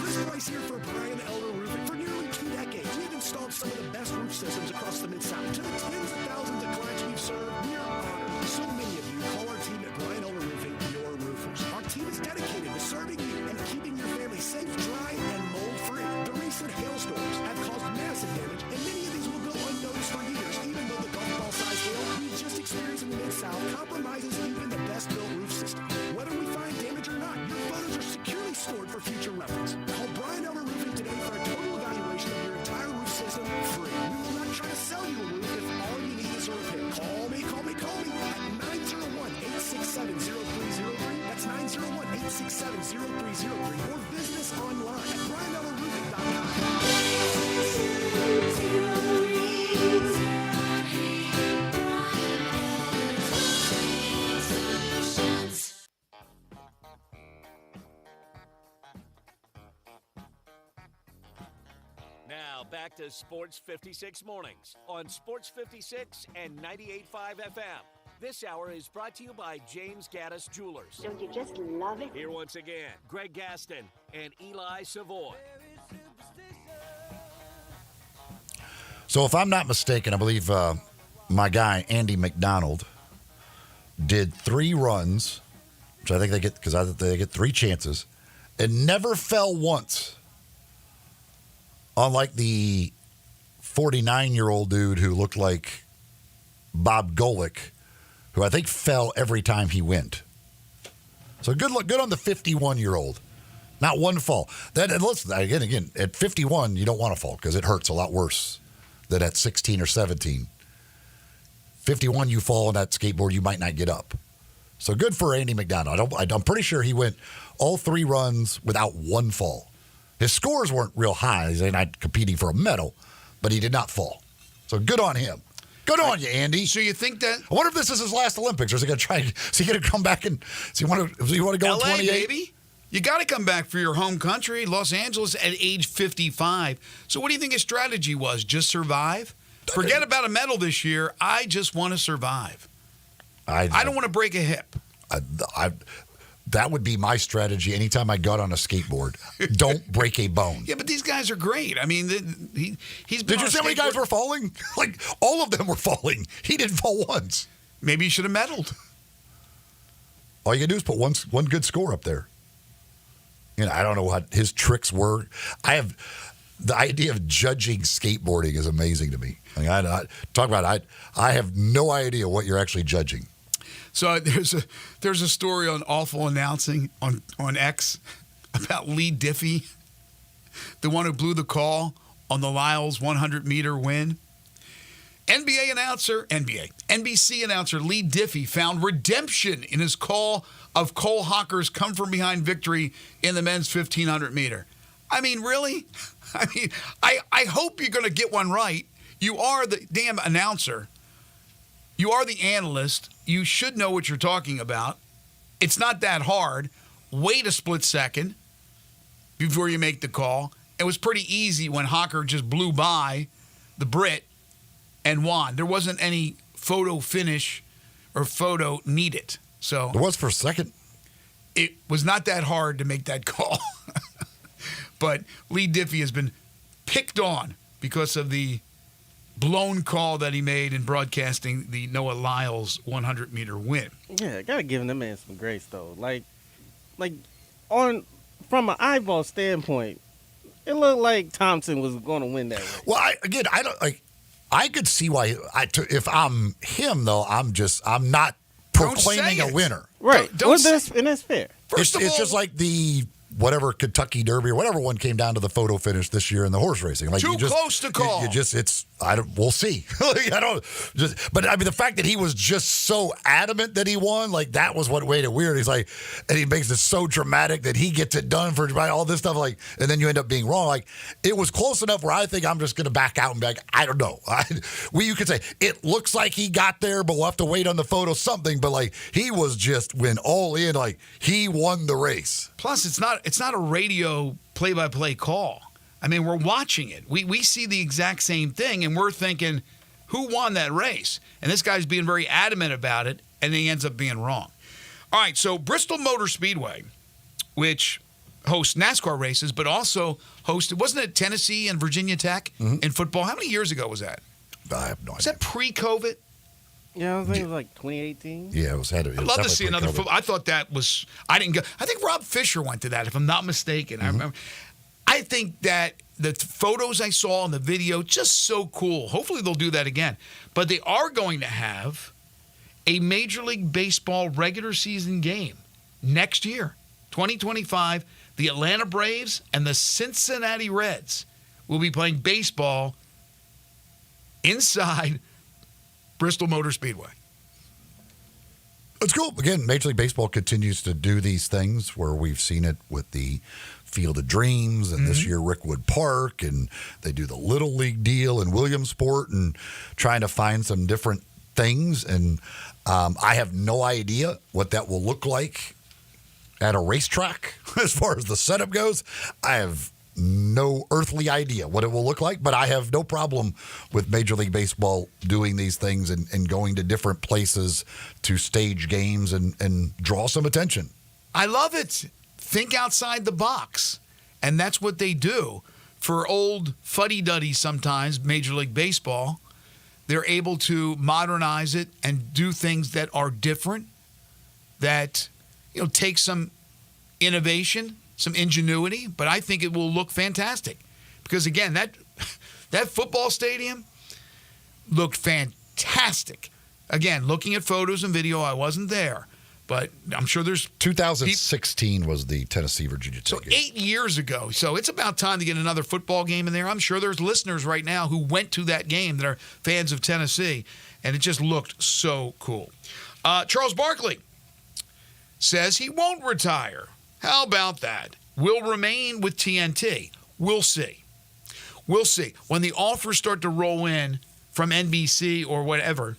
Chris Price here for Brian Elder Roofing. For nearly 2 decades, we've installed some of the best roof systems across the Mid-South. To the tens of thousands of clients we've served, we are honored. So many of you call our team at Brian Elder Roofing your roofers. Our team is dedicated to serving you and keeping your family safe, dry, and mold-free. The recent hailstorms have caused massive damage, and many of these will go unnoticed for years, even though the golf ball-sized hail we just experienced in the Mid-South compromises even the best-built roof system. Whether we find damage or not, your photos are securely stored for future reference. Call Brian Elder Roofing today for a total evaluation of your entire roof system free. We will not try to sell you a roof if all you need is a repair. Call me at 901-867-0303. That's 901-867-0303. Or visit us online at brianelderroofing.com. Now back to Sports 56 Mornings on Sports 56 and 98.5 FM. This hour is brought to you by James Gaddis Jewelers. Don't you just love it? Here once again, Greg Gaston and Eli Savoy. So if I'm not mistaken, I believe my guy, Andy McDonald, did 3 runs, which I think they get because they get 3 chances, and never fell once. Unlike the 49-year-old dude who looked like Bob Golick, who I think fell every time he went. So good on the 51-year-old. Not one fall. And listen, again, at 51, you don't want to fall because it hurts a lot worse than at 16 or 17. 51, you fall on that skateboard, you might not get up. So good for Andy McDonald. I'm pretty sure he went all 3 runs without one fall. His scores weren't real high. He's not competing for a medal, but he did not fall. So good on him. Good on you, Andy. So you think that? I wonder if this is his last Olympics, or is he going to try? Is he going to come back and? Does he want to go? LA, 28? Baby. You got to come back for your home country, Los Angeles, at age 55. So what do you think his strategy was? Just survive? Forget about a medal this year. I just want to survive. I don't want to break a hip. That would be my strategy anytime I got on a skateboard. Don't break a bone. Yeah, but these guys are great. I mean, he's been. Did you see how many guys were falling? Like, all of them were falling. He didn't fall once. Maybe he should have medaled. All you got to do is put one good score up there. You know, I don't know what his tricks were. The idea of judging skateboarding is amazing to me. I have no idea what you're actually judging. So there's a story on Awful Announcing on X about Lee Diffie, the one who blew the call on the Lyles 100-meter win. NBC announcer Lee Diffie found redemption in his call of Cole Hocker's come-from-behind victory in the men's 1,500-meter. I mean, really? I mean, I hope you're going to get one right. You are the damn announcer. You are the analyst. You should know what you're talking about. It's not that hard. Wait a split second before you make the call. It was pretty easy when Hocker just blew by the Brit and won. There wasn't any photo finish or photo needed. So there was for a second. It was not that hard to make that call. But Lee Diffie has been picked on because of the blown call that he made in broadcasting the Noah Lyles 100-meter win. Yeah, gotta give them man some grace though. Like from an eyeball standpoint, it looked like Thompson was going to win that race. Well, I don't like. I could see why. If I'm him though, I'm not proclaiming a winner. Right. And that's fair. It's just like the whatever Kentucky Derby or whatever one came down to the photo finish this year in the horse racing. Like too close to call. We'll see. But I mean, the fact that he was just so adamant that he won, like that was what made it weird. He's like, and he makes it so dramatic that he gets it done for all this stuff. Like, and then you end up being wrong. Like, it was close enough where I think I'm just going to back out and be like, I don't know. You could say it looks like he got there, but we'll have to wait on the photo something. But like, he was just went all in. Like, he won the race. Plus, it's not a radio play-by-play call. I mean, we're watching it. We see the exact same thing, and we're thinking, who won that race? And this guy's being very adamant about it, and he ends up being wrong. All right, so Bristol Motor Speedway, which hosts NASCAR races, but also hosted, wasn't it Tennessee and Virginia Tech in football? How many years ago was that? I have no idea. Was that pre-COVID? Yeah, I think it was like 2018. Yeah, it was. I'd love to see another football. I thought that was. I didn't go. I think Rob Fisher went to that, if I'm not mistaken. I remember. I think that the photos I saw on the video just so cool. Hopefully they'll do that again. But they are going to have a Major League Baseball regular season game next year, 2025. The Atlanta Braves and the Cincinnati Reds will be playing baseball inside Bristol Motor Speedway. It's cool. Again, Major League Baseball continues to do these things where we've seen it with the Field of Dreams and this year Rickwood Park, and they do the Little League deal in Williamsport and trying to find some different things. And I have no idea what that will look like at a racetrack as far as the setup goes. I have no earthly idea what it will look like, but I have no problem with Major League Baseball doing these things and going to different places to stage games and draw some attention. I love it. Think outside the box. And that's what they do. For old fuddy-duddies sometimes, Major League Baseball, they're able to modernize it and do things that are different, that take some innovation, some ingenuity, but I think it will look fantastic. Because, again, that football stadium looked fantastic. Again, looking at photos and video, I wasn't there. But I'm sure there's 2016 was the Tennessee-Virginia Tech game. 8 years ago. So it's about time to get another football game in there. I'm sure there's listeners right now who went to that game that are fans of Tennessee, and it just looked so cool. Charles Barkley says he won't retire. How about that? Will remain with TNT. We'll see. We'll see. When the offers start to roll in from NBC or whatever,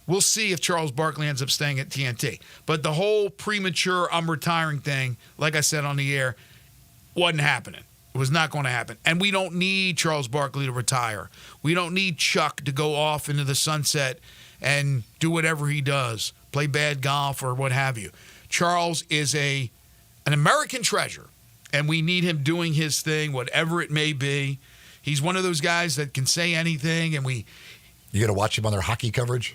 we'll see if Charles Barkley ends up staying at TNT. But the whole premature I'm retiring thing, like I said on the air, wasn't happening. It was not going to happen. And we don't need Charles Barkley to retire. We don't need Chuck to go off into the sunset and do whatever he does, play bad golf or what have you. Charles is an American treasure, and we need him doing his thing, whatever it may be. He's one of those guys that can say anything, and You going to watch him on their hockey coverage?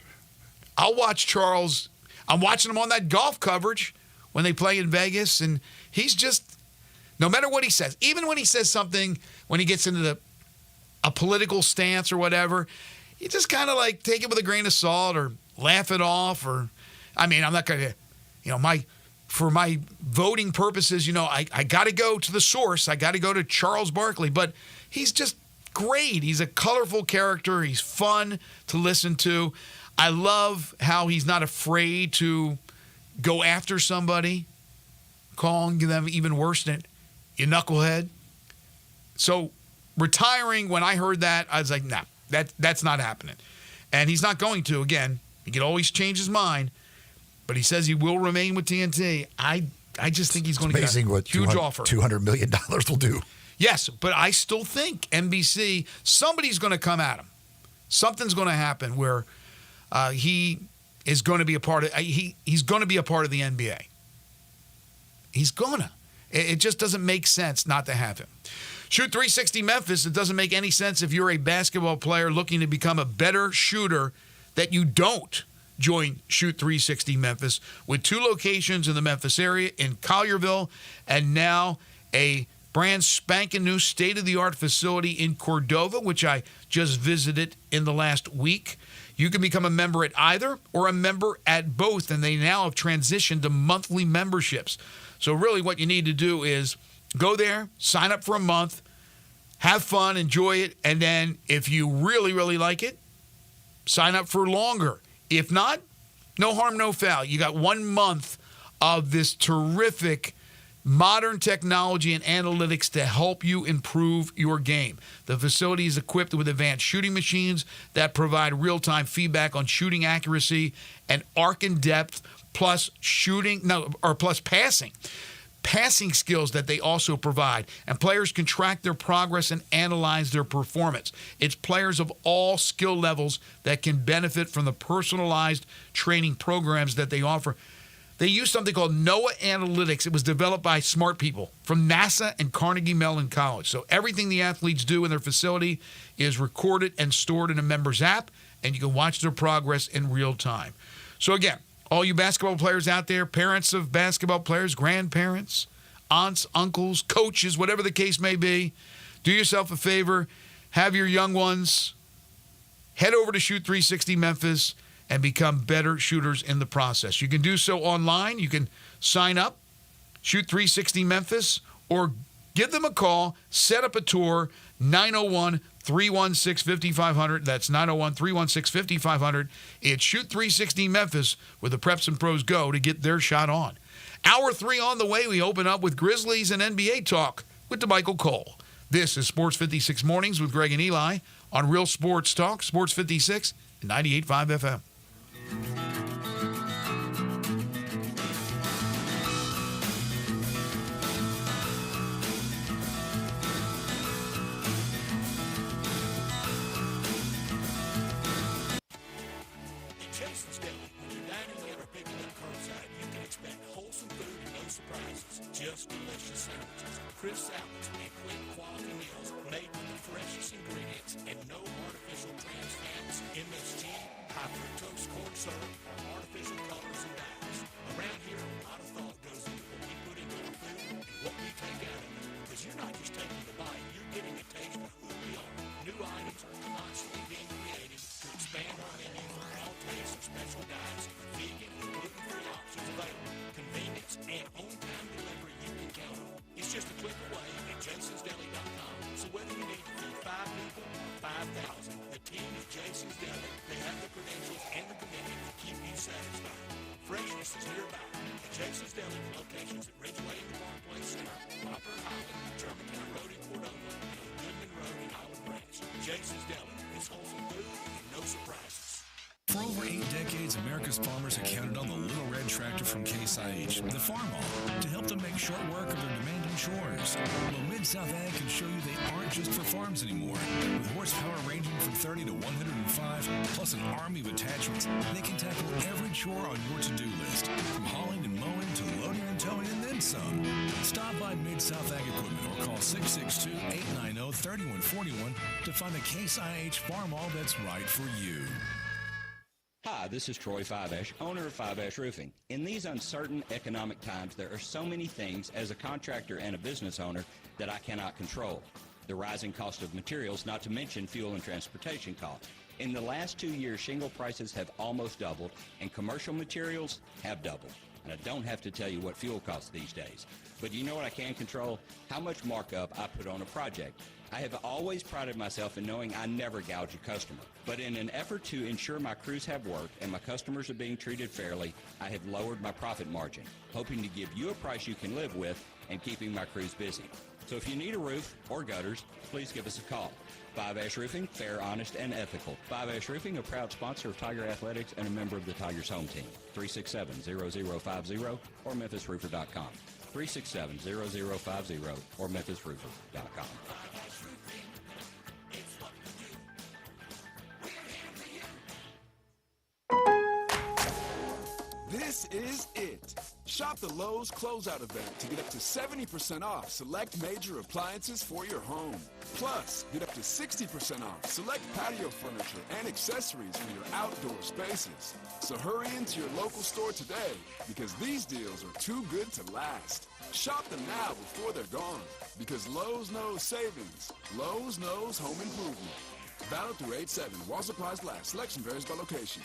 I'll watch Charles. I'm watching him on that golf coverage when they play in Vegas, and he's just, no matter what he says, even when he says something, when he gets into a political stance or whatever, you just kind of like take it with a grain of salt or laugh it off. Or, I mean, I'm not going to, for my voting purposes, I got to go to the source. I got to go to Charles Barkley, but he's just great. He's a colorful character. He's fun to listen to. I love how he's not afraid to go after somebody, calling them even worse than you knucklehead. So retiring, when I heard that, I was like, nah, that's not happening. And he's not going to. Again, he can always change his mind, but he says he will remain with TNT. I just think he's going to get a huge offer. $200 million will do. Yes, but I still think NBC, somebody's going to come at him. Something's going to happen where he is going to be a part of. He's going to be a part of the NBA. He's gonna. It just doesn't make sense not to have him. Shoot 360 Memphis, it doesn't make any sense if you're a basketball player looking to become a better shooter that you don't join Shoot 360 Memphis, with 2 locations in the Memphis area, in Collierville, and now a brand spanking new state-of-the-art facility in Cordova, which I just visited in the last week. You can become a member at either or a member at both, and they now have transitioned to monthly memberships. So really what you need to do is go there, sign up for a month, have fun, enjoy it, and then if you really, really like it, sign up for longer. If not, no harm, no foul. You got 1 month of this terrific modern technology and analytics to help you improve your game. The facility is equipped with advanced shooting machines that provide real-time feedback on shooting accuracy and arc and depth, plus passing skills that they also provide. And players can track their progress and analyze their performance. It's players of all skill levels that can benefit from the personalized training programs that they offer. They use something called NOAA Analytics. It was developed by smart people from NASA and Carnegie Mellon College. So everything the athletes do in their facility is recorded and stored in a member's app, and you can watch their progress in real time. So again, all you basketball players out there, parents of basketball players, grandparents, aunts, uncles, coaches, whatever the case may be, do yourself a favor, have your young ones head over to Shoot 360 Memphis and become better shooters in the process. You can do so online. You can sign up, Shoot 360 Memphis, or give them a call, set up a tour, 901-316-5500. That's 901-316-5500. It's Shoot 360 Memphis, where the preps and pros go to get their shot on. Hour 3 on the way. We open up with Grizzlies and NBA talk with DeMichael Cole. This is Sports 56 Mornings with Greg and Eli on Real Sports Talk, Sports 56 and 98.5 FM. Jason's Deli. When you're dining in or picking up curbside, you can expect wholesome food and no surprises. Just delicious sandwiches, crisp salads, and quick quality meals made with the freshest ingredients and no artificial trans fats, MSG, high fructose corn syrup, or artificial colors and dyes. Around here, a lot of thought goes into what we put into our food and what we take out of it. Because you're not just taking a bite, you're getting a taste of who we are. New items are constantly being created to expand our menu for all tastes and special diets, vegan and gluten-free options available, convenience, and on-time delivery you can count on. It's just a click away at jasonsdeli.com. So whether you need to feed 5 people or 5,000, the team at Jason's Deli, they have the credentials and the commitment to keep you satisfied. Freshness is nearby at Jason's Deli, locations at Ridgeway and the Park Place Center, Poplar Highland, Germantown Road in Cordova, and Goodman Road in Highland Branch. Jason's Deli, it's wholesome food and no surprises. For over 8 decades, America's farmers have counted on the Little Red Tractor from Case IH, the Farm All, to help them make short work of their demanding chores. Well, Mid-South Ag can show you they aren't just for farms anymore. With horsepower ranging from 30 to 105, plus an army of attachments, they can tackle every chore on your to-do list, from hauling and mowing to loading and towing and then some. Stop by Mid-South Ag Equipment or call 662-890-3141 to find a Case IH Farm All that's right for you. Hi, this is Troy Fiveash, owner of Fiveash Roofing. In these uncertain economic times, there are so many things as a contractor and a business owner that I cannot control. The rising cost of materials, not to mention fuel and transportation costs. In the last 2 years, shingle prices have almost doubled, and commercial materials have doubled. And I don't have to tell you what fuel costs these days. But you know what I can control? How much markup I put on a project. I have always prided myself in knowing I never gouge a customer. But in an effort to ensure my crews have work and my customers are being treated fairly, I have lowered my profit margin, hoping to give you a price you can live with and keeping my crews busy. So if you need a roof or gutters, please give us a call. Five Ash Roofing, fair, honest, and ethical. Five Ash Roofing, a proud sponsor of Tiger Athletics and a member of the Tigers home team. 367-0050 or MemphisRoofer.com. 367-0050 or MemphisRoofer.com. This is it. Shop the Lowe's Closeout event to get up to 70% off select major appliances for your home. Plus, get up to 60% off select patio furniture and accessories for your outdoor spaces. So hurry into your local store today because these deals are too good to last. Shop them now before they're gone because Lowe's knows savings. Lowe's knows home improvement. Valid through 8/7. While supplies last. Selection varies by location.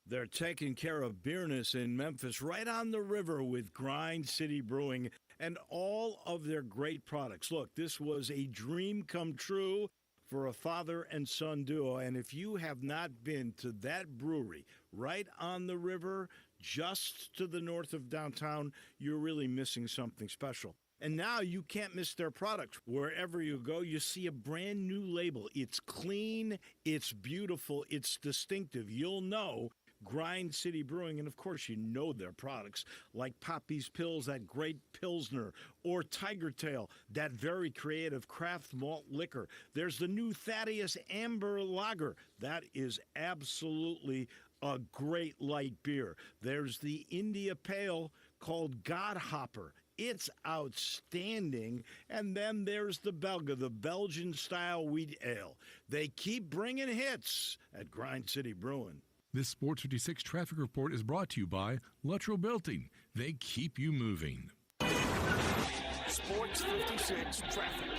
They're taking care of beerness in Memphis right on the river with Grind City Brewing and all of their great products. Look, this was a dream come true for a father and son duo. And if you have not been to that brewery right on the river, just to the north of downtown, you're really missing something special. And now you can't miss their products. Wherever you go, you see a brand new label. It's clean, it's beautiful, it's distinctive. You'll know Grind City Brewing, and of course you know their products like Poppy's Pills, that great Pilsner, or Tiger Tail, that very creative craft malt liquor. There's the new Thaddeus Amber Lager. That is absolutely a great light beer. There's the India Pale called Godhopper. It's outstanding. And then there's the Belga, the Belgian-style wheat ale. They keep bringing hits at Grind City Brewing. This Sports 56 traffic report is brought to you by Luttrell Belting. They keep you moving. Sports 56 traffic.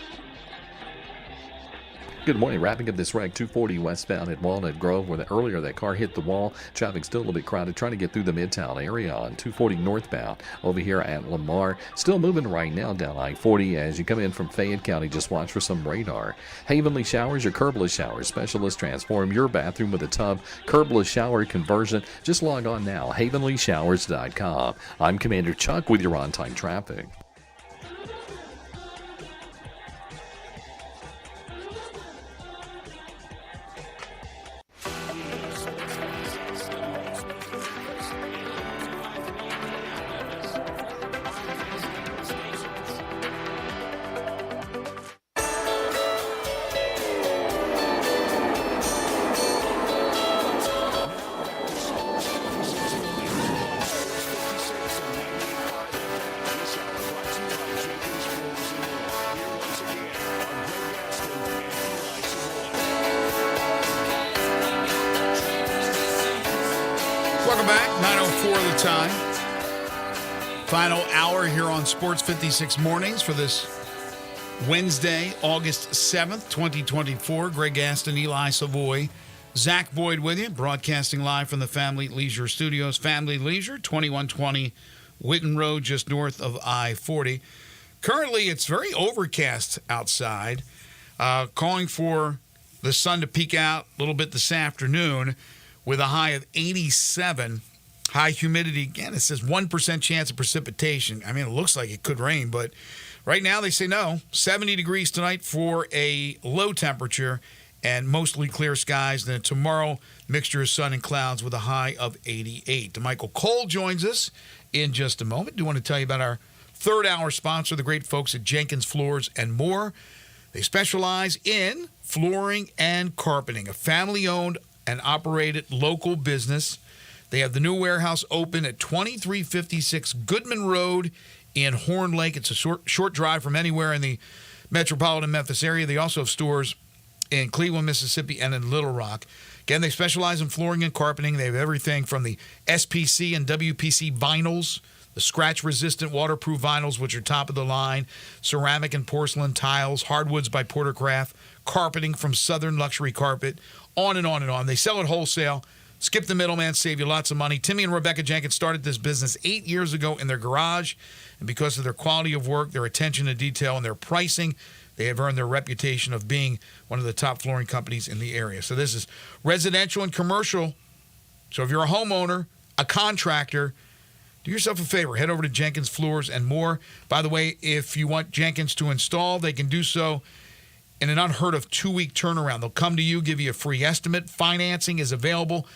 Good morning. Wrapping up this wreck, 240 westbound at Walnut Grove, where earlier that car hit the wall. Traffic still a little bit crowded, trying to get through the Midtown area on 240 northbound. Over here at Lamar, still moving right now down I-40 as you come in from Fayette County. Just watch for some radar. Havenly Showers, your curbless showers specialist. Transform your bathroom with a tub. Curbless shower conversion. Just log on now, havenlyshowers.com. I'm Commander Chuck with your on-time traffic. Welcome back. 9:04 the time. Final hour here on Sports 56 Mornings for this Wednesday, August 7th, 2024. Greg Gaston, Eli Savoy, Zach Boyd with you, broadcasting live from the Family Leisure Studios. Family Leisure, 2120 Witten Road, just north of I-40. Currently, it's very overcast outside, calling for the sun to peek out a little bit this afternoon with a high of 87. High humidity, again, it says 1% chance of precipitation. I mean, it looks like it could rain, but right now they say no. 70 degrees tonight for a low temperature and mostly clear skies. Then tomorrow, mixture of sun and clouds with a high of 88. Michael Cole joins us in just a moment. Do want to tell you about our third hour sponsor, the great folks at Jenkins Floors and More. They specialize in flooring and carpeting, a family-owned and operated local business. They have the new warehouse open at 2356 Goodman Road in Horn Lake. It's a short drive from anywhere in the metropolitan Memphis area. They also have stores in Cleveland, Mississippi, and in Little Rock. Again, they specialize in flooring and carpeting. They have everything from the SPC and WPC vinyls, the scratch-resistant waterproof vinyls, which are top of the line, ceramic and porcelain tiles, hardwoods by Portercraft, carpeting from Southern Luxury Carpet, on and on and on. They sell it wholesale. Skip the middleman, save you lots of money. Timmy and Rebecca Jenkins started this business 8 years ago in their garage, and because of their quality of work, their attention to detail, and their pricing, they have earned their reputation of being one of the top flooring companies in the area. So this is residential and commercial. So if you're a homeowner, a contractor, do yourself a favor. Head over to Jenkins Floors and More. By the way, if you want Jenkins to install, they can do so in an unheard of 2-week turnaround. They'll come to you, give you a free estimate. Financing is available.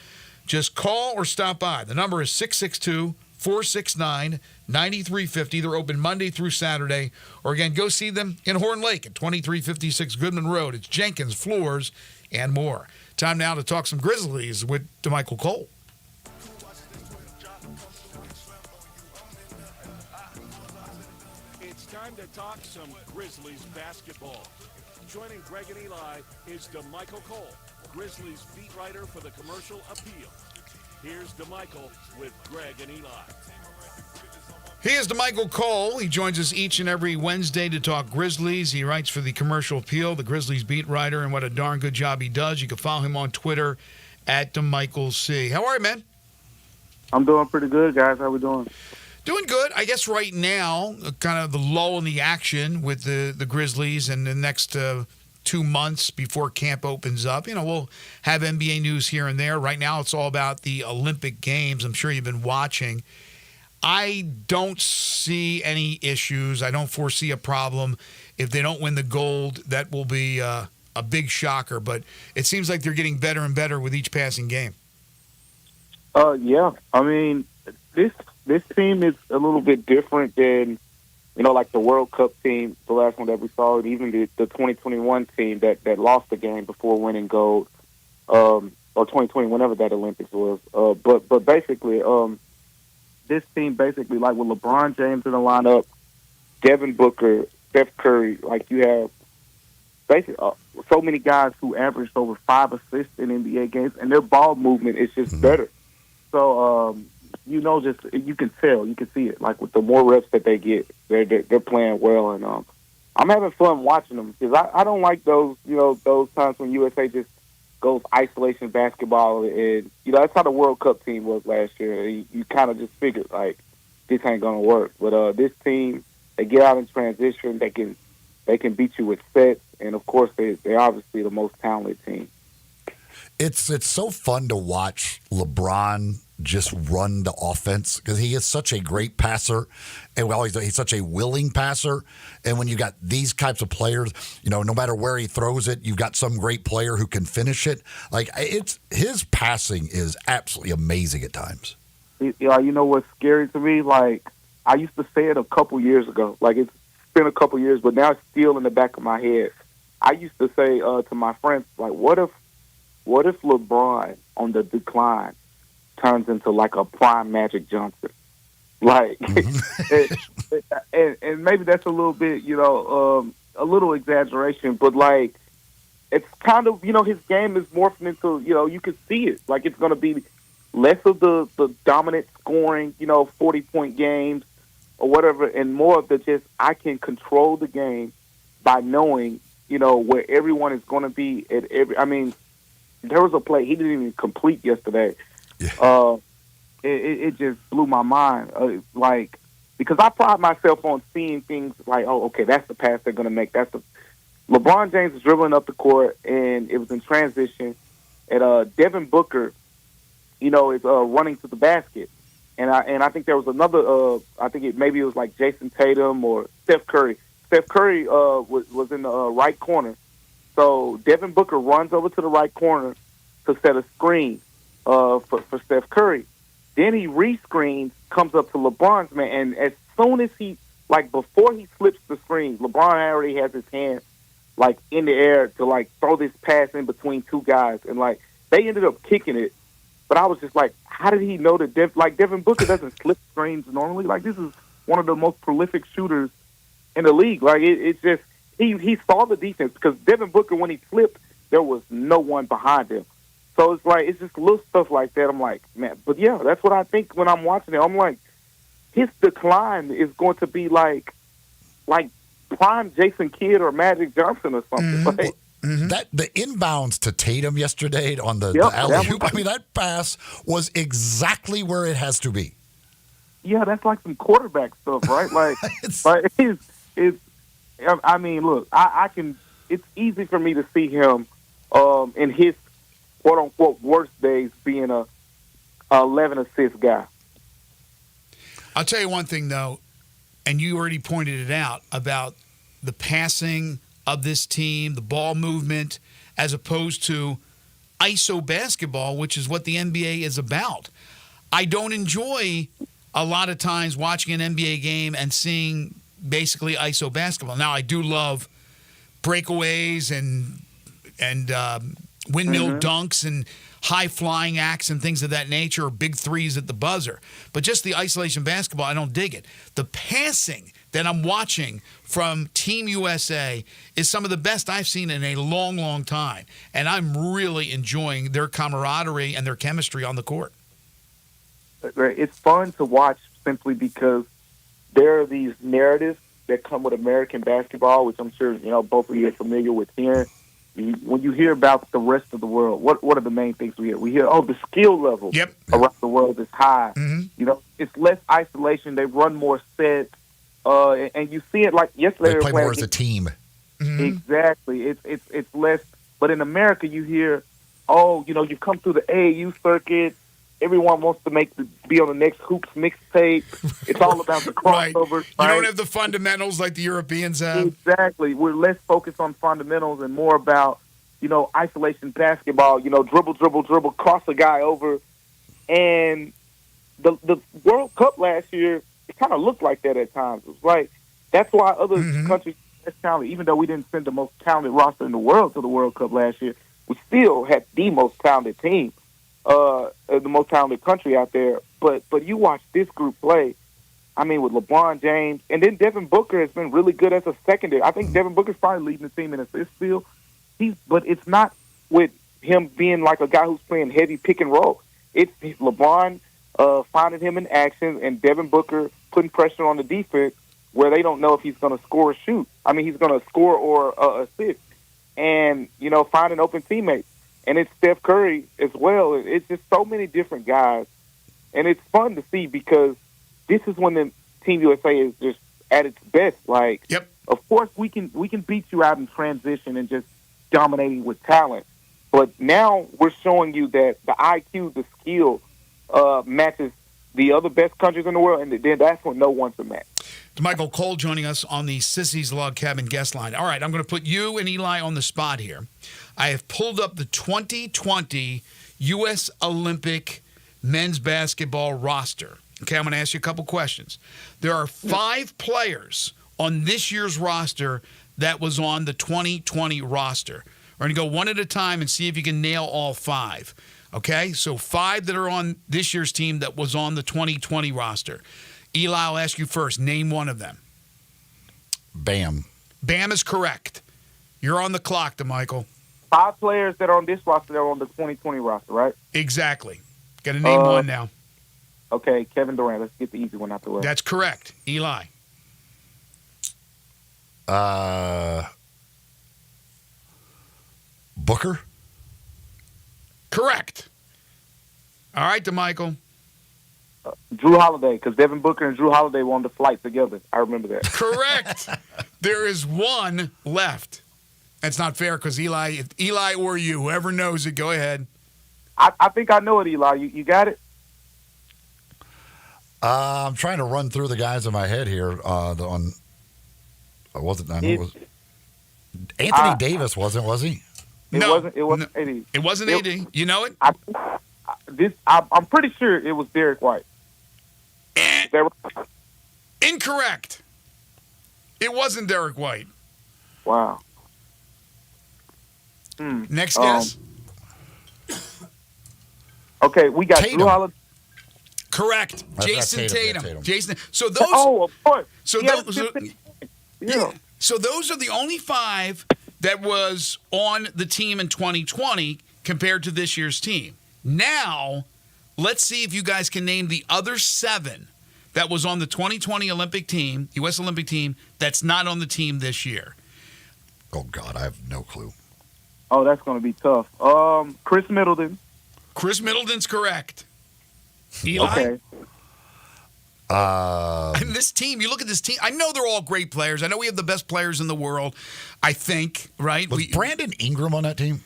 Just call or stop by. The number is 662-469-9350. They're open Monday through Saturday. Or again, go see them in Horn Lake at 2356 Goodman Road. It's Jenkins Floors and More. Time now to talk some Grizzlies with DeMichael Cole. time to talk some Grizzlies basketball. Joining Greg and Eli is DeMichael Cole, Grizzlies beat writer for the Commercial Appeal. Here's DeMichael with Greg and Eli. He is DeMichael Cole. He joins us each and every Wednesday to talk Grizzlies. He writes for the Commercial Appeal, the Grizzlies beat writer, and what a darn good job he does. You can follow him on Twitter at DeMichaelC. How are you, man? I'm doing pretty good, guys. How we doing? Doing good. I guess right now, kind of the lull in the action with the Grizzlies and the next 2 months before camp opens up. You know, we'll have NBA news here and there. Right now, it's all about the Olympic Games. I'm sure you've been watching. I don't see any issues. I don't foresee a problem. If they don't win the gold, that will be a big shocker. But it seems like they're getting better and better with each passing game. Yeah. I mean, this team is a little bit different than, like the World Cup team, the last one that we saw, and even the 2021 team that lost the game before winning gold, or 2020, whenever that Olympics was. But basically, this team basically, like with LeBron James in the lineup, Devin Booker, Steph Curry, like you have basically so many guys who averaged over 5 assists in NBA games, and their ball movement is just better. So, just you can tell, you can see it. Like with the more reps that they get, they're playing well, and I'm having fun watching them because I don't like those those times when USA just goes isolation basketball, and that's how the World Cup team was last year. You kind of just figured like this ain't gonna work, but this team, they get out in transition, they can beat you with sets, and of course they're obviously the most talented team. It's so fun to watch LeBron just run the offense because he is such a great passer, and he's such a willing passer. And when you got these types of players, no matter where he throws it, you've got some great player who can finish it. Like his passing is absolutely amazing at times. You know what's scary to me? Like I used to say it a couple years ago. Like it's been a couple years, but now it's still in the back of my head. I used to say to my friends, like, what if LeBron on the decline turns into like a prime Magic Johnson? Like, and maybe that's a little bit, a little exaggeration, but like, it's kind of, his game is morphing into, you can see it. Like, it's going to be less of the dominant scoring, 40-point games or whatever, and more of the just, I can control the game by knowing, where everyone is going to be at every, I mean, there was a play he didn't even complete yesterday. Yeah. It just blew my mind. Because I pride myself on seeing things like, oh, okay, that's the pass they're going to make. LeBron James is dribbling up the court, and it was in transition. And Devin Booker, is running to the basket. And I think there was another. I think maybe it was like Jason Tatum or Steph Curry. Steph Curry was in the right corner. So Devin Booker runs over to the right corner to set a screen for Steph Curry. Then he rescreens, comes up to LeBron's man, and as soon as before he flips the screen, LeBron already has his hand in the air to throw this pass in between two guys, and they ended up kicking it. But I was just like, how did he know that Devin Booker doesn't slip screens normally? Like, this is one of the most prolific shooters in the league. Like, it's just he saw the defense because Devin Booker, when he flipped, there was no one behind him. So it's just little stuff like that. I'm like, man, but yeah, that's what I think when I'm watching it. I'm like, his decline is going to be like prime Jason Kidd or Magic Johnson or something. That the inbounds to Tatum yesterday on the alley-oop, I mean, that pass was exactly where it has to be. Yeah, that's like some quarterback stuff, right? I mean, look, I can. It's easy for me to see him in his quote unquote worst days being a 11 assist guy. I'll tell you one thing though, and you already pointed it out about the passing of this team, the ball movement, as opposed to ISO basketball, which is what the NBA is about. I don't enjoy a lot of times watching an NBA game and seeing basically ISO basketball. Now, I do love breakaways and windmill dunks and high-flying acts and things of that nature, or big threes at the buzzer. But just the isolation basketball, I don't dig it. The passing that I'm watching from Team USA is some of the best I've seen in a long, long time. And I'm really enjoying their camaraderie and their chemistry on the court. It's fun to watch simply because there are these narratives that come with American basketball, which I'm sure both of you are familiar with hearing. When you hear about the rest of the world, what are the main things we hear? We hear, the skill level around the world is high. Mm-hmm. It's less isolation. They run more sets. And you see it like yesterday. They play more as a team. Mm-hmm. Exactly. It's less. But in America, you hear, you've come through the AAU circuit. Everyone wants to be on the next Hoops mixtape. It's all about the crossover. Right. You don't have the fundamentals like the Europeans have. Exactly. We're less focused on fundamentals and more about, isolation basketball. Dribble, cross a guy over. And the World Cup last year, it kind of looked like that at times. It was like that's why other countries less talented, even though we didn't send the most talented roster in the world to the World Cup last year, we still had the most talented team. The most talented country out there, but you watch this group play. I mean, with LeBron James, and then Devin Booker has been really good as a secondary. I think Devin Booker's probably leading the team in assists still. But it's not with him being like a guy who's playing heavy pick and roll. It's LeBron finding him in action and Devin Booker putting pressure on the defense where they don't know if he's going to score or shoot. I mean, he's going to score or assist, and finding open teammates. And it's Steph Curry as well. It's just so many different guys. And it's fun to see because this is when the Team USA is just at its best. Like, of course, we can beat you out in transition and just dominating with talent. But now we're showing you that the IQ, the skill, matches the other best countries in the world. And then that's when no one's a match. Michael Cole joining us on the Sissy's Log Cabin guest line. All right, I'm going to put you and Eli on the spot here. I have pulled up the 2020 U.S. Olympic men's basketball roster. Okay, I'm going to ask you a couple questions. There are 5 players on this year's roster that was on the 2020 roster. We're going to go one at a time and see if you can nail all 5. Okay, so 5 that are on this year's team that was on the 2020 roster. Eli, I'll ask you first. Name one of them. Bam. Bam is correct. You're on the clock, DeMichael. 5 players that are on this roster that are on the 2020 roster, right? Exactly. Got to name one now. Okay, Kevin Durant. Let's get the easy one out the way. That's correct. Eli. Booker? Correct. All right, DeMichael. Drew Holiday, because Devin Booker and Drew Holiday were on the flight together. I remember that. Correct. There is one left. That's not fair because Eli or you, whoever knows it, go ahead. I think I know it, Eli. You got it? I'm trying to run through the guys in my head here. Anthony Davis was he? It wasn't AD. It wasn't AD. You know it? I'm pretty sure it was Derek White. Incorrect. It wasn't Derek White. Wow. Next guess. Okay, we got Tatum. Drew Holiday. Correct. That's Jason Tatum. Tatum. Jason. So those. Oh, of course. So those are the only 5 that was on the team in 2020 compared to this year's team. Now, let's see if you guys can name the other 7 that was on the 2020 Olympic team, U.S. Olympic team, that's not on the team this year. Oh, God, I have no clue. Oh, that's going to be tough. Chris Middleton. Chris Middleton's correct. Eli? Okay. And this team, you look at this team, I know they're all great players. I know we have the best players in the world, I think, right? Was Brandon Ingram on that team?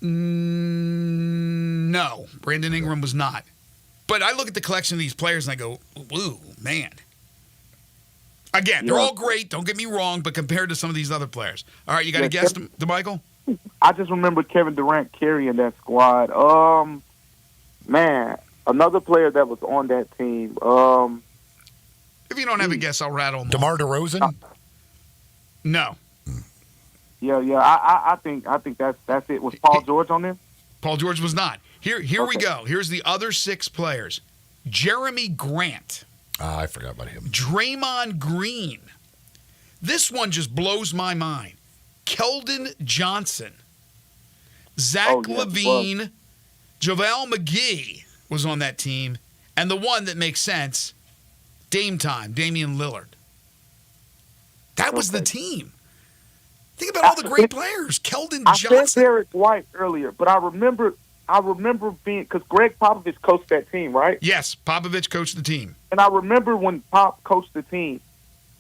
No, Brandon Ingram was not. But I look at the collection of these players and I go, ooh, man. Again, they're all great, don't get me wrong, but compared to some of these other players. All right, you got a guess, DeMichael? I just remember Kevin Durant carrying that squad. Man, another player that was on that team. If you don't have a guess, I'll rattle them. DeMar DeRozan? No. Yeah. I think that's it. Was Paul George on there? Paul George was not. Here we go. Here's the other 6 players. Jeremy Grant. I forgot about him. Draymond Green. This one just blows my mind. Keldon Johnson. Zach LaVine. JaVale McGee was on that team. And the one that makes sense, Damian Lillard. That was the team. Think about all the great players. Keldon Johnson. I said Derek White earlier, but I remember being, because Greg Popovich coached that team, right? Yes, Popovich coached the team. And I remember when Pop coached the team,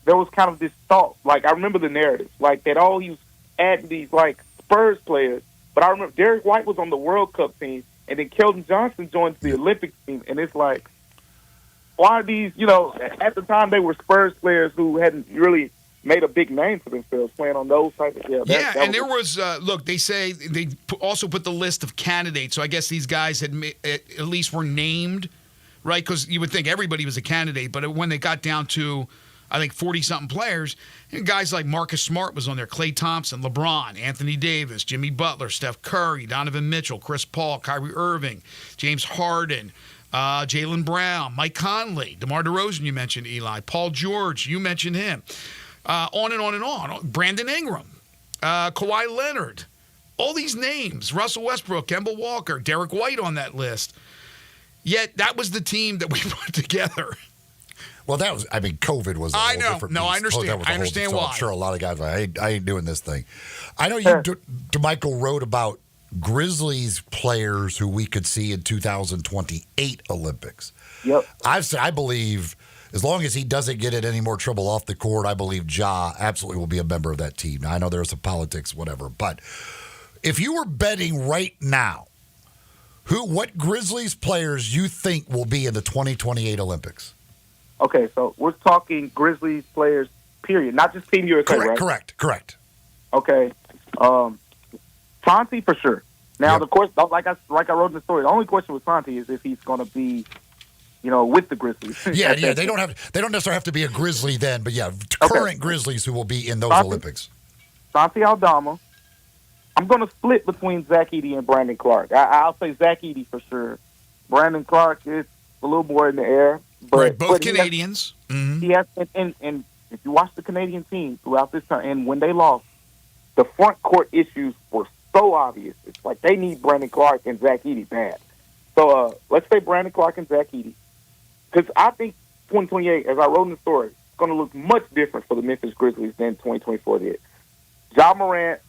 there was kind of this thought, like, I remember the narrative, like that he was adding these, like, Spurs players. But I remember Derek White was on the World Cup team, and then Keldon Johnson joins the Olympics team, and it's like, why are these, at the time they were Spurs players who hadn't really made a big name for themselves playing on those types of there was look, they say they also put the list of candidates, so I guess these guys had at least were named, right? Because you would think everybody was a candidate, but when they got down to, I think, 40-something players, guys like Marcus Smart was on there, Klay Thompson, LeBron, Anthony Davis, Jimmy Butler, Steph Curry, Donovan Mitchell, Chris Paul, Kyrie Irving, James Harden, Jaylen Brown, Mike Conley, DeMar DeRozan, you mentioned, Eli, Paul George, you mentioned him. On and on and on. Brandon Ingram, Kawhi Leonard, all these names. Russell Westbrook, Kemba Walker, Derek White on that list. Yet that was the team that we put together. Well, COVID was a whole different No, beast. I understand. I understand why. I'm sure a lot of guys are like, I ain't doing this thing. I know you, DeMichael, wrote about Grizzlies players who we could see in 2028 Olympics. Yep. I believe, as long as he doesn't get in any more trouble off the court, I believe Ja absolutely will be a member of that team. Now, I know there's some politics, whatever, but if you were betting right now, what Grizzlies players you think will be in the 2028 Olympics? Okay, so we're talking Grizzlies players, period, not just Team USA, right? Correct. Okay, Santi for sure. Now, of course, like I wrote in the story, the only question with Santi is if he's going to be, with the Grizzlies. Yeah. They don't necessarily have to be a Grizzly then, but current Grizzlies who will be in those Olympics. Santi Aldama. I'm going to split between Zach Edey and Brandon Clark. I'll say Zach Edey for sure. Brandon Clark is a little more in the air. But, both Canadians. He has, and if you watch the Canadian team throughout this time, and when they lost, the front court issues were so obvious. It's like they need Brandon Clark and Zach Edey bad. So let's say Brandon Clark and Zach Edey. Because I think 2028, as I wrote in the story, it's going to look much different for the Memphis Grizzlies than 2024 did. Ja Morant,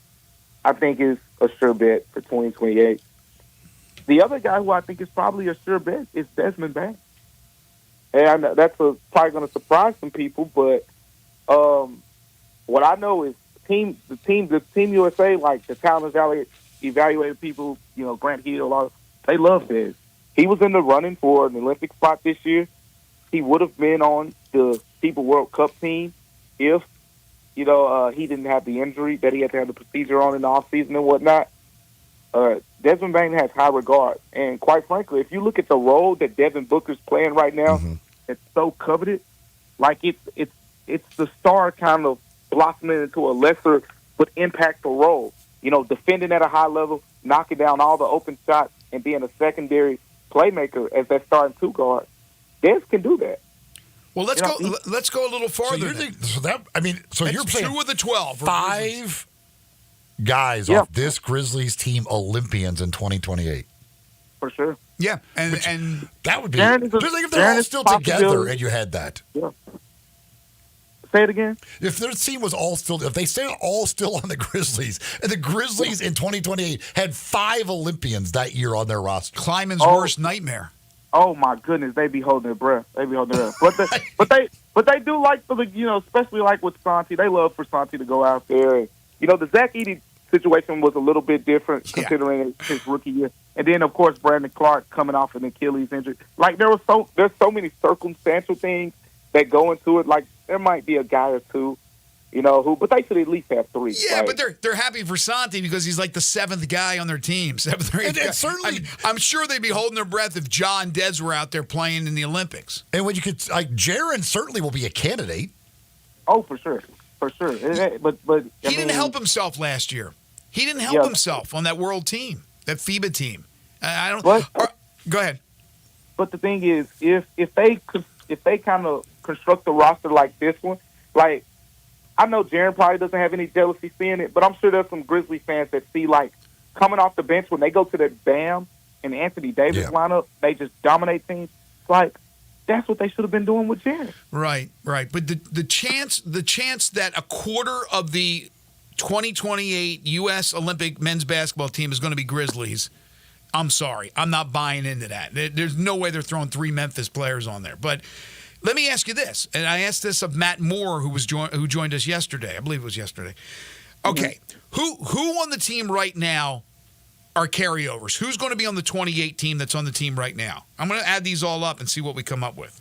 I think, is a sure bet for 2028. The other guy who I think is probably a sure bet is Desmond Bain. And that's probably going to surprise some people, but what I know is the Team USA, like the talent evaluated people, Grant Hill, they love Des. He was in the running for an Olympic spot this year. He would have been on the FIBA World Cup team if, he didn't have the injury that he had to have the procedure on in the offseason and whatnot. Desmond Bain has high regard. And quite frankly, if you look at the role that Devin Booker's playing right now, it's so coveted. Like it's the star kind of blossoming into a lesser but impactful role. Defending at a high level, knocking down all the open shots, and being a secondary playmaker as that starting two guard. Des can do that. Well, let's go a little farther. So you're saying 2 of the 12 5 guys off this Grizzlies team Olympians in 2028. For sure. Yeah, and that would be just like if they're all still together and you had that. Yeah. Say it again. If their team was all still, if they stay all still on the Grizzlies, and the Grizzlies in 2028 had 5 Olympians that year on their roster, Kleiman's worst nightmare. Oh my goodness, they be holding their breath. But they do like for the especially like with Santi, they love for Santi to go out there. And, the Zach Edey situation was a little bit different considering his rookie year. And then of course Brandon Clark coming off an Achilles injury. Like there's so many circumstantial things that go into it. Like there might be a guy or two, but they should at least have 3. Yeah, but they're happy for Santi because he's like the 7th guy on their team. And certainly, I'm sure they'd be holding their breath if Ja and Dez were out there playing in the Olympics. And when you could, Jaren certainly will be a candidate. Oh, for sure. But he didn't help himself last year. He didn't help himself on that world team, that FIBA team. Go ahead. But the thing is, if they if they kind of construct a roster like this one, like I know Jaren probably doesn't have any jealousy seeing it, but I'm sure there's some Grizzly fans that see like coming off the bench when they go to that Bam and Anthony Davis lineup, they just dominate teams. It's like that's what they should have been doing with Jaren. Right. But the chance that a quarter of the 2028 U.S. Olympic men's basketball team is going to be Grizzlies, I'm sorry. I'm not buying into that. There's no way they're throwing 3 Memphis players on there. But let me ask you this, and I asked this of Matt Moore, who joined us yesterday. I believe it was yesterday. Okay, who on the team right now are carryovers? Who's going to be on the 28 team that's on the team right now? I'm going to add these all up and see what we come up with.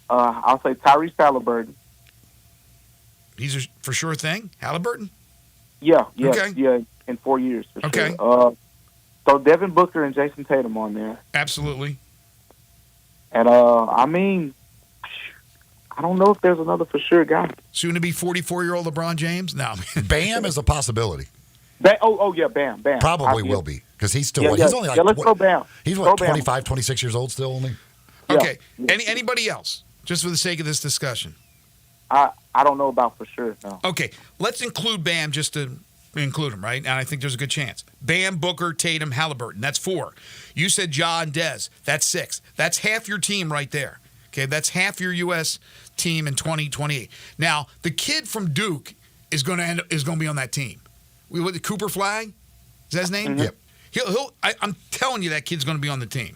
I'll say Tyrese Halliburton. These are for sure thing? Halliburton? Yeah, Okay. yeah, in 4 years for Okay. sure. So Devin Booker and Jason Tatum on there. Absolutely. And, I mean, I don't know if there's another for sure guy. Soon to be 44-year-old LeBron James? No. Bam is a possibility. Bam. Probably will be because he's still. Yeah, He's only like. let's go Bam. He's Go what, Bam. 25, 26 years old still only. Okay. Anybody else? Just for the sake of this discussion. I don't know about for sure. No. Okay. Let's include Bam just to include him, right? And I think there's a good chance. Bam, Booker, Tatum, Halliburton. That's 4. You said Ja and Dez. That's 6. That's half your team right there. Okay. That's half your U.S. team in 2028. Now, the kid from Duke is going to be on that team. With the Cooper Flag? Is that his name? Yep. I'm telling you that kid's going to be on the team.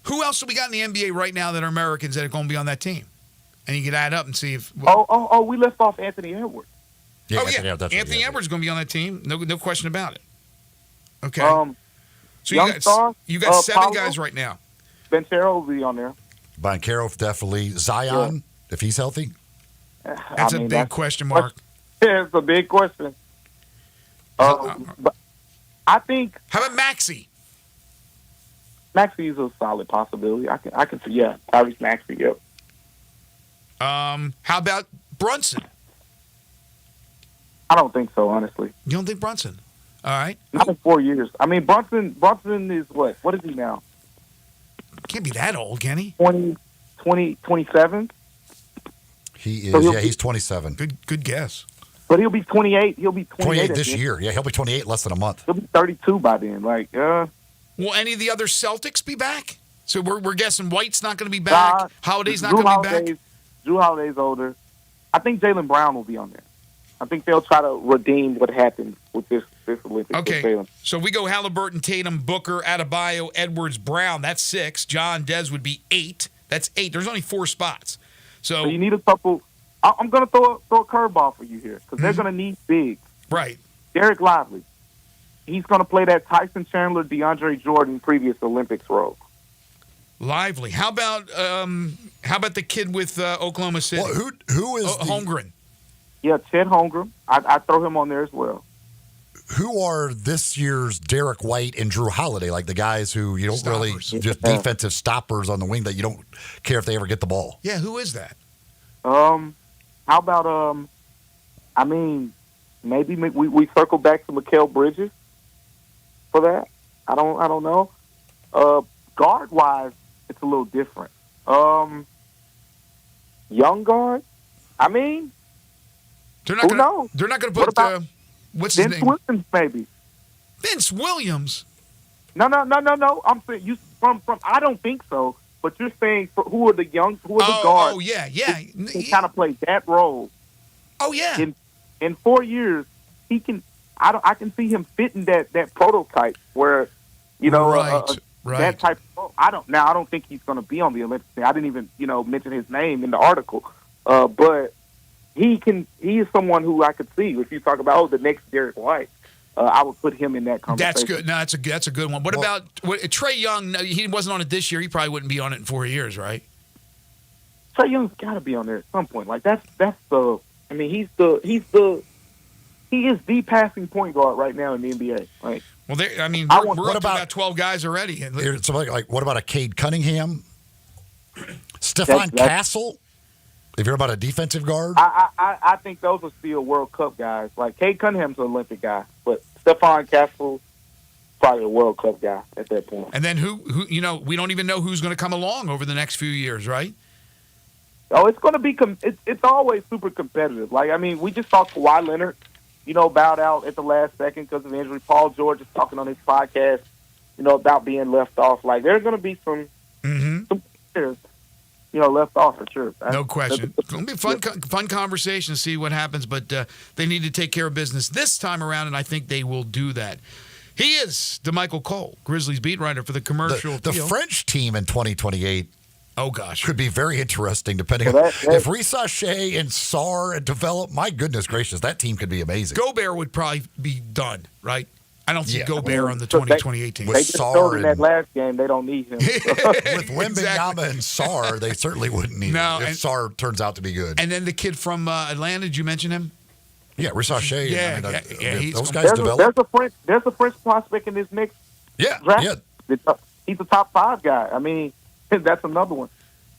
Who else have we got in the NBA right now that are Americans that are going to be on that team? And you can add up and see if. We left off Anthony Edwards. Anthony Edwards is going to be on that team. No question about it. Okay. So you got 7 guys right now. Banchero will be on there. Banchero definitely. Zion, if he's healthy. That's a big question mark. It's a big question. But I think. How about Maxey? Maxey is a solid possibility. I can see. Yeah, Tyrese Maxey. Yep. How about Brunson? I don't think so, honestly. You don't think Brunson? All right. Not in 4 years. I mean, Brunson is what? What is he now? Can't be that old, can he? 27? He is. He's 27. Good guess. But he'll be 28. He'll be 28 this year. Yeah, he'll be 28 less than a month. He'll be 32 by then. Will any of the other Celtics be back? So we're guessing White's not going to be back. Holiday's not going to be back. Drew Holiday's older. I think Jaylen Brown will be on there. I think they'll try to redeem what happened with this Olympics. Okay, so we go Halliburton, Tatum, Booker, Adebayo, Edwards, Brown. That's 6. John Dez would be 8. That's 8. There's only 4 spots. So you need a couple. I'm going to throw a curveball for you here because they're going to need bigs. Right. Derek Lively. He's going to play that Tyson Chandler, DeAndre Jordan previous Olympics role. Lively. How about the kid with Oklahoma City? Well, who is Holmgren? Yeah, Chet Holmgren. I'd throw him on there as well. Who are this year's Derek White and Drew Holiday? Like the guys who you don't really just defensive stoppers on the wing that you don't care if they ever get the ball. Yeah, who is that? How about I mean, maybe we circle back to Mikal Bridges for that. I don't know. Guard wise, it's a little different. Young guard. I mean, who knows? They're not going to put what's his name? Williams, maybe. Vince Williams. No. I'm saying you from. I don't think so. But you're saying who are the guards? Oh yeah. He kind of played that role. Oh yeah. In 4 years, he can. I can see him fitting that prototype where, that type of role. I don't think he's going to be on the Olympics. I didn't even mention his name in the article, but he is someone who I could see. If you talk about the next Derek White, I would put him in that conversation. That's good. No, that's a good one. What about Trae Young? He wasn't on it this year. He probably wouldn't be on it in 4 years, right? Trae Young's got to be on there at some point. Like that's the. I mean, he is the passing point guard right now in the NBA. Like, well, we're up to about 12 guys already. So what about a Cade Cunningham, Stephon Castle? If you're about a defensive guard, I think those are still World Cup guys. Like Cade Cunningham's an Olympic guy, but Stephon Castle, probably a World Cup guy at that point. And then who we don't even know who's going to come along over the next few years, right? Oh, it's going to be it's always super competitive. Like, I mean, we just saw Kawhi Leonard, bowed out at the last second because of injury. Paul George is talking on his podcast, about being left off. Like, there's going to be some players, left off for sure. No question. It's going to be a fun conversation to see what happens, but they need to take care of business this time around, and I think they will do that. He is DeMichael Cole, Grizzlies beat writer for the Commercial. The French team in 2028. Oh, gosh. Could be very interesting depending on if Risa Shea and Sarr develop. My goodness gracious, that team could be amazing. Gobert would probably be done, right? I don't see Gobert on the 2028 team. They just showed in that last game they don't need him. With Wembanyama and Sarr, they certainly wouldn't need him if Sarr turns out to be good. And then the kid from Atlanta, did you mention him? Yeah, Risa Shea. Yeah, those guys develop. There's a French prospect in this mix. Yeah. He's a top 5 guy. I mean, that's another one.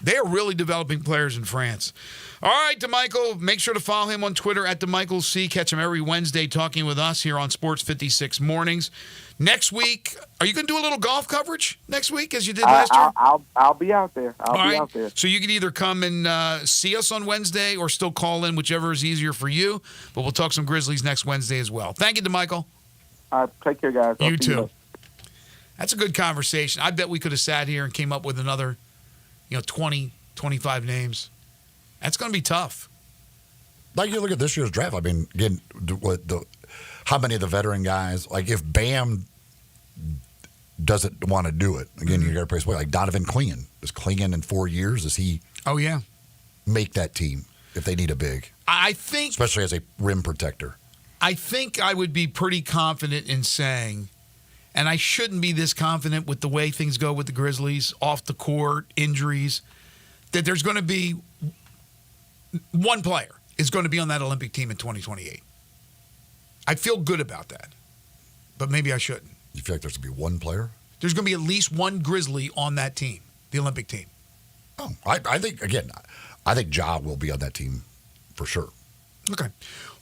They are really developing players in France. All right, DeMichael, make sure to follow him on Twitter at DeMichaelC. Catch him every Wednesday talking with us here on Sports 56 Mornings. Next week, are you going to do a little golf coverage next week as you did last year? I'll be out there. I'll be out there. So you can either come and see us on Wednesday or still call in, whichever is easier for you. But we'll talk some Grizzlies next Wednesday as well. Thank you, DeMichael. Take care, guys. You too. That's a good conversation. I bet we could have sat here and came up with another 20, 25 names. That's going to be tough. Like, you look at this year's draft. I mean, again, how many of the veteran guys, like if Bam doesn't want to do it, again, you got to praise play. Like Donovan Clingan. Is Clingan in 4 years? Does he make that team if they need a big? I think. Especially as a rim protector. I think I would be pretty confident in saying, and I shouldn't be this confident with the way things go with the Grizzlies, off the court, injuries, that there's going to be one player is going to be on that Olympic team in 2028. I feel good about that, but maybe I shouldn't. You feel like there's going to be one player? There's going to be at least one Grizzly on that team, the Olympic team. Oh, I think Ja will be on that team for sure. Okay.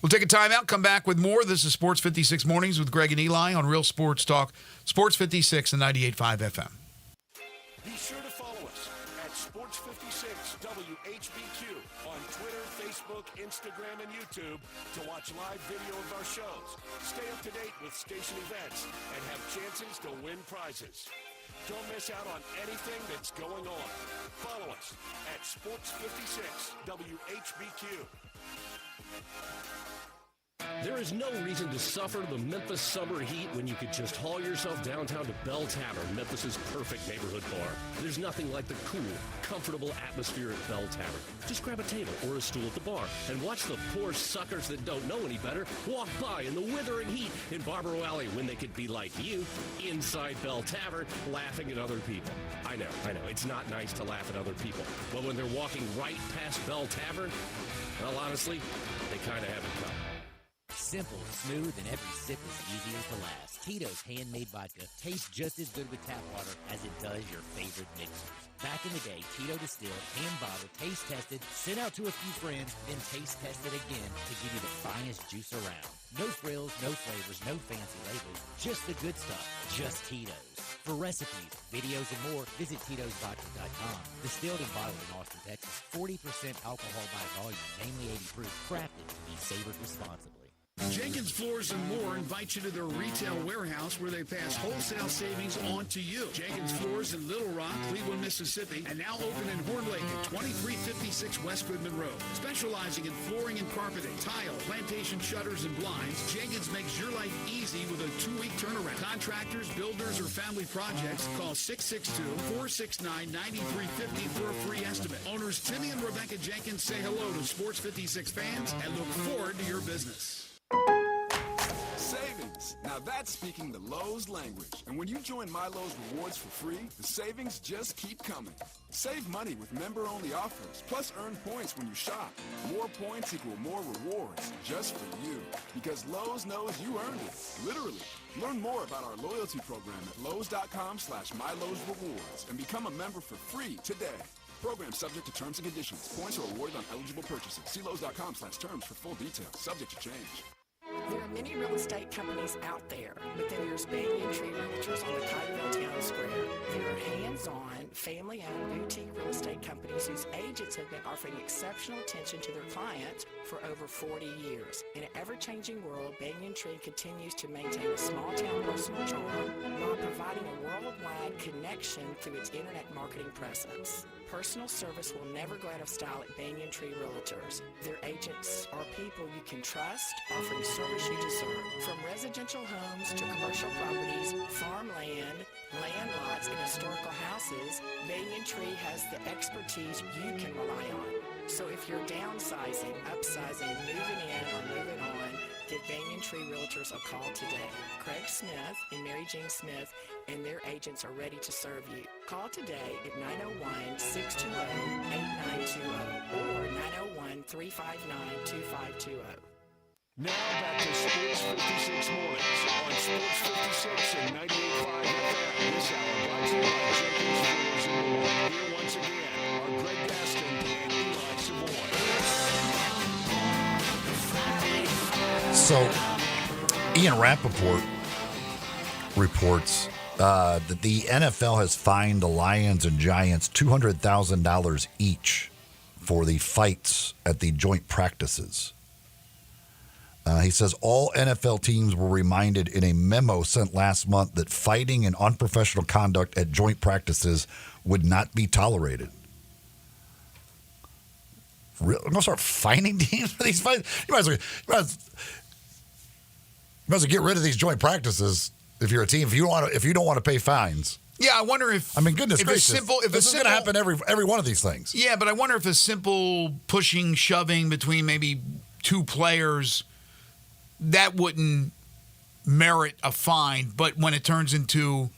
We'll take a timeout, come back with more. This is Sports 56 Mornings with Greg and Eli on Real Sports Talk, Sports 56 and 98.5 FM. Be sure to follow us at Sports 56 WHBQ on Twitter, Facebook, Instagram, and YouTube to watch live video of our shows. Stay up to date with station events and have chances to win prizes. Don't miss out on anything that's going on. Follow us at Sports 56 WHBQ. There is no reason to suffer the Memphis summer heat when you could just haul yourself downtown to Bell Tavern, Memphis's perfect neighborhood bar. There's nothing like the cool, comfortable atmosphere at Bell Tavern. Just grab a table or a stool at the bar and watch the poor suckers that don't know any better walk by in the withering heat in Barbaro Alley when they could be like you, inside Bell Tavern, laughing at other people. I know, it's not nice to laugh at other people, but when they're walking right past Bell Tavern, well, honestly, they kind of have it coming. Simple, smooth, and every sip is easy as to last. Tito's handmade vodka tastes just as good with tap water as it does your favorite mixers. Back in the day, Tito distilled, hand-bottled, taste-tested, sent out to a few friends, then taste-tested again to give you the finest juice around. No frills, no flavors, no fancy labels, just the good stuff, just Tito's. For recipes, videos, and more, visit Tito'sVodka.com. Distilled and bottled in Austin, Texas. 40% alcohol by volume, namely 80 proof, crafted to be savored responsibly. Jenkins Floors and More invites you to their retail warehouse where they pass wholesale savings on to you. Jenkins Floors in Little Rock, Cleveland, Mississippi, and now open in Horn Lake at 2356 West Goodman Road. Specializing in flooring and carpeting, tile, plantation shutters, and blinds, Jenkins makes your life easy with a 2-week turnaround. Contractors, builders, or family projects, call 662-469-9350 for a free estimate. Owners Timmy and Rebecca Jenkins say hello to Sports 56 fans and look forward to your business. Savings. Now that's speaking the Lowe's language. And when you join My Lowe's Rewards for free, the savings just keep coming. Save money with member-only offers, plus earn points when you shop. More points equal more rewards, just for you. Because Lowe's knows you earned it, literally. Learn more about our loyalty program at Lowe's.com/MyLowe'sRewards and become a member for free today. Program subject to terms and conditions. Points are awarded on eligible purchases. See Lowe's.com/terms for full details. Subject to change. There are many real estate companies out there, but then there's Banyan Tree Realtors on the Cottonville Town Square. There are hands-on, family-owned boutique real estate companies whose agents have been offering exceptional attention to their clients for over 40 years. In an ever-changing world, Banyan Tree continues to maintain a small-town personal charm while providing a worldwide connection through its internet marketing presence. Personal service will never go out of style at Banyan Tree Realtors. Their agents are people you can trust, offering service you deserve. From residential homes to commercial properties, farmland, land lots, and historical houses, Banyan Tree has the expertise you can rely on. So if you're downsizing, upsizing, moving in, or moving on, give Banyan Tree Realtors a call today. Craig Smith and Mary Jean Smith and their agents are ready to serve you. Call today at 901-620-8920 or 901-359-2520. Now back to Sports 56 Mornings on Sports 56 and 98.5 FM. This hour brought to you by Jenkins Floors and More. Here once again are Greg Gaston and Eli Savoy. So, Ian Rappaport reports that the NFL has fined the Lions and Giants $200,000 each for the fights at the joint practices. He says all NFL teams were reminded in a memo sent last month that fighting and unprofessional conduct at joint practices would not be tolerated. Really? I'm going to start fining teams for these fights? You might as well get rid of these joint practices if you're a team. If you don't want to pay fines. Yeah, I wonder if. I mean, goodness gracious. This is going to happen every one of these things. Yeah, but I wonder if a simple pushing, shoving between maybe two players, that wouldn't merit a fine. But when it turns into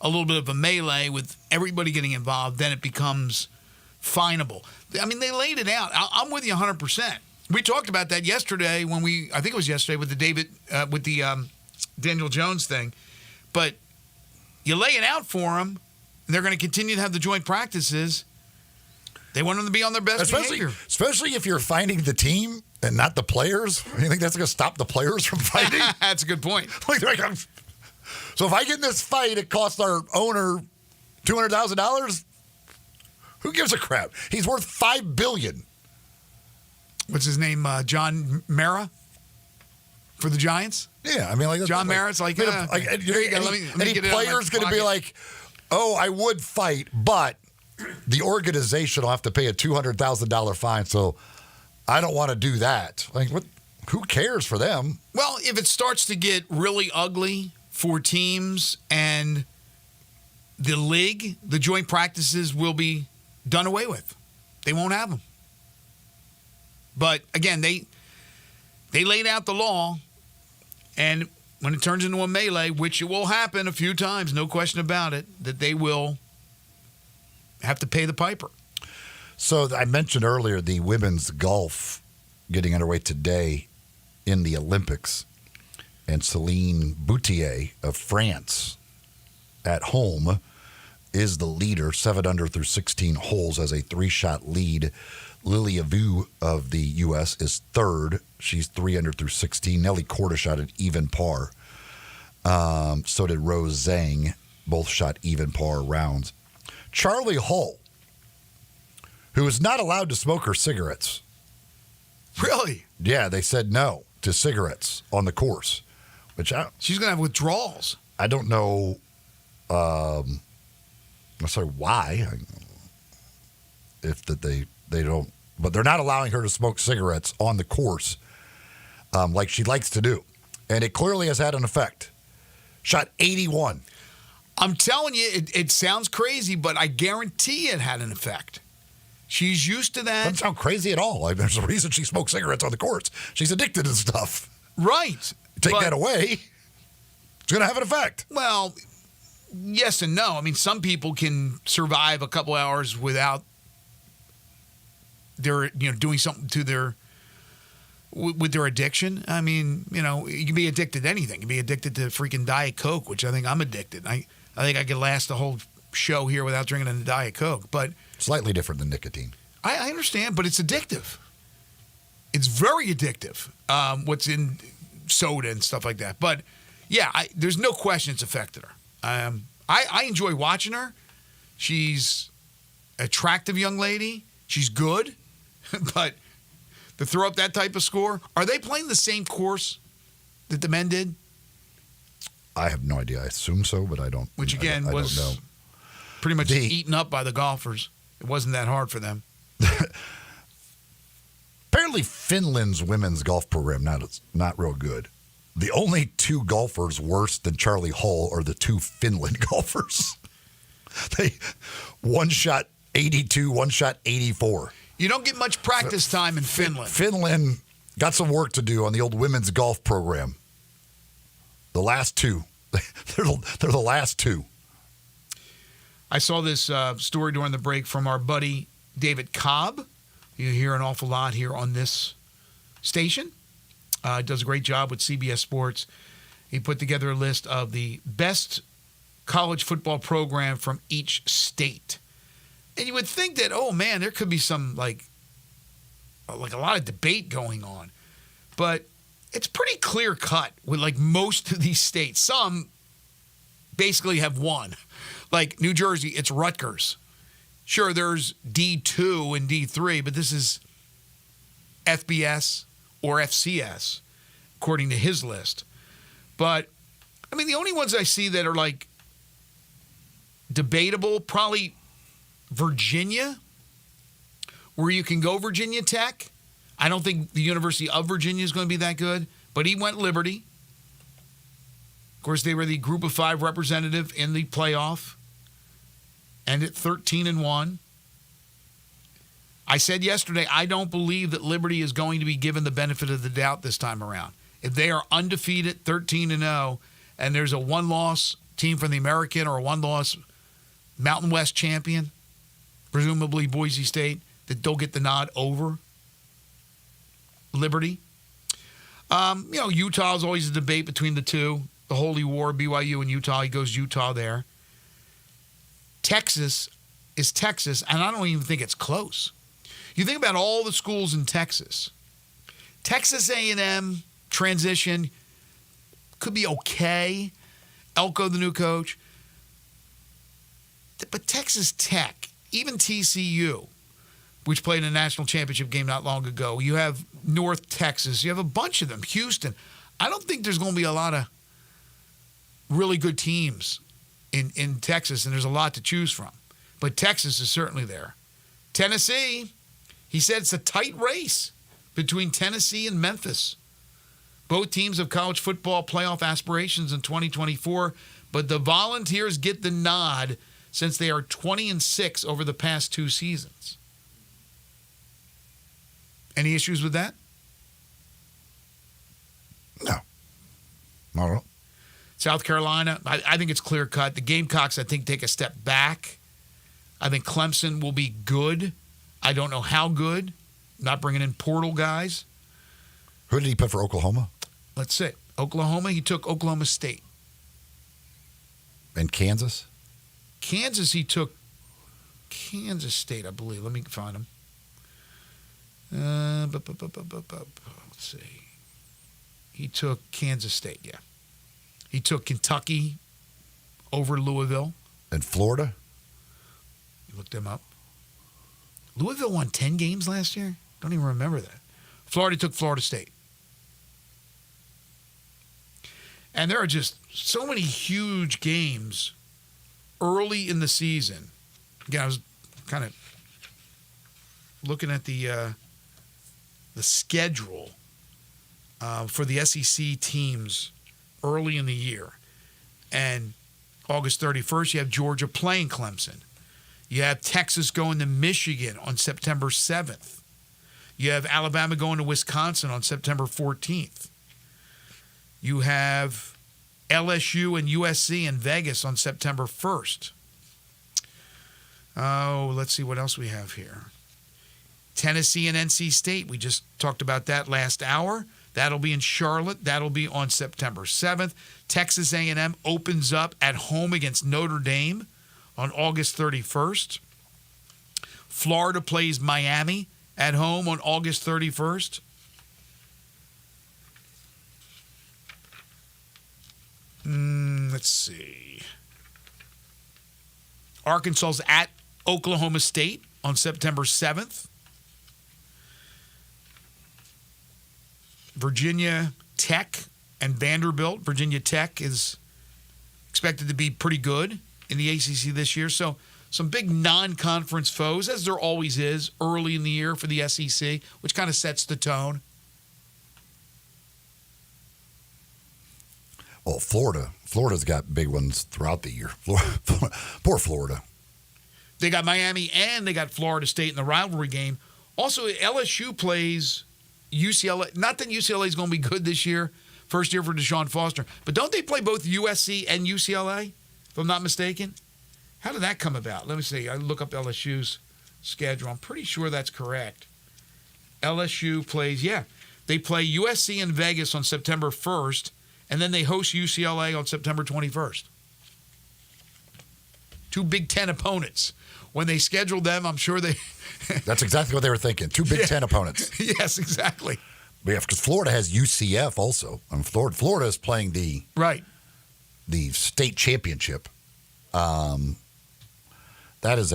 a little bit of a melee with everybody getting involved, then it becomes finable. I mean, they laid it out. I'm with you 100%. We talked about that yesterday I think it was yesterday with the Daniel Jones thing. But you lay it out for them, and they're going to continue to have the joint practices. They want them to be on their best behavior. Especially if you're fighting the team and not the players. You think that's going to stop the players from fighting? That's a good point. So if I get in this fight, it costs our owner $200,000. Who gives a crap? He's worth $5 billion. What's his name? John Mara for the Giants. Yeah, I mean, like John Mara's like, there you go. Let me get it. Any player's going to be like, oh, I would fight, but the organization will have to pay a $200,000 fine, so I don't want to do that. Like, what? Who cares for them? Well, if it starts to get really ugly for teams and the league, the joint practices will be done away with. They won't have them. But again, they laid out the law, and when it turns into a melee, which it will happen a few times, no question about it, that they will have to pay the piper. So I mentioned earlier the women's golf getting underway today in the Olympics, and Céline Boutier of France at home is the leader, 7 under through 16 holes as a 3-shot lead. Lilia Vu of the U.S. is third. She's 3 under through 16. Nelly Korda shot an even par. So did Rose Zhang. Both shot even par rounds. Charlie Hull, who is not allowed to smoke her cigarettes. Really? Yeah, they said no to cigarettes on the course. Which she's going to have withdrawals. I don't know necessarily why. If that they don't, but they're not allowing her to smoke cigarettes on the course like she likes to do. And it clearly has had an effect. Shot 81. I'm telling you, it sounds crazy, but I guarantee it had an effect. She's used to that. Doesn't sound crazy at all. There's a reason she smokes cigarettes on the course. She's addicted to stuff. Right. Take that away, it's going to have an effect. Well, yes and no. I mean, some people can survive a couple hours without their, doing something to with their addiction. I mean, you can be addicted to anything. You can be addicted to freaking Diet Coke, which I think I'm addicted. I think I could last the whole show here without drinking a Diet Coke, but slightly different than nicotine. I understand, but it's addictive. It's very addictive. What's in soda and stuff like that. But, yeah, there's no question it's affected her. I enjoy watching her. She's an attractive young lady. She's good. But to throw up that type of score, are they playing the same course that the men did? I have no idea. I assume so, but I don't. Which, again, I was don't know. Pretty much eaten up by the golfers. It wasn't that hard for them. Apparently, Finland's women's golf program not real good. The only two golfers worse than Charlie Hull are the two Finland golfers. One shot 82, one shot 84. You don't get much practice time in Finland. Finland got some work to do on the old women's golf program. The last two. They're the last two. I saw this story during the break from our buddy David Cobb. You hear an awful lot here on this station. Does a great job with CBS Sports. He put together a list of the best college football program from each state. And you would think that, oh, man, there could be some, like a lot of debate going on. But it's pretty clear cut with, like, most of these states. Some basically have one. Like New Jersey, it's Rutgers. Sure, there's D2 and D3, but this is FBS or FCS, according to his list. But, I mean, the only ones I see that are, like, debatable, probably Virginia, where you can go Virginia Tech. I don't think the University of Virginia is going to be that good, but he went Liberty. Of course, they were the Group of 5 representative in the playoff, and at 13-1. I said yesterday, I don't believe that Liberty is going to be given the benefit of the doubt this time around. If they are undefeated, 13-0, and there's a one-loss team from the American or a one-loss Mountain West champion, presumably Boise State, that they'll get the nod over Liberty. Utah's always a debate between the two. The Holy War, BYU and Utah. He goes Utah there. Texas is Texas, and I don't even think it's close. You think about all the schools in Texas. Texas A&M transition could be okay. Elko, the new coach. But Texas Tech, even TCU, which played in a national championship game not long ago. You have North Texas. You have a bunch of them. Houston. I don't think there's going to be a lot of really good teams in Texas, and there's a lot to choose from. But Texas is certainly there. Tennessee, he said it's a tight race between Tennessee and Memphis. Both teams have college football playoff aspirations in 2024, but the Volunteers get the nod since they are 20-6 over the past 2 seasons. Any issues with that? No. Not at all. South Carolina, I think it's clear cut. The Gamecocks, I think, take a step back. I think Clemson will be good. I don't know how good. Not bringing in portal guys. Who did he put for Oklahoma? Let's see. Oklahoma, he took Oklahoma State. And Kansas? Kansas, he took Kansas State, I believe. Let me find him. Let's see. He took Kansas State, yeah. He took Kentucky over Louisville. And Florida? You looked them up. Louisville won 10 games last year? Don't even remember that. Florida took Florida State. And there are just so many huge games early in the season. Again, I was kind of looking at the schedule for the SEC teams early in the year. And August 31st, you have Georgia playing Clemson. You have Texas going to Michigan on September 7th. You have Alabama going to Wisconsin on September 14th. You have LSU and USC in Vegas on September 1st. Oh, let's see what else we have here. Tennessee and NC State. We just talked about that last hour. That'll be in Charlotte. That'll be on September 7th. Texas A&M opens up at home against Notre Dame on August 31st. Florida plays Miami at home on August 31st. Let's see. Arkansas's at Oklahoma State on September 7th. Virginia Tech and Vanderbilt. Virginia Tech is expected to be pretty good in the ACC this year. So some big non-conference foes, as there always is early in the year for the SEC, which kind of sets the tone. Well, Florida's got big ones throughout the year. Poor Florida. They got Miami and they got Florida State in the rivalry game. Also, LSU plays UCLA. Not that UCLA is going to be good this year, first year for Deshaun Foster, but don't they play both USC and UCLA, if I'm not mistaken? How did that come about? Let me see. I look up LSU's schedule. I'm pretty sure that's correct. LSU plays, they play USC in Vegas on September 1st, and then they host UCLA on September 21st. Two Big Ten opponents. When they scheduled them, I'm sure they... That's exactly what they were thinking. Two Big Ten opponents. Yes, exactly. But yeah, because Florida has UCF also. And Florida is playing the state championship. That is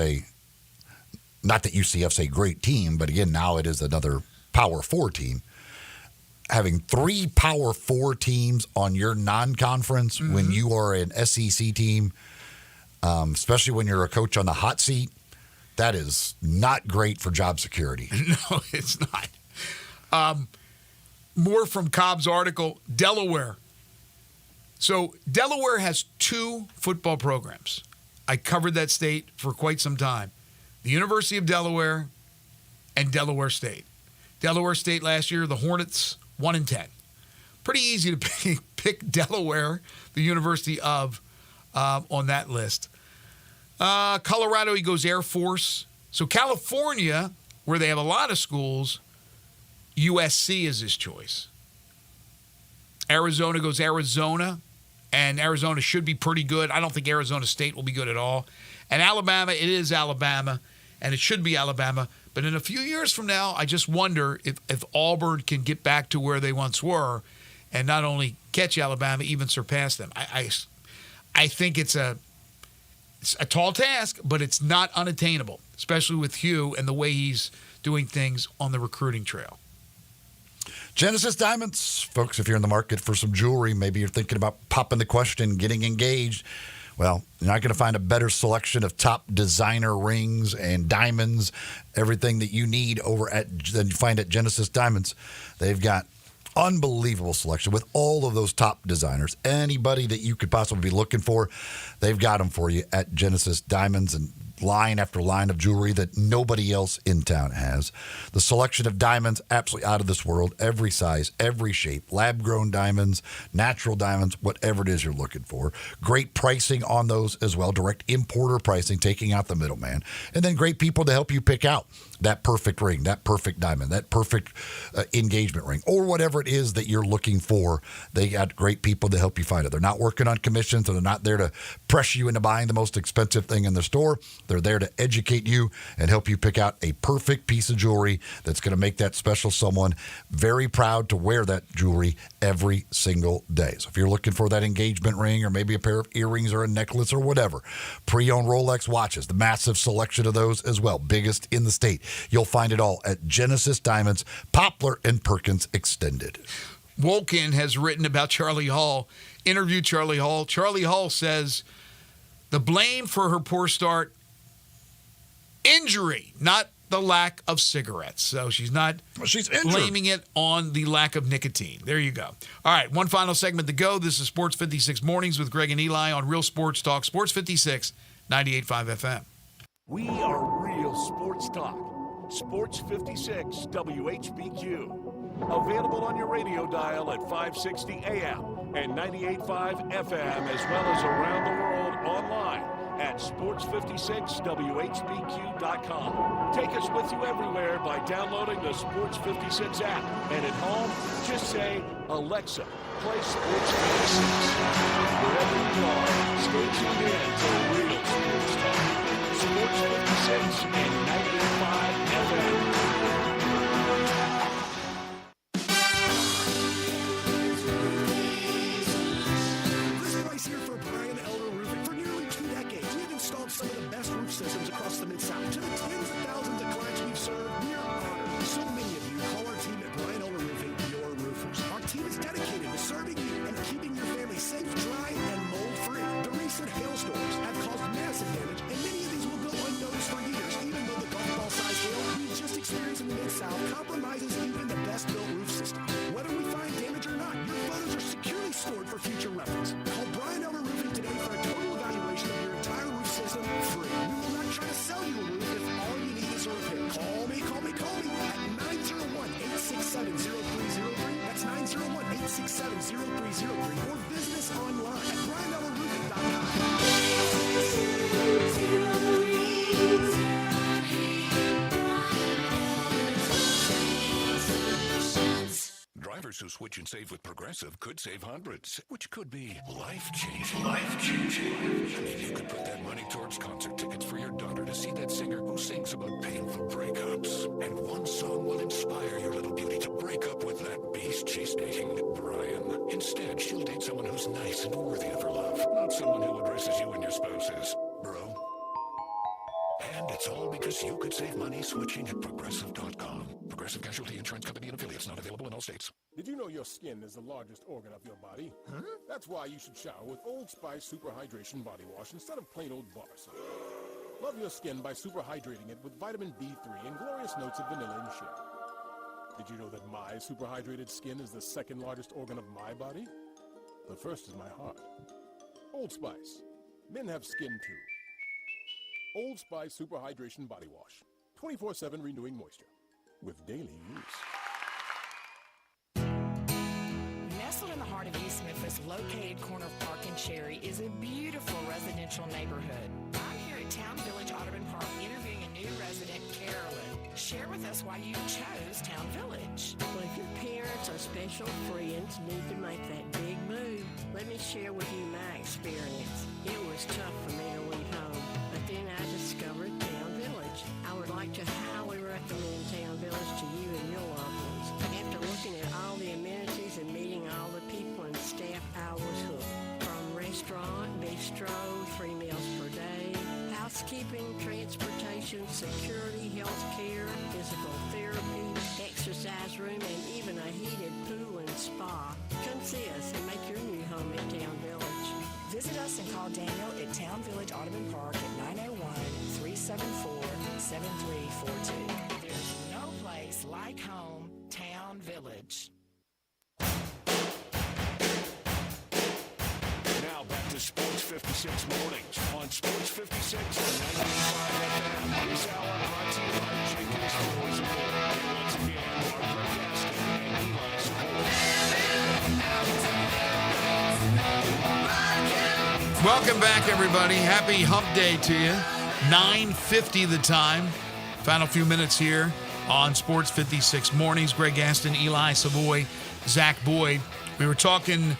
not that UCF's a great team, but again, now it is another Power 4 team. Having 3 Power 4 teams on your non-conference when you are an SEC team, especially when you're a coach on the hot seat, that is not great for job security. No, it's not. More from Cobb's article, Delaware. So Delaware has 2 football programs. I covered that state for quite some time. The University of Delaware and Delaware State. Delaware State last year, the Hornets, 1-10. Pretty easy to pick Delaware, the University of, on that list. Colorado, he goes Air Force. So California, where they have a lot of schools, USC is his choice. Arizona goes Arizona, and Arizona should be pretty good. I don't think Arizona State will be good at all. And Alabama, it is Alabama, and it should be Alabama. But in a few years from now, I just wonder if Auburn can get back to where they once were and not only catch Alabama, even surpass them. I think it's a tall task, but it's not unattainable, especially with Hugh and the way he's doing things on the recruiting trail. Genesis Diamonds. Folks, if you're in the market for some jewelry, maybe you're thinking about popping the question, getting engaged. Well, you're not going to find a better selection of top designer rings and diamonds, everything that you need than you find at Genesis Diamonds. They've got unbelievable selection with all of those top designers. Anybody that you could possibly be looking for, they've got them for you at Genesis Diamonds, and line after line of jewelry that nobody else in town has. The selection of diamonds, absolutely out of this world. Every size, every shape, lab-grown diamonds, natural diamonds, whatever it is you're looking for. Great pricing on those as well. Direct importer pricing, taking out the middleman. And then great people to help you pick out that perfect ring, that perfect diamond, that perfect engagement ring, or whatever it is that you're looking for. They got great people to help you find it. They're not working on commissions, so they're not there to pressure you into buying the most expensive thing in the store. They're there to educate you and help you pick out a perfect piece of jewelry that's going to make that special someone very proud to wear that jewelry every single day. So if you're looking for that engagement ring or maybe a pair of earrings or a necklace or whatever, pre-owned Rolex watches, the massive selection of those as well, biggest in the state. You'll find it all at Genesis Diamonds, Poplar and Perkins Extended. Wolkin has written about Charlie Hall, interviewed Charlie Hall. Charlie Hall says the blame for her poor start, injury, not the lack of cigarettes. So she's blaming it on the lack of nicotine. There you go. All right, one final segment to go. This is Sports 56 Mornings with Greg and Eli on Real Sports Talk, Sports 56, 98.5 FM. We are Real Sports Talk. Sports 56 WHBQ. Available on your radio dial at 560 AM and 98.5 FM, as well as around the world online at sports56whbq.com. Take us with you everywhere by downloading the Sports 56 app. And at home, just say, Alexa, play Sports 56. Wherever you are, stay tuned in to Real Sports Talk. Sports 56 and 98.5 FM. best roof systems across the Mid-South. To the tens of thousands of clients we've served, we're honored. So many of you call our team at Brian Elder Roofing your roofers. Our team is dedicated to serving you and keeping your family safe, dry, and mold-free. The recent hailstorms have caused massive damage, and many of these will go unnoticed for years, even though the golf ball-sized hail we just experienced in the Mid-South compromises even the best-built roof system. Whether we find damage or not, your photos are securely stored for future reference. Call Brian Elder Roofing today for a total evaluation of your entire roof system free. We will not try to sell you a roof if all you need is a repair. Call me at 901-867-0303. That's 901-867-0303. Or visit us online at brianelderroofing.com. Drivers who switch and save with Progressive could save hundreds, which could be life-changing. Life-changing. Maybe you could put that money towards concert tickets for your daughter to see that singer who sings about painful breakups. And one song will inspire your little beauty to break up with that beast she's dating, Brian. Instead, she'll date someone who's nice and worthy of her love, not someone who addresses you and your spouses, bro. And it's all because you could save money switching at Progressive.com. Progressive Casualty Insurance Company and affiliates, not available in all states. Did you know your skin is the largest organ of your body? Huh? That's why you should shower with Old Spice Super Hydration Body Wash instead of plain old bar soap. Love your skin by super hydrating it with vitamin B3 and glorious notes of vanilla and shea. Did you know that my super hydrated skin is the second largest organ of my body? The first is my heart. Old Spice. Men have skin too. Old Spice Super Hydration Body Wash. 24/7 renewing moisture. With daily use. Nestled in the heart of East Memphis, located corner of Park and Cherry, is a beautiful residential neighborhood. I'm here at Town Village Audubon Park interviewing a new resident, Carolyn. Share with us why you chose Town Village. Well, if your parents or special friends need to make that big move, let me share with you my experience. It was tough for me to leave home, but then I discovered Town Village. I would like to highly recommend Town Village to you and your loved ones. After looking at all the amenities and meeting all the people and staff, I was hooked. From restaurant, bistro, 3 meals per day, housekeeping, transportation, security, health care, physical therapy, exercise room, and even a heated pool and spa. Come see us and make your new home in Town Village. Visit us and call Daniel at Town Village Audubon Park at 901-374-7342. There's no place like home, Town Village. Now back to Sports 56 mornings on Sports 56 and 95 FM. This hour brought to you by Jenkins Boys and More. And once again, Mark Gaston and Eli Support. Welcome back, everybody. Happy Hump Day to you. 9:50 the time. Final few minutes here on Sports 56 Mornings. Greg Gaston, Eli Savoy, Zach Boyd. We were talking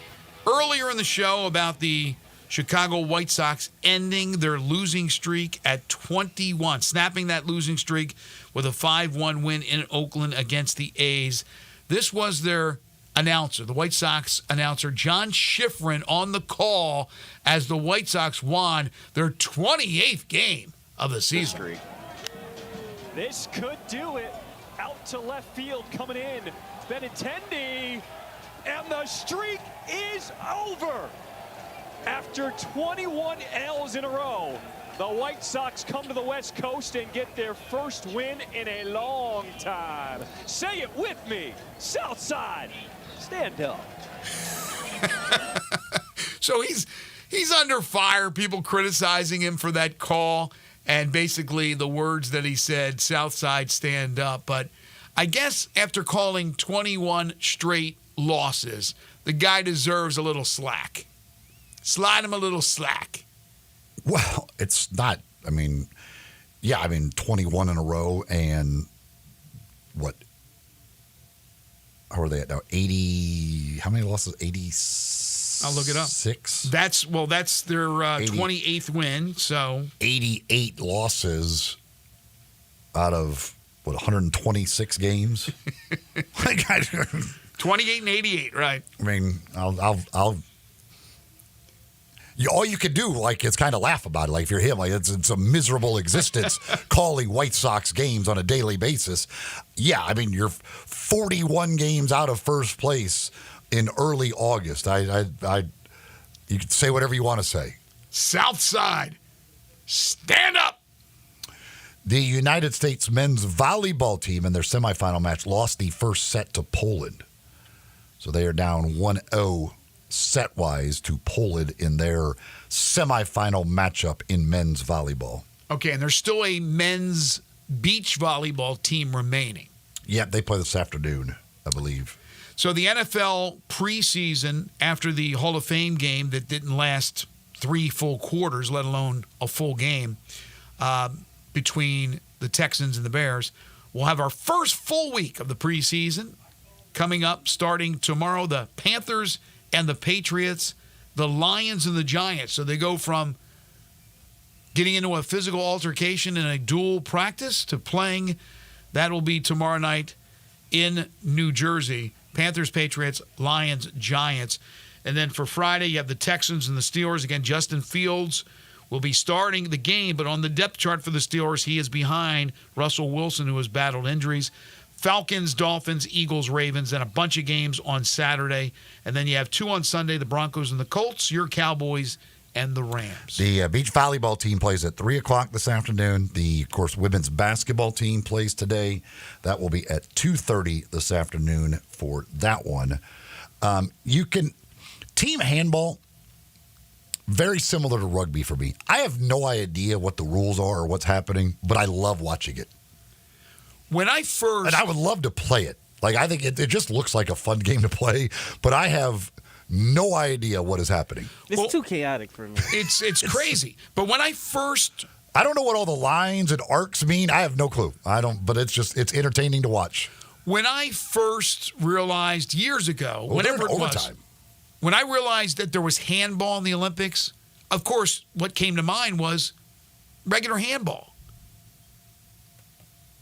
earlier in the show about the Chicago White Sox ending their losing streak at 21, snapping that losing streak with a 5-1 win in Oakland against the A's. This was their announcer, the White Sox announcer, John Schifrin, on the call as the White Sox won their 28th game of the season. This could do it. Out to left field coming in. Benintendi. And the streak is over. After 21 L's in a row, the White Sox come to the West Coast and get their first win in a long time. Say it with me. Southside, stand up. So he's under fire. People criticizing him for that call and basically the words that he said, Southside, stand up. But I guess after calling 21 straight losses, the guy deserves a little slack. Slide him a little slack. Well, it's not, 21 in a row, and what, how are they at now? 80, how many losses? 86? I'll look it up. That's their 28th win, so. 88 losses out of, 126 games? 28 and 88, right. I'll all you can do, like, is kind of laugh about it. Like, if you're him, like, it's a miserable existence calling White Sox games on a daily basis. Yeah, I mean, you're 41 games out of first place in early August. You can say whatever you want to say. South Side, stand up. The United States men's volleyball team in their semifinal match lost the first set to Poland. So they are down 1-0 set-wise to Poland in their semifinal matchup in men's volleyball. Okay, and there's still a men's beach volleyball team remaining. Yep, they play this afternoon, I believe. So the NFL preseason, after the Hall of Fame game that didn't last 3 full quarters, let alone a full game, between the Texans and the Bears, we'll have our first full week of the preseason coming up starting tomorrow. The Panthers and the Patriots, the Lions and the Giants. So they go from getting into a physical altercation in a dual practice to playing. That will be tomorrow night in New Jersey. Panthers, Patriots, Lions, Giants. And then for Friday, you have the Texans and the Steelers. Again, Justin Fields will be starting the game, but on the depth chart for the Steelers, he is behind Russell Wilson, who has battled injuries. Falcons, Dolphins, Eagles, Ravens, and a bunch of games on Saturday. And then you have 2 on Sunday, the Broncos and the Colts, your Cowboys and the Rams. The beach volleyball team plays at 3 o'clock this afternoon. The, of course, women's basketball team plays today. That will be at 2:30 this afternoon for that one. Team handball, very similar to rugby for me. I have no idea what the rules are or what's happening, but I love watching it. And I would love to play it. Like, I think it just looks like a fun game to play, but I have no idea what is happening. It's too chaotic for me. It's crazy. But when I don't know what all the lines and arcs mean. I have no clue. But it's entertaining to watch. When I first realized years ago, whenever it was, when I realized that there was handball in the Olympics, of course, what came to mind was regular handball.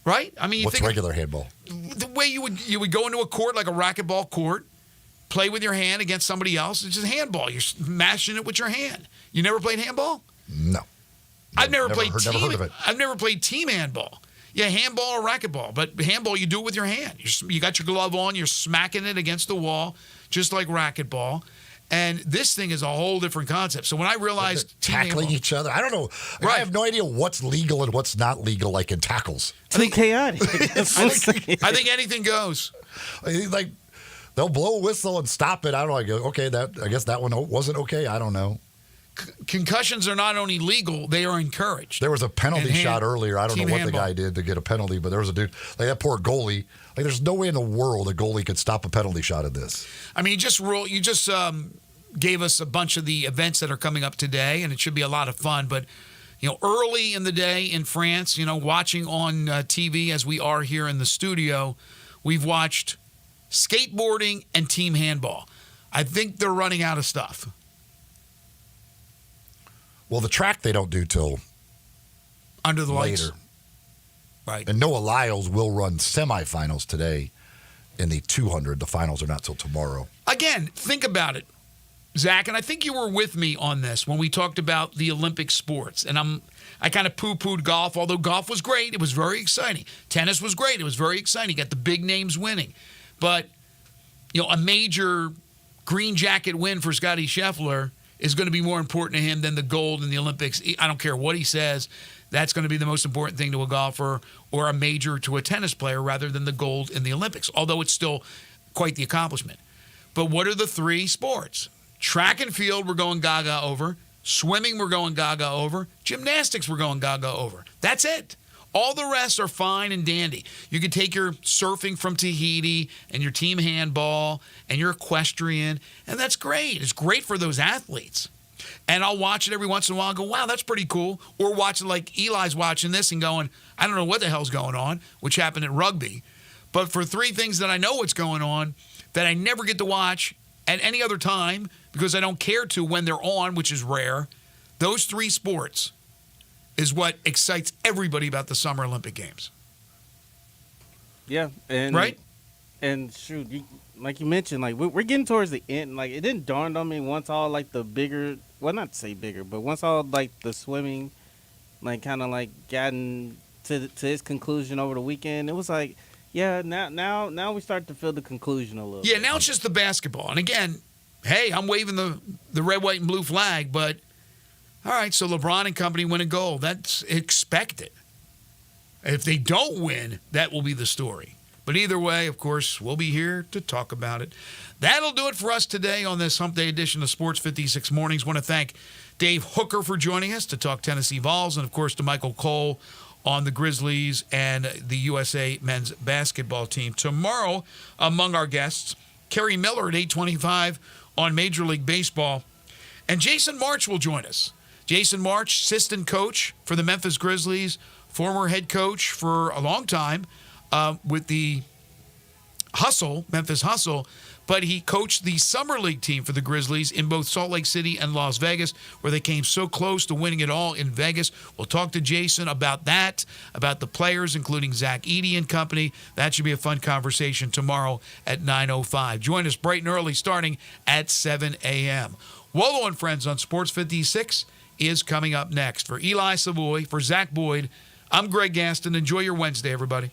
Right? I mean, what's regular handball? The way you would go into a court, like a racquetball court, play with your hand against somebody else. It's just handball. You're smashing it with your hand. You never played handball? No. I've never played heard of it. I've never played team handball. Yeah, handball or racquetball, but handball you do it with your hand. You got your glove on, you're smacking it against the wall, just like racquetball. And this thing is a whole different concept. So when I realized tackling each other, I don't know. I have no idea what's legal and what's not legal, like in tackles. Too chaotic. I think anything goes. Like they'll blow a whistle and stop it. I don't know. I go, okay, I guess that one wasn't okay. I don't know. Concussions are not only legal; they are encouraged. There was a penalty shot earlier. I don't know what the guy did to get a penalty, but there was a dude like that poor goalie. Like, there's no way in the world a goalie could stop a penalty shot in this. I mean, you just gave us a bunch of the events that are coming up today, and it should be a lot of fun. But early in the day in France, watching on TV as we are here in the studio, we've watched skateboarding and team handball. I think they're running out of stuff. Well, the track they don't do till under the later. Lights. Right. And Noah Lyles will run semifinals today in the 200. The finals are not till tomorrow. Again, think about it, Zach, and I think you were with me on this when we talked about the Olympic sports. And I kind of poo-pooed golf, although golf was great. It was very exciting. Tennis was great. It was very exciting. You got the big names winning. But, a major green jacket win for Scottie Scheffler is going to be more important to him than the gold in the Olympics. I don't care what he says. That's going to be the most important thing to a golfer or a major to a tennis player rather than the gold in the Olympics, although it's still quite the accomplishment. But what are the 3 sports? Track and field we're going gaga over. Swimming we're going gaga over. Gymnastics we're going gaga over. That's it. All the rest are fine and dandy. You can take your surfing from Tahiti and your team handball and your equestrian, and that's great. It's great for those athletes. And I'll watch it every once in a while and go, wow, that's pretty cool. Or watch it like Eli's watching this and going, I don't know what the hell's going on, which happened at rugby. But for 3 things that I know what's going on that I never get to watch at any other time because I don't care to when they're on, which is rare, those 3 sports is what excites everybody about the Summer Olympic Games. Yeah. And right? And shoot, like you mentioned, like we're getting towards the end. Like it didn't dawn on me once all like the bigger, well, not to say bigger, but once all like the swimming, like kind of like gotten to its conclusion over the weekend. It was like, yeah, now we start to feel the conclusion a little. Yeah, now it's just the basketball. And again, hey, I'm waving the red, white, and blue flag, but all right, so LeBron and company win a gold. That's expected. If they don't win, that will be the story. But either way, of course, we'll be here to talk about it. That'll do it for us today on this Hump Day edition of Sports 56 Mornings. Want to thank Dave Hooker for joining us to talk Tennessee Vols, and, of course, to Michael Cole on the Grizzlies and the USA men's basketball team. Tomorrow, among our guests, Kerry Miller at 8:25 on Major League Baseball. And Jason March will join us. Jason March, assistant coach for the Memphis Grizzlies, former head coach for a long time with the Memphis Hustle, but he coached the Summer League team for the Grizzlies in both Salt Lake City and Las Vegas, where they came so close to winning it all in Vegas. We'll talk to Jason about that, about the players, including Zach Edey and company. That should be a fun conversation tomorrow at 9:05. Join us bright and early, starting at 7 a.m. Wolo and Friends on Sports 56 is coming up next. For Eli Savoy, for Zach Boyd, I'm Greg Gaston. Enjoy your Wednesday, everybody.